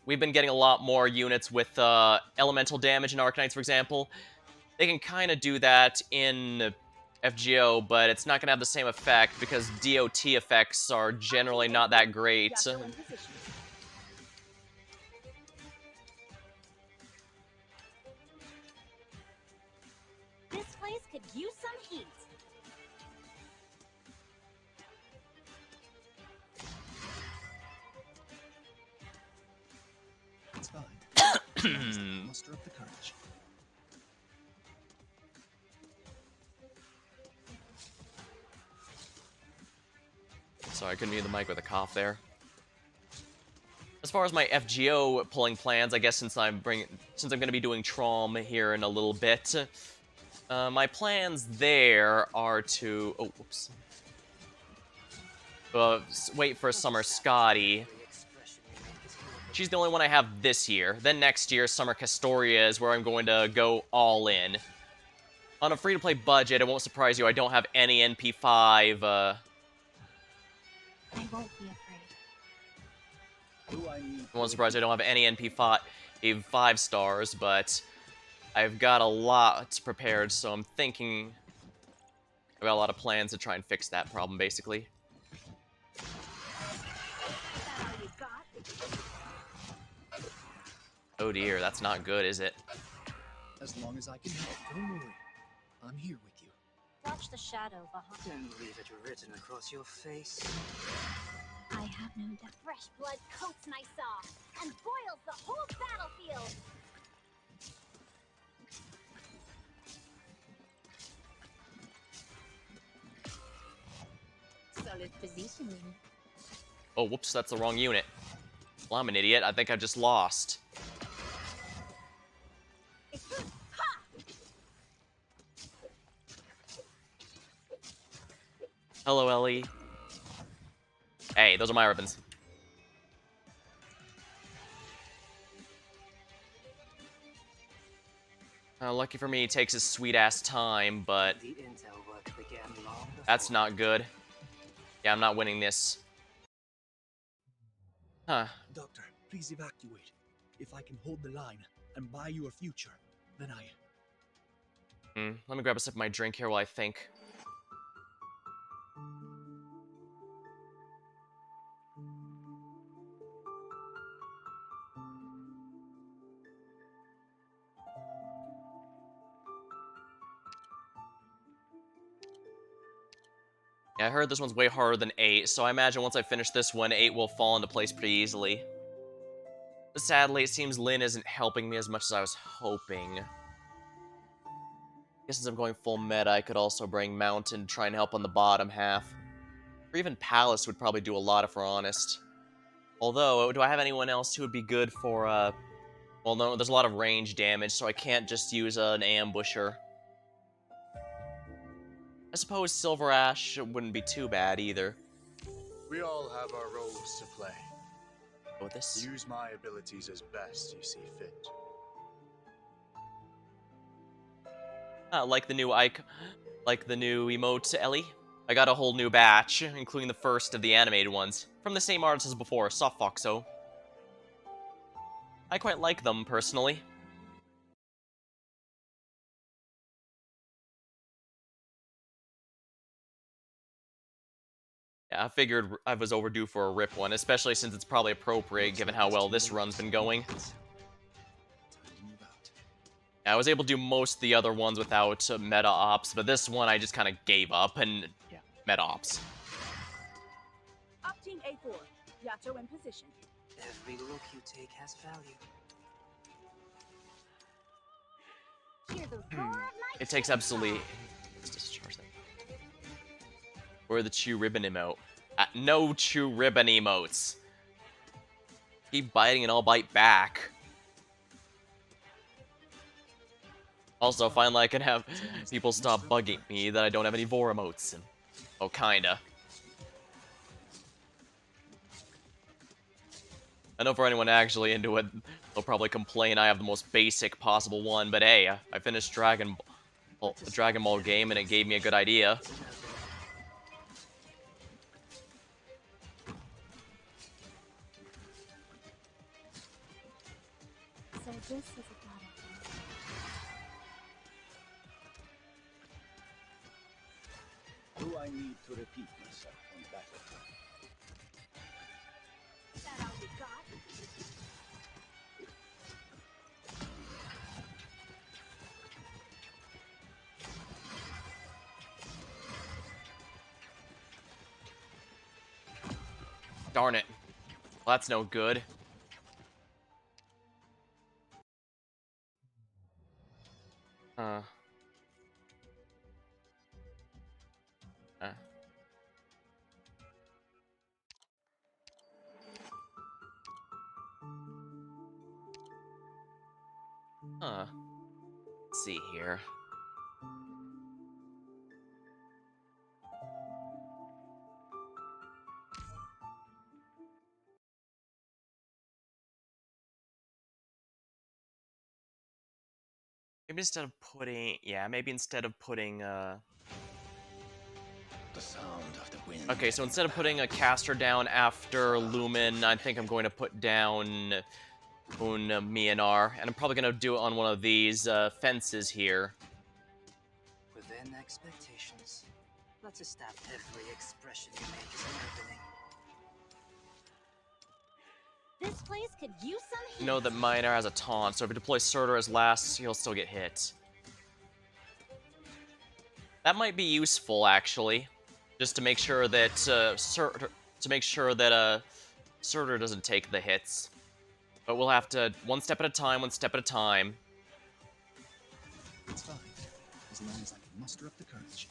we've been getting a lot more units with elemental damage in Arknights, for example. They can kind of do that in FGO, but it's not going to have the same effect because DOT effects are generally not that great. This place could use some heat. It's fine. Muster up the courage. Sorry, I couldn't mute the mic with a cough there. As far as my FGO pulling plans, I guess since I'm going to be doing Trom here in a little bit, my plans there are to... Oh, whoops. Wait for Summer Scotty. She's the only one I have this year. Then next year, Summer Castoria is where I'm going to go all in. On a free-to-play budget, it won't surprise you, I don't have any NP5, I won't be afraid. I won't surprise you, I don't have any NP5 stars, but I've got a lot prepared, so I'm thinking I've got a lot of plans to try and fix that problem, basically. Oh dear, that's not good, is it? As long as I can help, don't worry. I'm here with you. Watch the shadow behind. Then leave it written across your face. I have no doubt. Fresh blood coats my saw and boils the whole battlefield. Solid positioning. Oh, whoops, that's the wrong unit. Well, I'm an idiot. I think I just lost. Hello, Ellie. Hey, those are my ribbons. Lucky for me, it takes his sweet-ass time, but The intel work began long before. that's not good. Yeah, I'm not winning this. Huh. Doctor, please evacuate. If I can hold the line and buy you a future, then I... Let me grab a sip of my drink here while I think. Yeah, I heard this one's way harder than 8, so I imagine once I finish this one, 8 will fall into place pretty easily. But sadly, it seems Lynn isn't helping me as much as I was hoping. I guess since I'm going full meta, I could also bring Mountain to try and help on the bottom half. Or even Palace would probably do a lot if we're honest. Although, do I have anyone else who would be good for, well, no, there's a lot of range damage, so I can't just use an ambusher. I suppose Silver Ash wouldn't be too bad either. We all have our roles to play. Go with this. Use my abilities as best you see fit. Like the new emote, Ellie. I got a whole new batch, including the first of the animated ones, from the same artist as before, Soft Foxo. I quite like them, personally. Yeah, I figured I was overdue for a rip one, especially since it's probably appropriate given how well this run's been going. Yeah, I was able to do most of the other ones without meta ops, but this one I just kind of gave up and, yeah, meta ops. Up team A4. Yato in position. Every look you take has value. Hear the roar of my It takes absolutely... Let's discharge that. Where are the Chew Ribbon emote? No Chew Ribbon emotes. Keep biting and I'll bite back. Also, finally I can have people stop bugging me that I don't have any Vor emotes. And, oh, kinda. I know for anyone actually into it, they'll probably complain I have the most basic possible one, but hey, I finished the Dragon Ball game and it gave me a good idea. So this is a battlefield. Do I need to repeat myself on battlefield? That all you got? Darn it. Well, that's no good. Huh. Huh. Let's see here. Maybe instead of putting... Yeah, maybe instead of putting, The sound of the wind. Okay, so instead of putting a caster down after Lumen, I think I'm going to put down Myanmar, and I'm probably going to do it on one of these fences here. Within expectations. Let's establish every expression you make is an opening. This place could use some heat. You know that Miner has a taunt, so if you deploy Surtur as last, he'll still get hit. That might be useful, actually, just to make sure that Surtur doesn't take the hits. But we'll have to one step at a time, one step at a time. It's fine, as long as I can muster up the courage.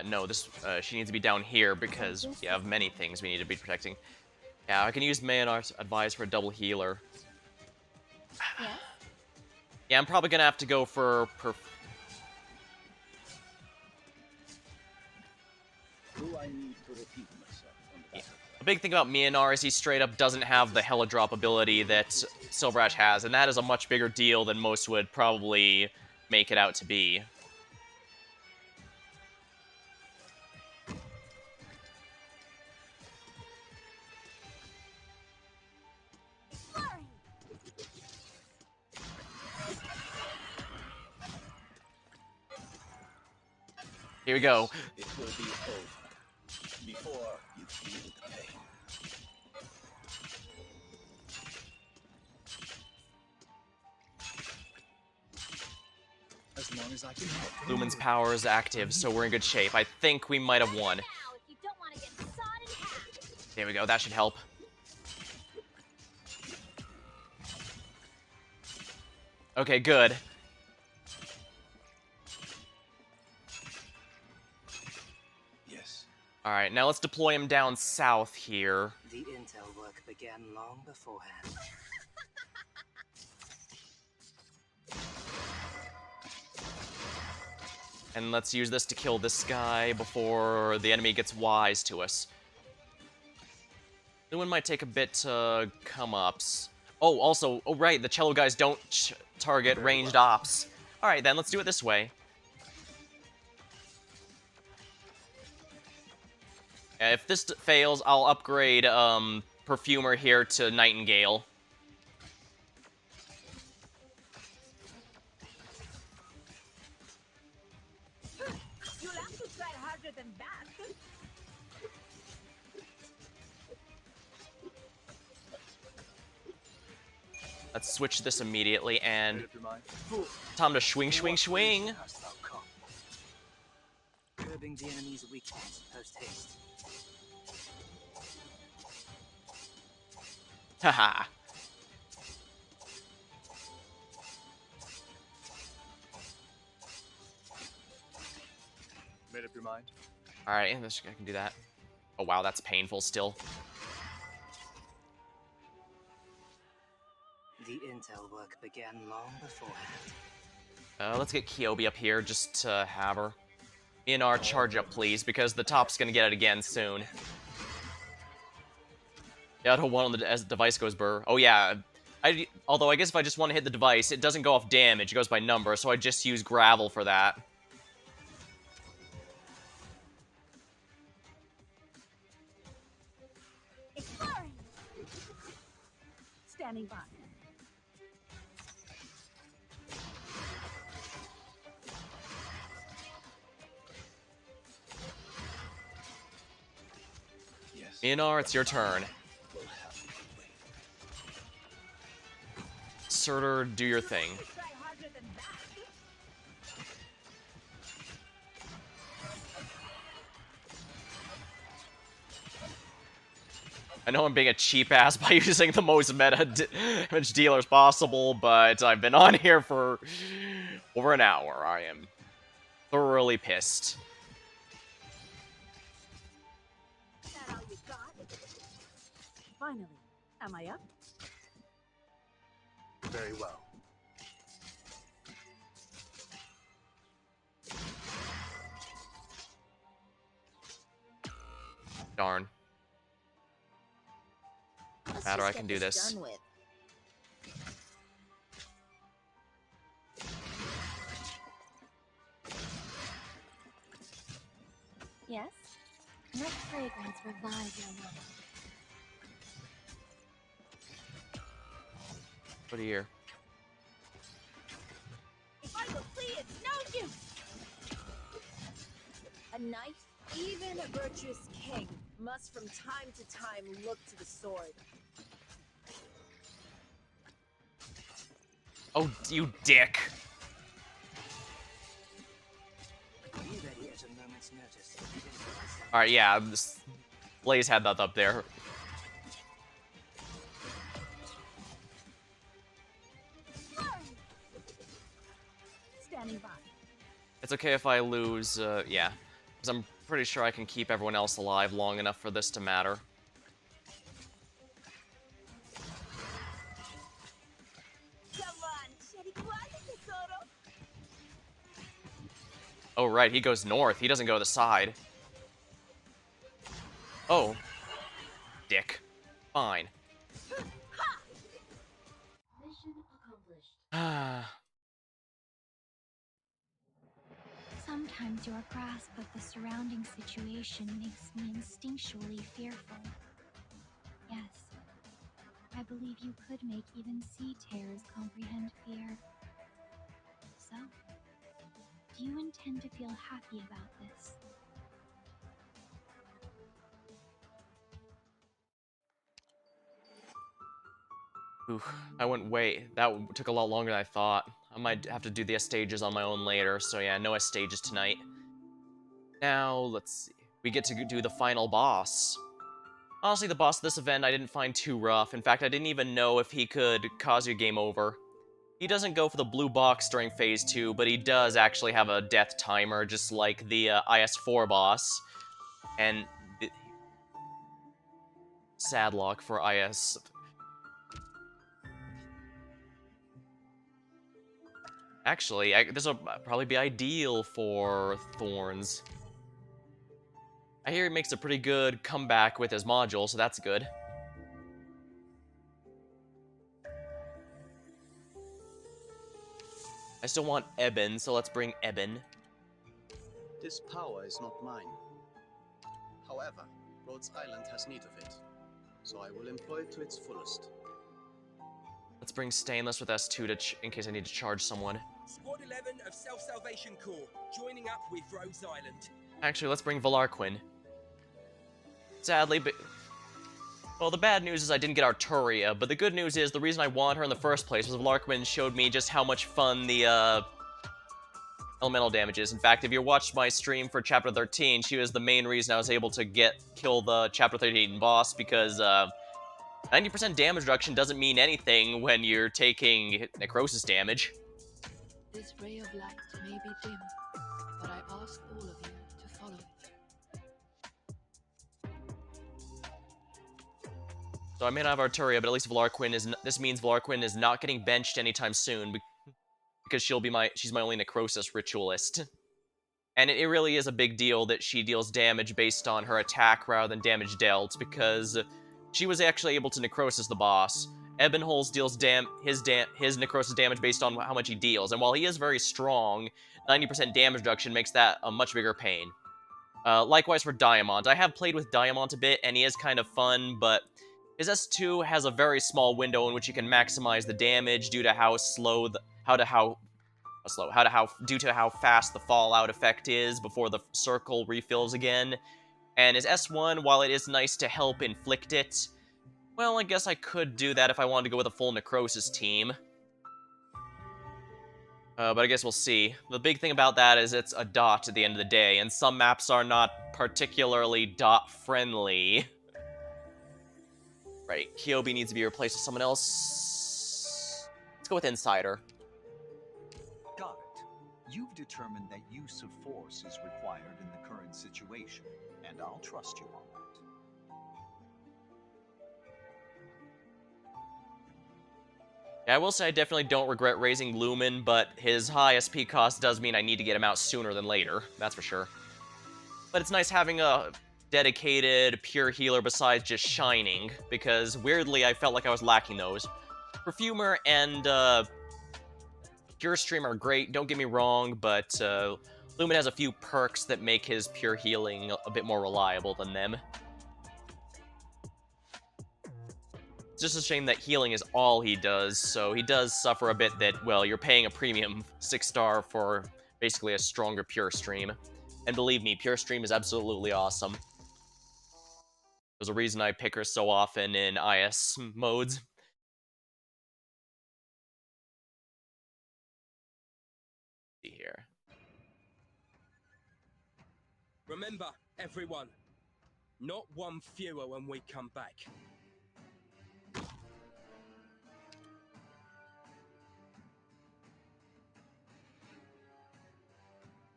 No, she needs to be down here because we have many things we need to be protecting. Yeah, I can use Maynard's advice for a double healer. Yes? Yeah, I'm probably gonna have to go for Do I need to repeat myself on the battlefield? A big thing about Myanmar is he straight up doesn't have the Hella Drop ability that Silver Ash has, and that is a much bigger deal than most would probably make it out to be. Here we go. It will be over before you feel the pain. As long as I can help. Lumen's power is active, so we're in good shape. I think we might have won. There we go, that should help. Okay, good. Yes. Alright, now let's deploy him down south here. The intel work began long beforehand. And let's use this to kill this guy before the enemy gets wise to us. Lumen might take a bit to come ups. Oh, also, oh right, the cello guys don't target ranged ops. Alright then, let's do it this way. If this fails, I'll upgrade Perfumer here to Nightingale. You'll have to try harder than that. Let's switch this immediately, and time to swing, swing, swing. Curbing the enemy's weakness post-haste. Haha. Made up your mind? Alright, I can do that. Oh wow, that's painful still. The intel work began long beforehand. Let's get Kyobi up here just to have her. In our charge up, please, because the top's gonna get it again soon. Yeah, I don't want on as the device goes burr. Oh yeah, although I guess if I just want to hit the device, it doesn't go off damage, it goes by number, so I just use gravel for that. Standing by. Minar, it's your turn. Surtur, do your thing. I know I'm being a cheap ass by using the most meta damage dealers possible, but I've been on here for over an hour. I am thoroughly pissed. Finally, am I up? Very well. Darn. Let's Matter, just I can get do this. done with. Yes? Let fragrance revive your love. What do you hear? If I will see, it's no use. A knife? Even a virtuous king must from time to time look to the sword. Oh, you dick. Be ready at a moment's notice. Alright, yeah, Blaze had that up there. Standing by. It's okay if I lose, yeah. Because I'm pretty sure I can keep everyone else alive long enough for this to matter. Come on, Sherry, quasi tesoro. Oh, right, he goes north. He doesn't go to the side. Oh. Dick. Fine. Mission accomplished. Sometimes your grasp of the surrounding situation makes me instinctually fearful. Yes, I believe you could make even sea terrors comprehend fear. So, do you intend to feel happy about this? Ooh, I went way. That took a lot longer than I thought. I might have to do the S stages on my own later, so yeah, no S stages tonight. Now, let's see. We get to do the final boss. Honestly, the boss of this event I didn't find too rough. In fact, I didn't even know if he could cause you game over. He doesn't go for the blue box during Phase 2, but he does actually have a death timer, just like the IS-4 boss. And sad luck for IS. Actually, this will probably be ideal for Thorns. I hear he makes a pretty good comeback with his module, so that's good. I still want Eben, so let's bring Eben. This power is not mine. However, Rhodes Island has need of it, so I will employ it to its fullest. Let's bring Stainless with S2 in case I need to charge someone. Squad 11 of Self-Salvation Corps, joining up with Rhodes Island. Actually, let's bring Valarquin. Sadly, but... Well, the bad news is I didn't get Arturia, but the good news is the reason I wanted her in the first place was Valarquin showed me just how much fun the, elemental damage is. In fact, if you watched my stream for Chapter 13, she was the main reason I was able to kill the Chapter 13 boss, because, 90% damage reduction doesn't mean anything when you're taking necrosis damage. This ray of light may be dim, but I ask all of you to follow it. So I may not have Arturia, but at least Valarquin is. This means Valarquin is not getting benched anytime soon, because she's my only necrosis ritualist. And it really is a big deal that she deals damage based on her attack rather than damage dealt, because she was actually able to necrosis the boss. Ebenholz deals his necrosis damage based on how much he deals, and while he is very strong, 90% damage reduction makes that a much bigger pain. Likewise for Diamond. I have played with Diamond a bit, and he is kind of fun, but his S2 has a very small window in which he can maximize the damage due to how due to how fast the fallout effect is before the circle refills again. And his S1, while it is nice to help inflict it, well, I guess I could do that if I wanted to go with a full necrosis team. But I guess we'll see. The big thing about that is it's a dot at the end of the day, and some maps are not particularly dot-friendly. Right, Kyobi needs to be replaced with someone else. Let's go with Insider. Got it. You've determined that use of force is required in the current situation, and I'll trust you on that. Yeah, I will say I definitely don't regret raising Lumen, but his high SP cost does mean I need to get him out sooner than later, that's for sure. But it's nice having a dedicated, pure healer besides just Shining, because weirdly I felt like I was lacking those. Perfumer and Pure Stream are great, don't get me wrong, but Lumen has a few perks that make his pure healing a bit more reliable than them. It's just a shame that healing is all he does, so he does suffer a bit that, well, you're paying a premium 6-star for basically a stronger pure stream. And believe me, Pure Stream is absolutely awesome. There's a reason I pick her so often in IS modes. See here. Remember, everyone, not one fewer when we come back.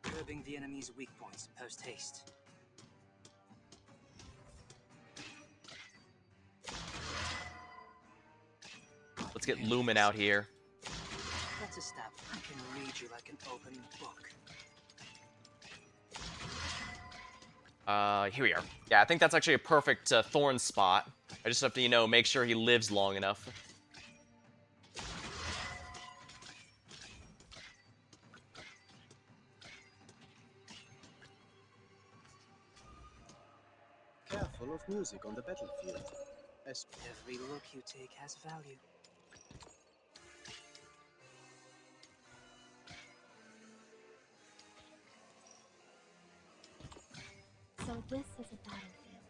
Curbing the enemy's weak points post haste. Let's get Lumen out here. Let's establish I can read you like an open book. Here we are. Yeah, I think that's actually a perfect Thorn spot. I just have to, you know, make sure he lives long enough. Careful of music on the battlefield. Every look you take has value. So this is a battlefield.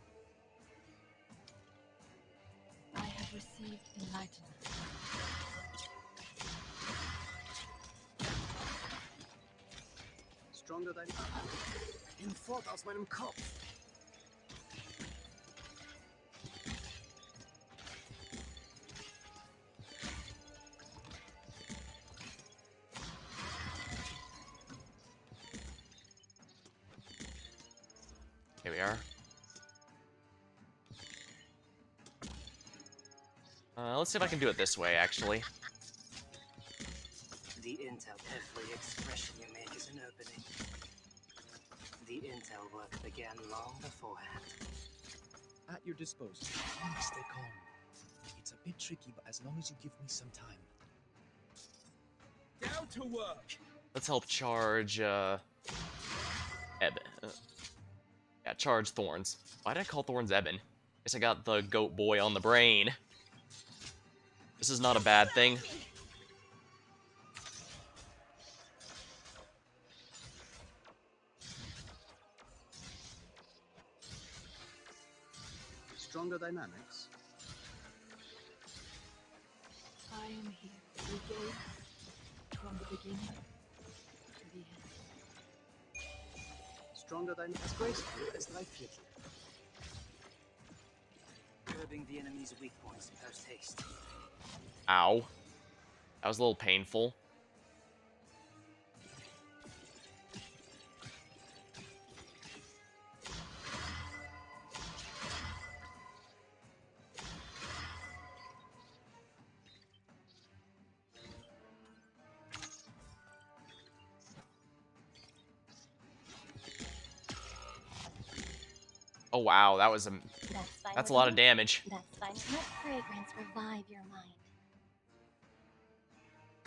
I have received enlightenment. Stronger than ihn fort aus meinem Kopf. Here we are. Let's see if I can do it this way, actually. The intel, every expression you make is an opening. The intel work began long beforehand. At your disposal. Please stay calm. It's a bit tricky, but as long as you give me some time. Down to work. Let's help charge, Eben. Yeah, charge Thorns. Why did I call Thorns Eben? Guess I got the goat boy on the brain. This is not a bad thing. Stronger dynamics. I am here to gate from the beginning to the end. Stronger dynamics. Graceful as Dreiviertel. Curbing the enemy's weak points post haste. Ow. That was a little painful. Oh wow, that was that's a lot of damage. That's fine. Let fragrance revive your mind.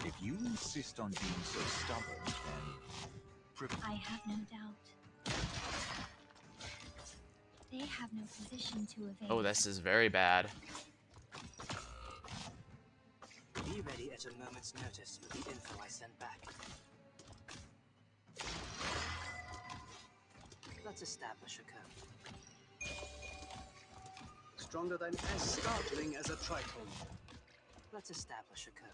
If you insist on being so stubborn, then... I have no doubt. They have no position to evade. Oh, this is very bad. Be ready at a moment's notice with the info I send back. Let's establish a code. Stronger than as startling as a tritone. Let's establish a code.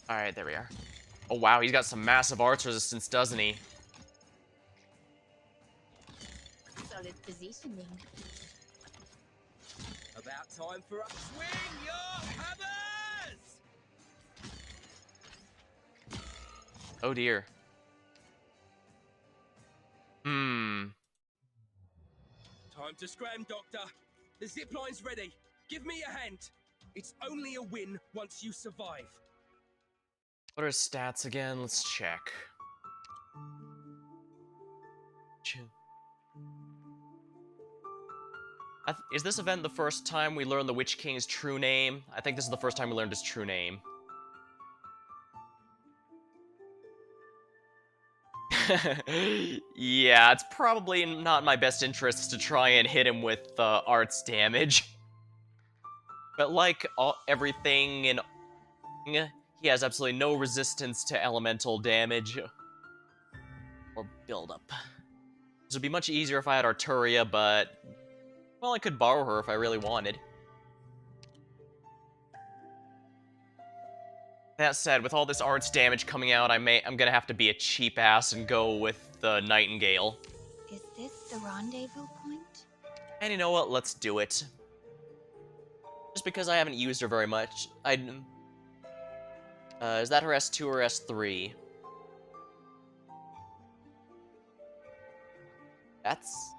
Alright, there we are. Oh wow, he's got some massive arts resistance, doesn't he? Solid positioning. About time for a swing your hammers! Oh dear. Hmm. Time to scram, Doctor. The zipline's ready. Give me a hand. It's only a win once you survive. What are his stats again? Let's check. Is this event the first time we learn the Witch King's true name? I think this is the first time we learned his true name. Yeah, it's probably not in my best interest to try and hit him with arts damage. But like everything in he has absolutely no resistance to elemental damage or buildup. This would be much easier if I had Arturia, but well, I could borrow her if I really wanted. That said, with all this arts damage coming out, I'm gonna have to be a cheap ass and go with the Nightingale. Is this the rendezvous point? And you know what? Let's do it. Just because I haven't used her very much. Is that her S2 or S3? That's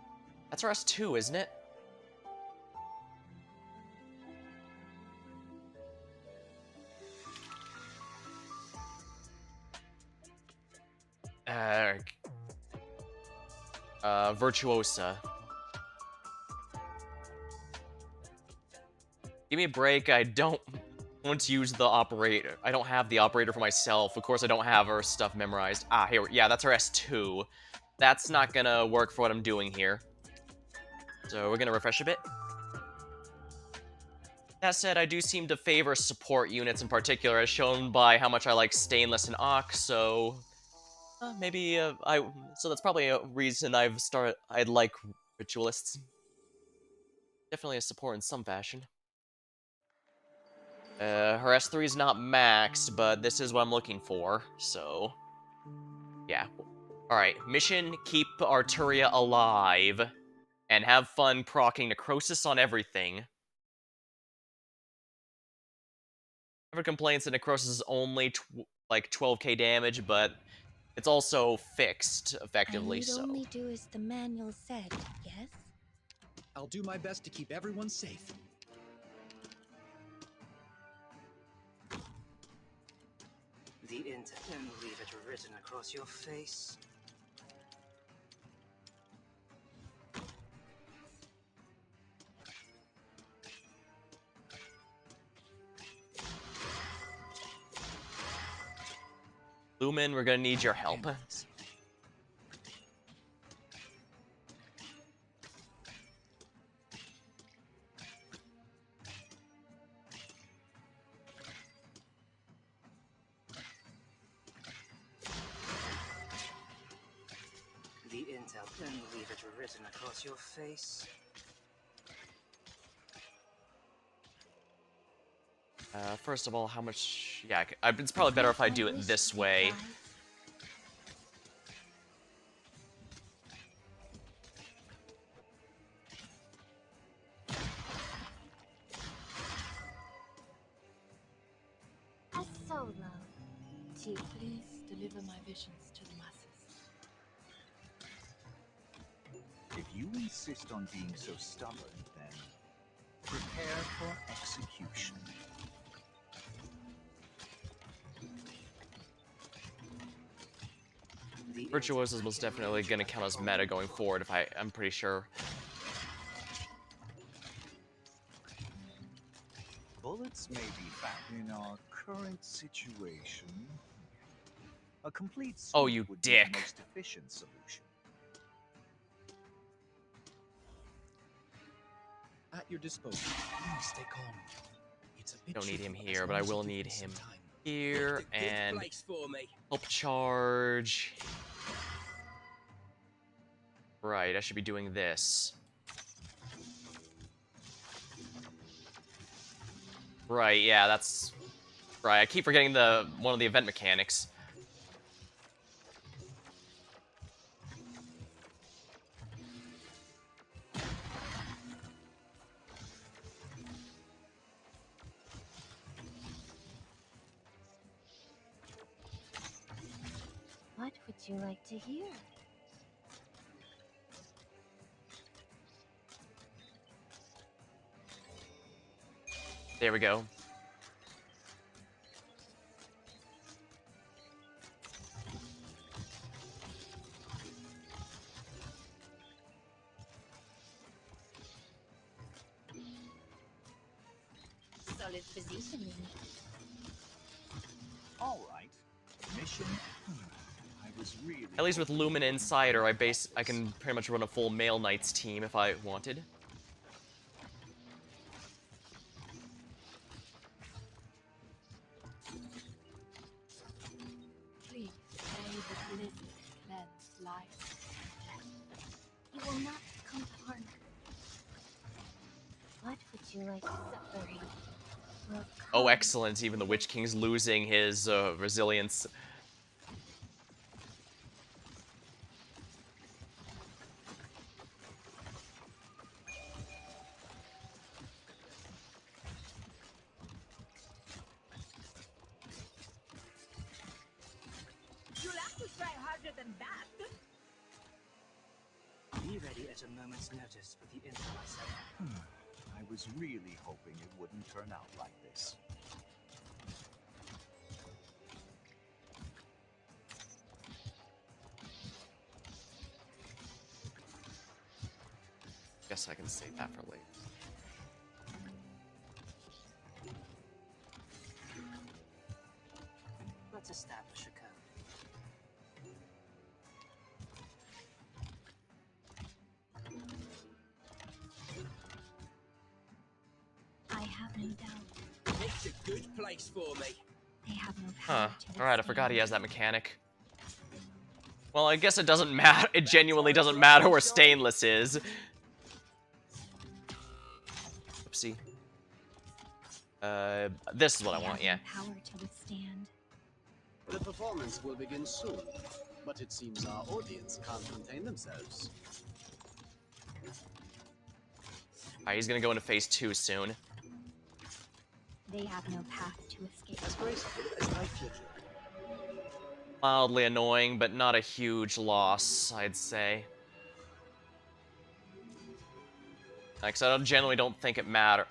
her S2, isn't it? Virtuosa. Give me a break. I don't want to use the operator. I don't have the operator for myself. Of course, I don't have her stuff memorized. Ah, here. Yeah, that's her S2. That's not gonna work for what I'm doing here. So we're gonna refresh a bit. That said, I do seem to favor support units in particular, as shown by how much I like Stainless and Ox, so maybe so that's probably a reason I'd like Ritualists. Definitely a support in some fashion. Her S3 is not maxed, but this is what I'm looking for, so yeah. Alright, mission, keep Arturia alive, and have fun proccing Necrosis on everything. Never complains that Necrosis is only like 12k damage, but it's also fixed effectively, I need so. only do as the manual said, yes? I'll do my best to keep everyone safe. The intent, and leave it written across your face. Lumen, we're gonna need your help. The intel, and leave it written across your face. First of all, how much... Yeah, it's probably better if I do it this way. A solo. Please deliver my visions to the masses. If you insist on being so stubborn, then prepare for execution. Virtuoso is most definitely gonna count as meta going forward, I'm pretty sure. Bullets may be found in our current situation. A complete suit Oh, you would dick. be the most efficient solution. At your disposal. Please stay calm. It's a bit Don't need tricky, him but here, as but long I as you will give need me some him time. here, Picked a good and place for me. help charge. Right, I should be doing this. Right, yeah, that's... Right, I keep forgetting one of the event mechanics. What would you like to hear? There we go. Solid positioning. All right. Mission. I was really. At least with Lumen Insider, I can pretty much run a full Male Knights team if I wanted. You will not come to harm. What would you like to separate? Will Oh, come. excellent. Even the Witch King's losing his resilience. You'll have to try harder than that. Be ready at a moment's notice for the info I sent. I was really hoping it wouldn't turn out like this. Guess I can save that for later. Let's establish a code. I have no doubt. It's a good place for me. They have no Huh. power to Alright, I forgot he withstand. has that mechanic. Well, I guess it doesn't matter. It genuinely doesn't matter where Stainless is. Oopsie. This is what I They want, have yeah. no power to withstand. The performance will begin soon, but it seems our audience can't contain themselves. Alright, he's gonna go into phase 2 soon. They have no path to escape. As graceful as my future. Mildly annoying, but not a huge loss, I'd say. Like, I generally don't think it matters.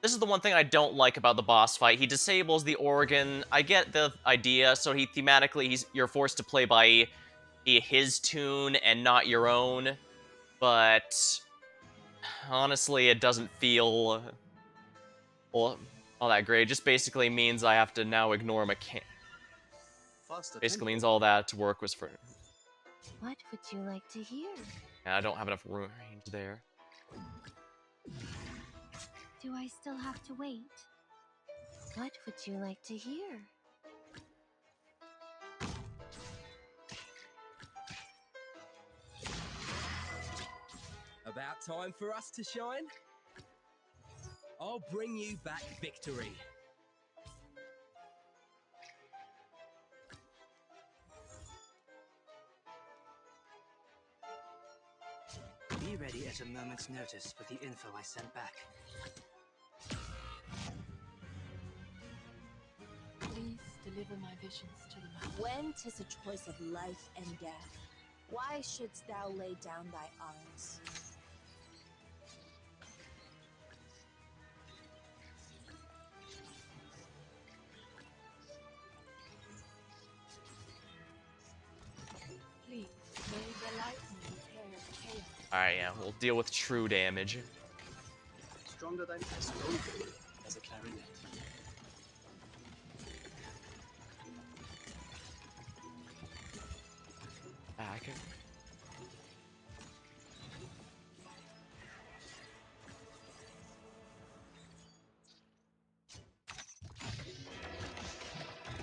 This is the one thing I don't like about the boss fight. He disables the organ. I get the idea, so he thematically, you're forced to play by his tune and not your own. But honestly, it doesn't feel all that great. It just basically means I have to now ignore basically means all that work was for. What would you like to hear? And I don't have enough range there. Do I still have to wait? What would you like to hear? About time for us to shine? I'll bring you back victory. Be ready at a moment's notice for the info I sent back. Please deliver my visions to the man. When 'tis a choice of life and death, why shouldst thou lay down thy arms? Please, may the lightning repair chaos. Alright, yeah, we'll deal with true damage. Stronger than as strong as a clarinet. Back.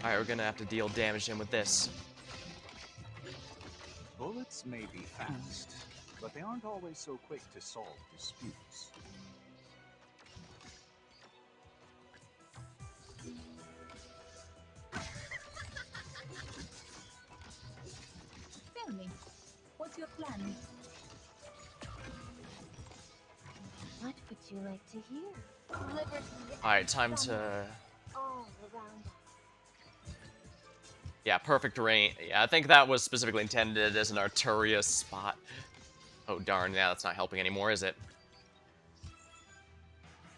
Alright, we're gonna have to deal damage to him with this. Bullets may be fast, but they aren't always so quick to solve disputes. Tell me, what's your plan? What would you like to hear? Liberty Alright, time to... all around us. Yeah, perfect range. Yeah, I think that was specifically intended as an Arturius spot. Oh darn, yeah, that's not helping anymore, is it?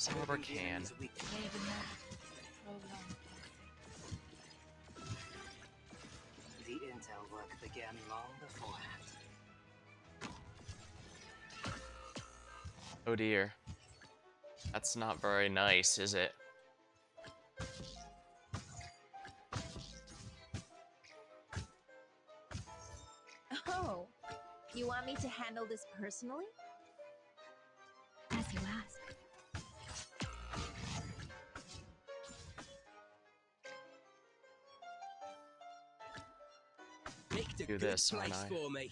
However can. May the night prolong. The intel work began long beforehand. Oh dear. That's not very nice, is it? Oh, you want me to handle this personally? As you ask. Picked a Do good this, aren't place I? for me.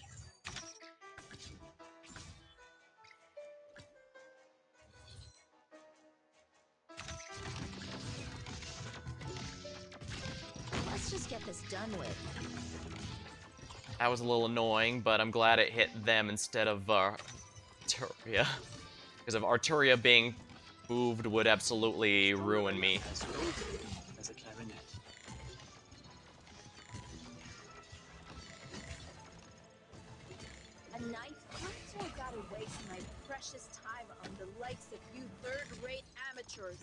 Let's just get this done with. That was a little annoying, but I'm glad it hit them instead of Arturia. Because of Arturia being moved would absolutely ruin me. As loaded as a clarinet. A knife? I don't gotta waste my precious time on the likes of you third-rate amateurs.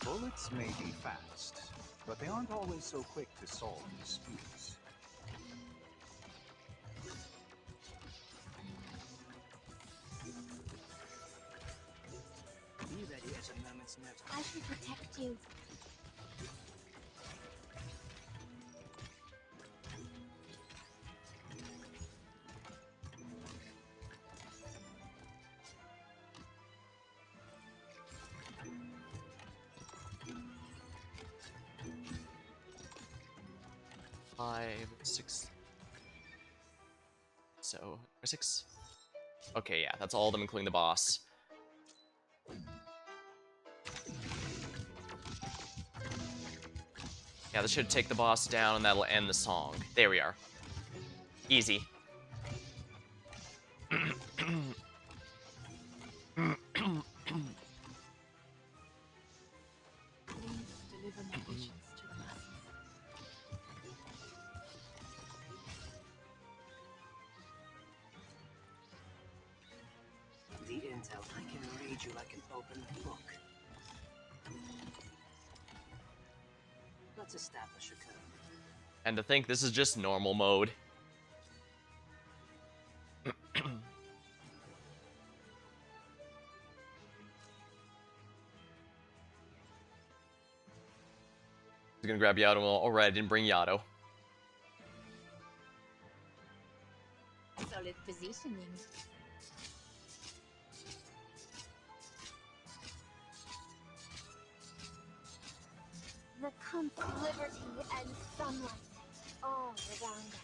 Bullets may be fast, but they aren't always so quick to solve disputes. Be ready at a moment's notice. I should protect you. Five, 6. So, 6. Okay, yeah, that's all of them, including the boss. Yeah, this should take the boss down, and that'll end the song. There we are. Easy. Please deliver my visions to the masses. The intel, I can read you like an open book. Let's establish a code. And to think this is just normal mode. I was gonna grab Yato. Well, alright, I didn't bring Yato. Solid positioning. The comfort, liberty, and sunlight all around us.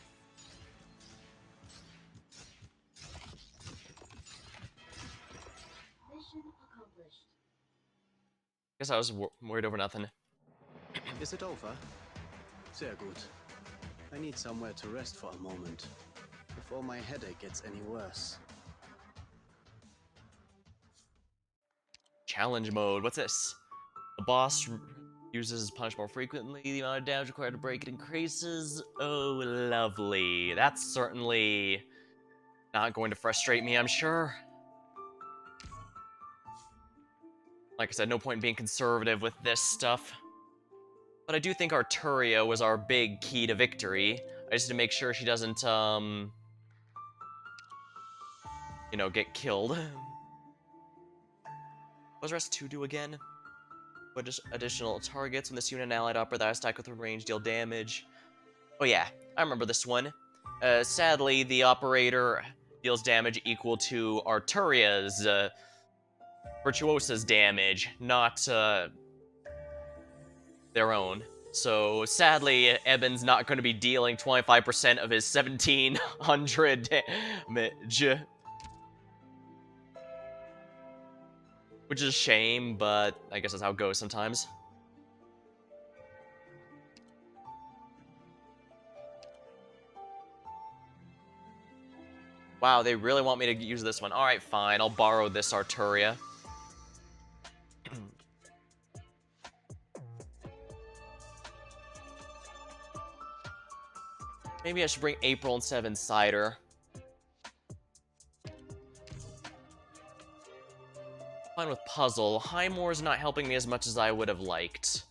Mission accomplished. Guess I was worried over nothing. Is it over? Sehr gut. I need somewhere to rest for a moment, before my headache gets any worse. Challenge mode. What's this? The boss uses his punch more frequently. The amount of damage required to break it increases. Oh, lovely. That's certainly not going to frustrate me, I'm sure. Like I said, no point in being conservative with this stuff. But I do think Arturia was our big key to victory. I just need to make sure she doesn't, you know, get killed. What does Rest 2 do again? What additional targets when this unit and allied opera that attack with range deal damage? Oh yeah, I remember this one. Sadly, the operator deals damage equal to Arturia's Virtuosa's damage, not their own. So sadly, Eben's not going to be dealing 25% of his 1700 damage. Which is a shame, but I guess that's how it goes sometimes. Wow, they really want me to use this one. Alright, fine, I'll borrow this Arturia. Maybe I should bring April instead of Insider. Fine with Puzzle. Highmore's not helping me as much as I would have liked.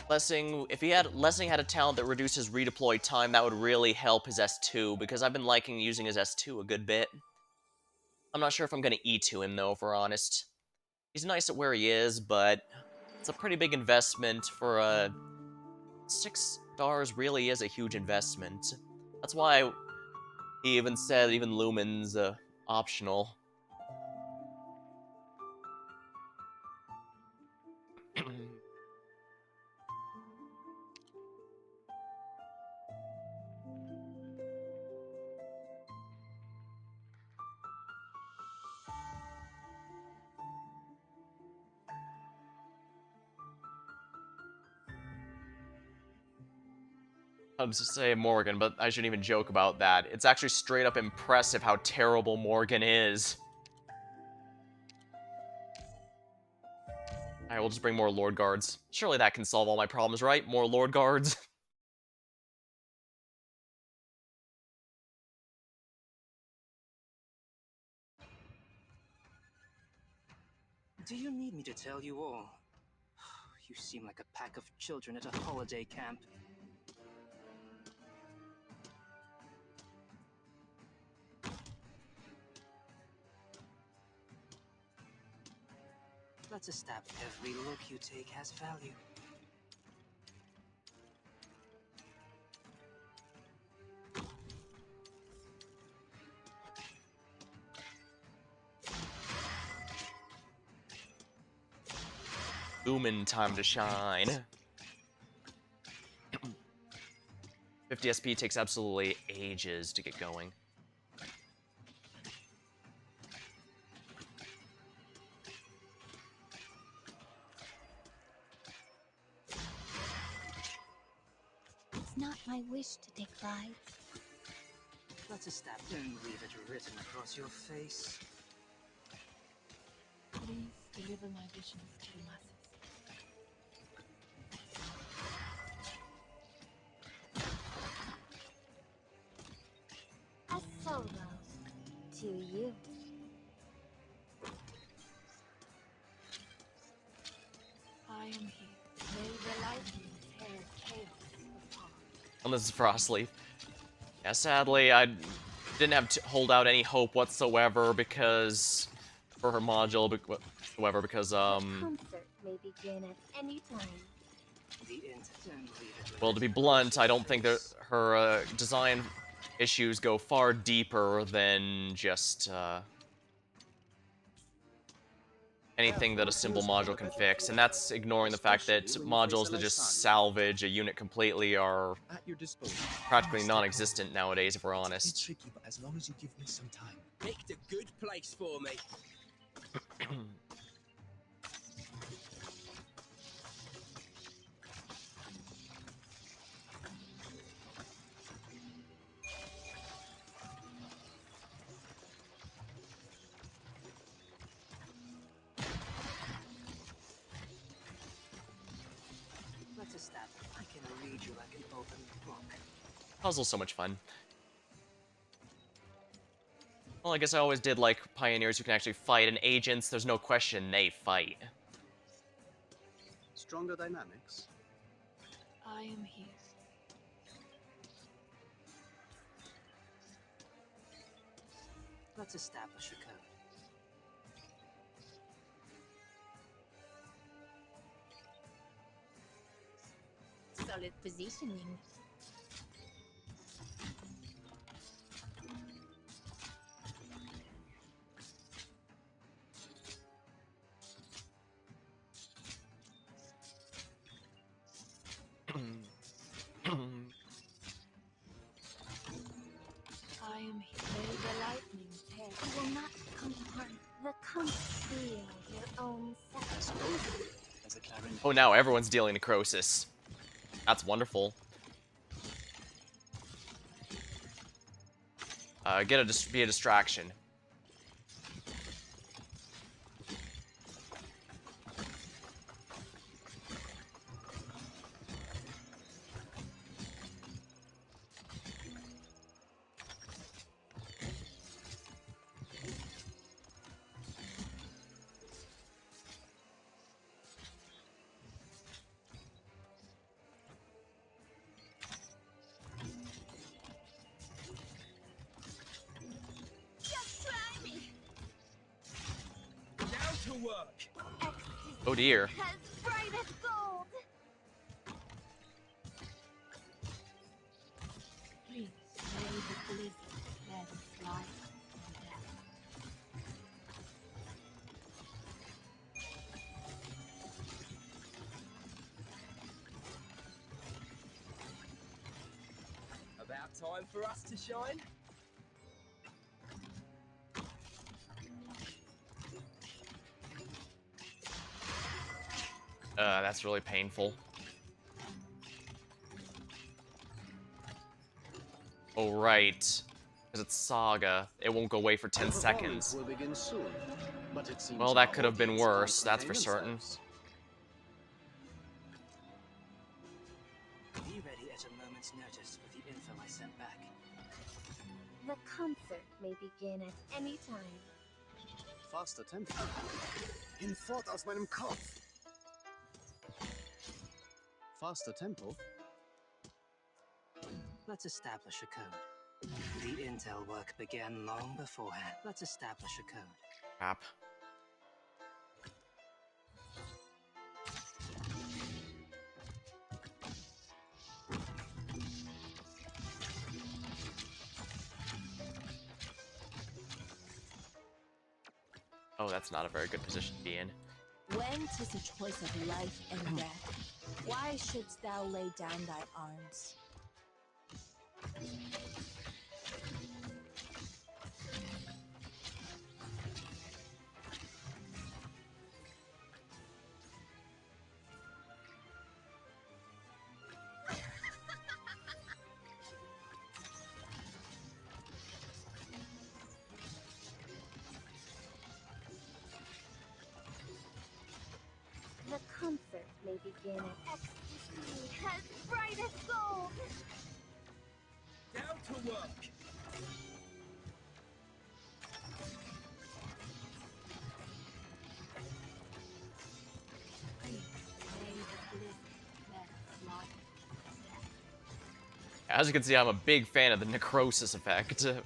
Lessing, if Lessing had a talent that reduces redeploy time, that would really help his S2, because I've been liking using his S2 a good bit. I'm not sure if I'm going to E2 him, though, if we're honest. He's nice at where he is, but it's a pretty big investment for a... $6 really is a huge investment. That's why he even said even Lumen's optional. I was just saying Morgan, but I shouldn't even joke about that. It's actually straight up impressive how terrible Morgan is. I will just bring more Lord Guards. Surely that can solve all my problems, right? More Lord Guards. Do you need me to tell you all? You seem like a pack of children at a holiday camp. Let's establish every look you take has value. Oomin time to shine. 50 SP takes absolutely ages to get going. It's not my wish to take lives. Let's establish and leave it written across your face. Please deliver my visions to the masses. A solo to you. I am here. May the lightning tear chaos apart. Unless it's Frostleaf. Yeah, sadly, I didn't have to hold out any hope whatsoever because... for her module, whatsoever, because, The concert may begin at any time. well, to be blunt, I don't think that her design issues go far deeper than just anything that a simple module can fix, and that's ignoring the fact that modules that just salvage a unit completely are practically non-existent nowadays, if we're honest. Tricky, but as long as you give me some time. Picked a good place for me. Let's establish I can read you like an open book. Puzzle's so much fun. Well, I guess I always did like pioneers who can actually fight, and agents, there's no question they fight. Stronger dynamics. I am here. Let's establish a code. Solid positioning. I am here. May the lightning tear. You will not come to harm. The compass feel your own sacrifice. As a clarinet. Oh, now everyone's dealing necrosis. That's wonderful. Be a distraction. Just try me. Down to work. Oh dear. As bright as gold. Please, may the blizzard cleanse life and death. About time for us to shine. That's really painful. Oh, right. Because it's Saga. It won't go away for 10 The performance seconds. will begin soon, but it seems Well, our that could have been audience worse, can't that's for contain certain. themselves. Be ready at a moment's notice with the info I sent back. The concert may begin at any time. Faster Tempo. Hinfort aus meinem Kopf. Faster Tempo. Let's establish a code. The intel work began long beforehand. Let's establish a code. Crap. Oh, that's not a very good position to be in. When 'tis a choice of life and death, why shouldst thou lay down thy arms? The concert may begin at ecstasy as bright as gold. Down to work. As you can see, I'm a big fan of the necrosis effect. Just try me.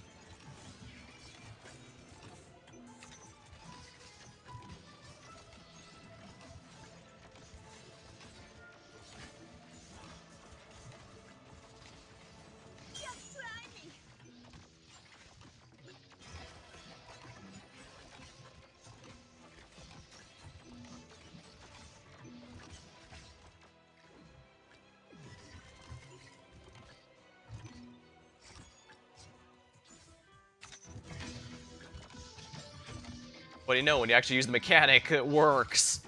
But you know, when you actually use the mechanic, it works.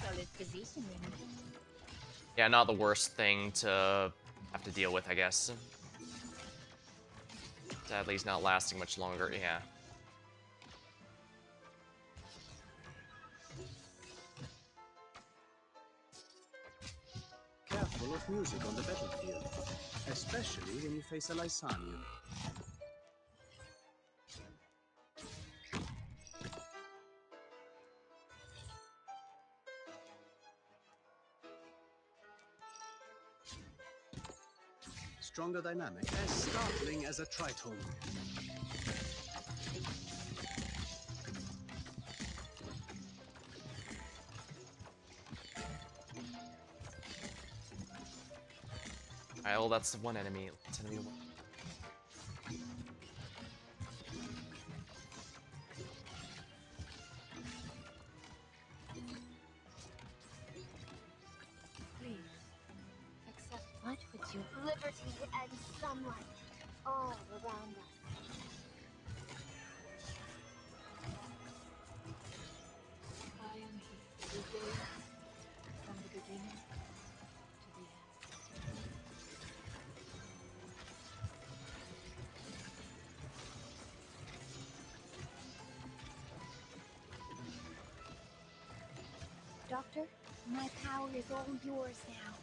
Solid positioning. Yeah, not the worst thing to have to deal with, I guess. Sadly, he's not lasting much longer, yeah. Careful of music on the battlefield, especially when you face a Lysanian. Stronger dynamic, as startling as a tritone. Alright, well, that's one enemy. That's enemy one. Please, accept what would you? Liberty and sunlight all around us. I am here with you from the beginning to the end. Doctor, my power is all yours now.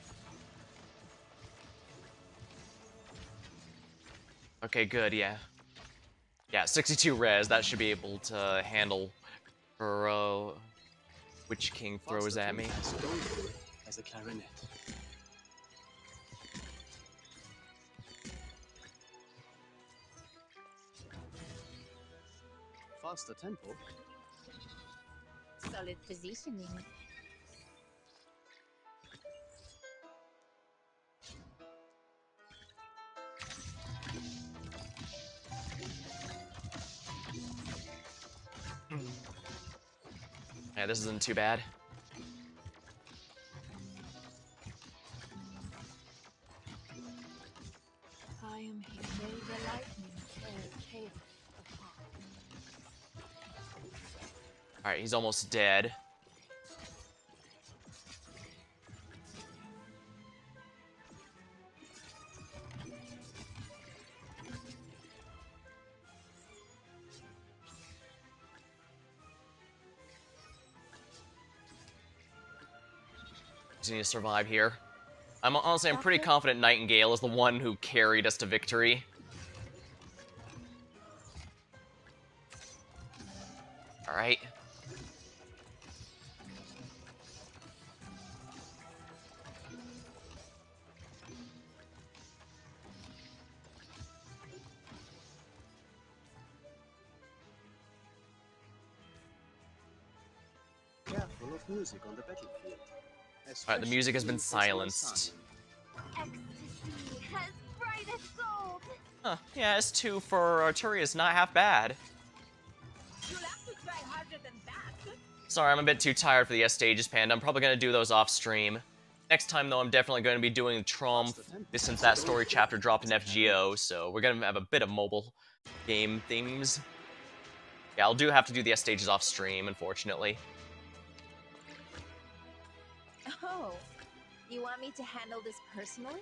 Okay, good, yeah. Yeah, 62 res, that should be able to handle her, Witch King throws at me. As doleful as a clarinet. Faster tempo. Solid positioning. Yeah, this isn't too bad. I am here. May the lightning tear chaos apart. Alright, he's almost dead. Just need to survive here. I'm pretty confident Nightingale is the one who carried us to victory. Alright. Careful of music on the battlefield. Alright, the music has been silenced. Ecstasy as bright as gold. Huh, yeah, S2 for Artillery is not half bad. You'll have to try harder than that. Sorry, I'm a bit too tired for the S stages, Panda. I'm probably going to do those off stream. Next time, though, I'm definitely going to be doing Trump, since that story chapter dropped in FGO, so we're going to have a bit of mobile game themes. Yeah, I'll have to do the S stages off stream, unfortunately. Oh, you want me to handle this personally?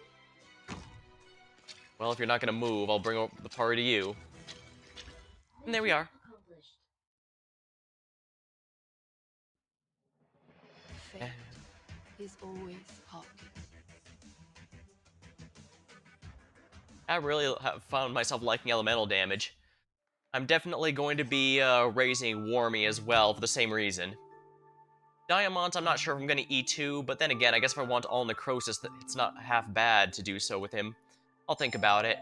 Well, if you're not going to move, I'll bring the party to you. And there we are. Fate is always hard. I really have found myself liking elemental damage. I'm definitely going to be raising Warmy as well for the same reason. Diamond, I'm not sure if I'm going to E2, but then again, I guess if I want all Necrosis, it's not half bad to do so with him. I'll think about it.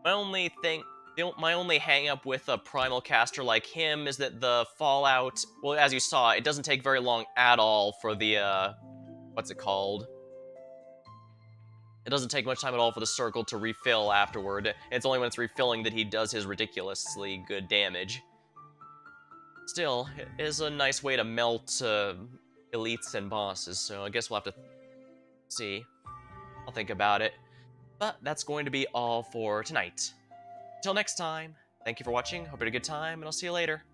My only hang-up with a Primal caster like him is that the Fallout, well, as you saw, it doesn't take very long at all for the, what's it called? It doesn't take much time at all for the circle to refill afterward. It's only when it's refilling that he does his ridiculously good damage. Still, it is a nice way to melt elites and bosses, so I guess we'll have to see. I'll think about it. But that's going to be all for tonight. Until next time, thank you for watching, hope you had a good time, and I'll see you later.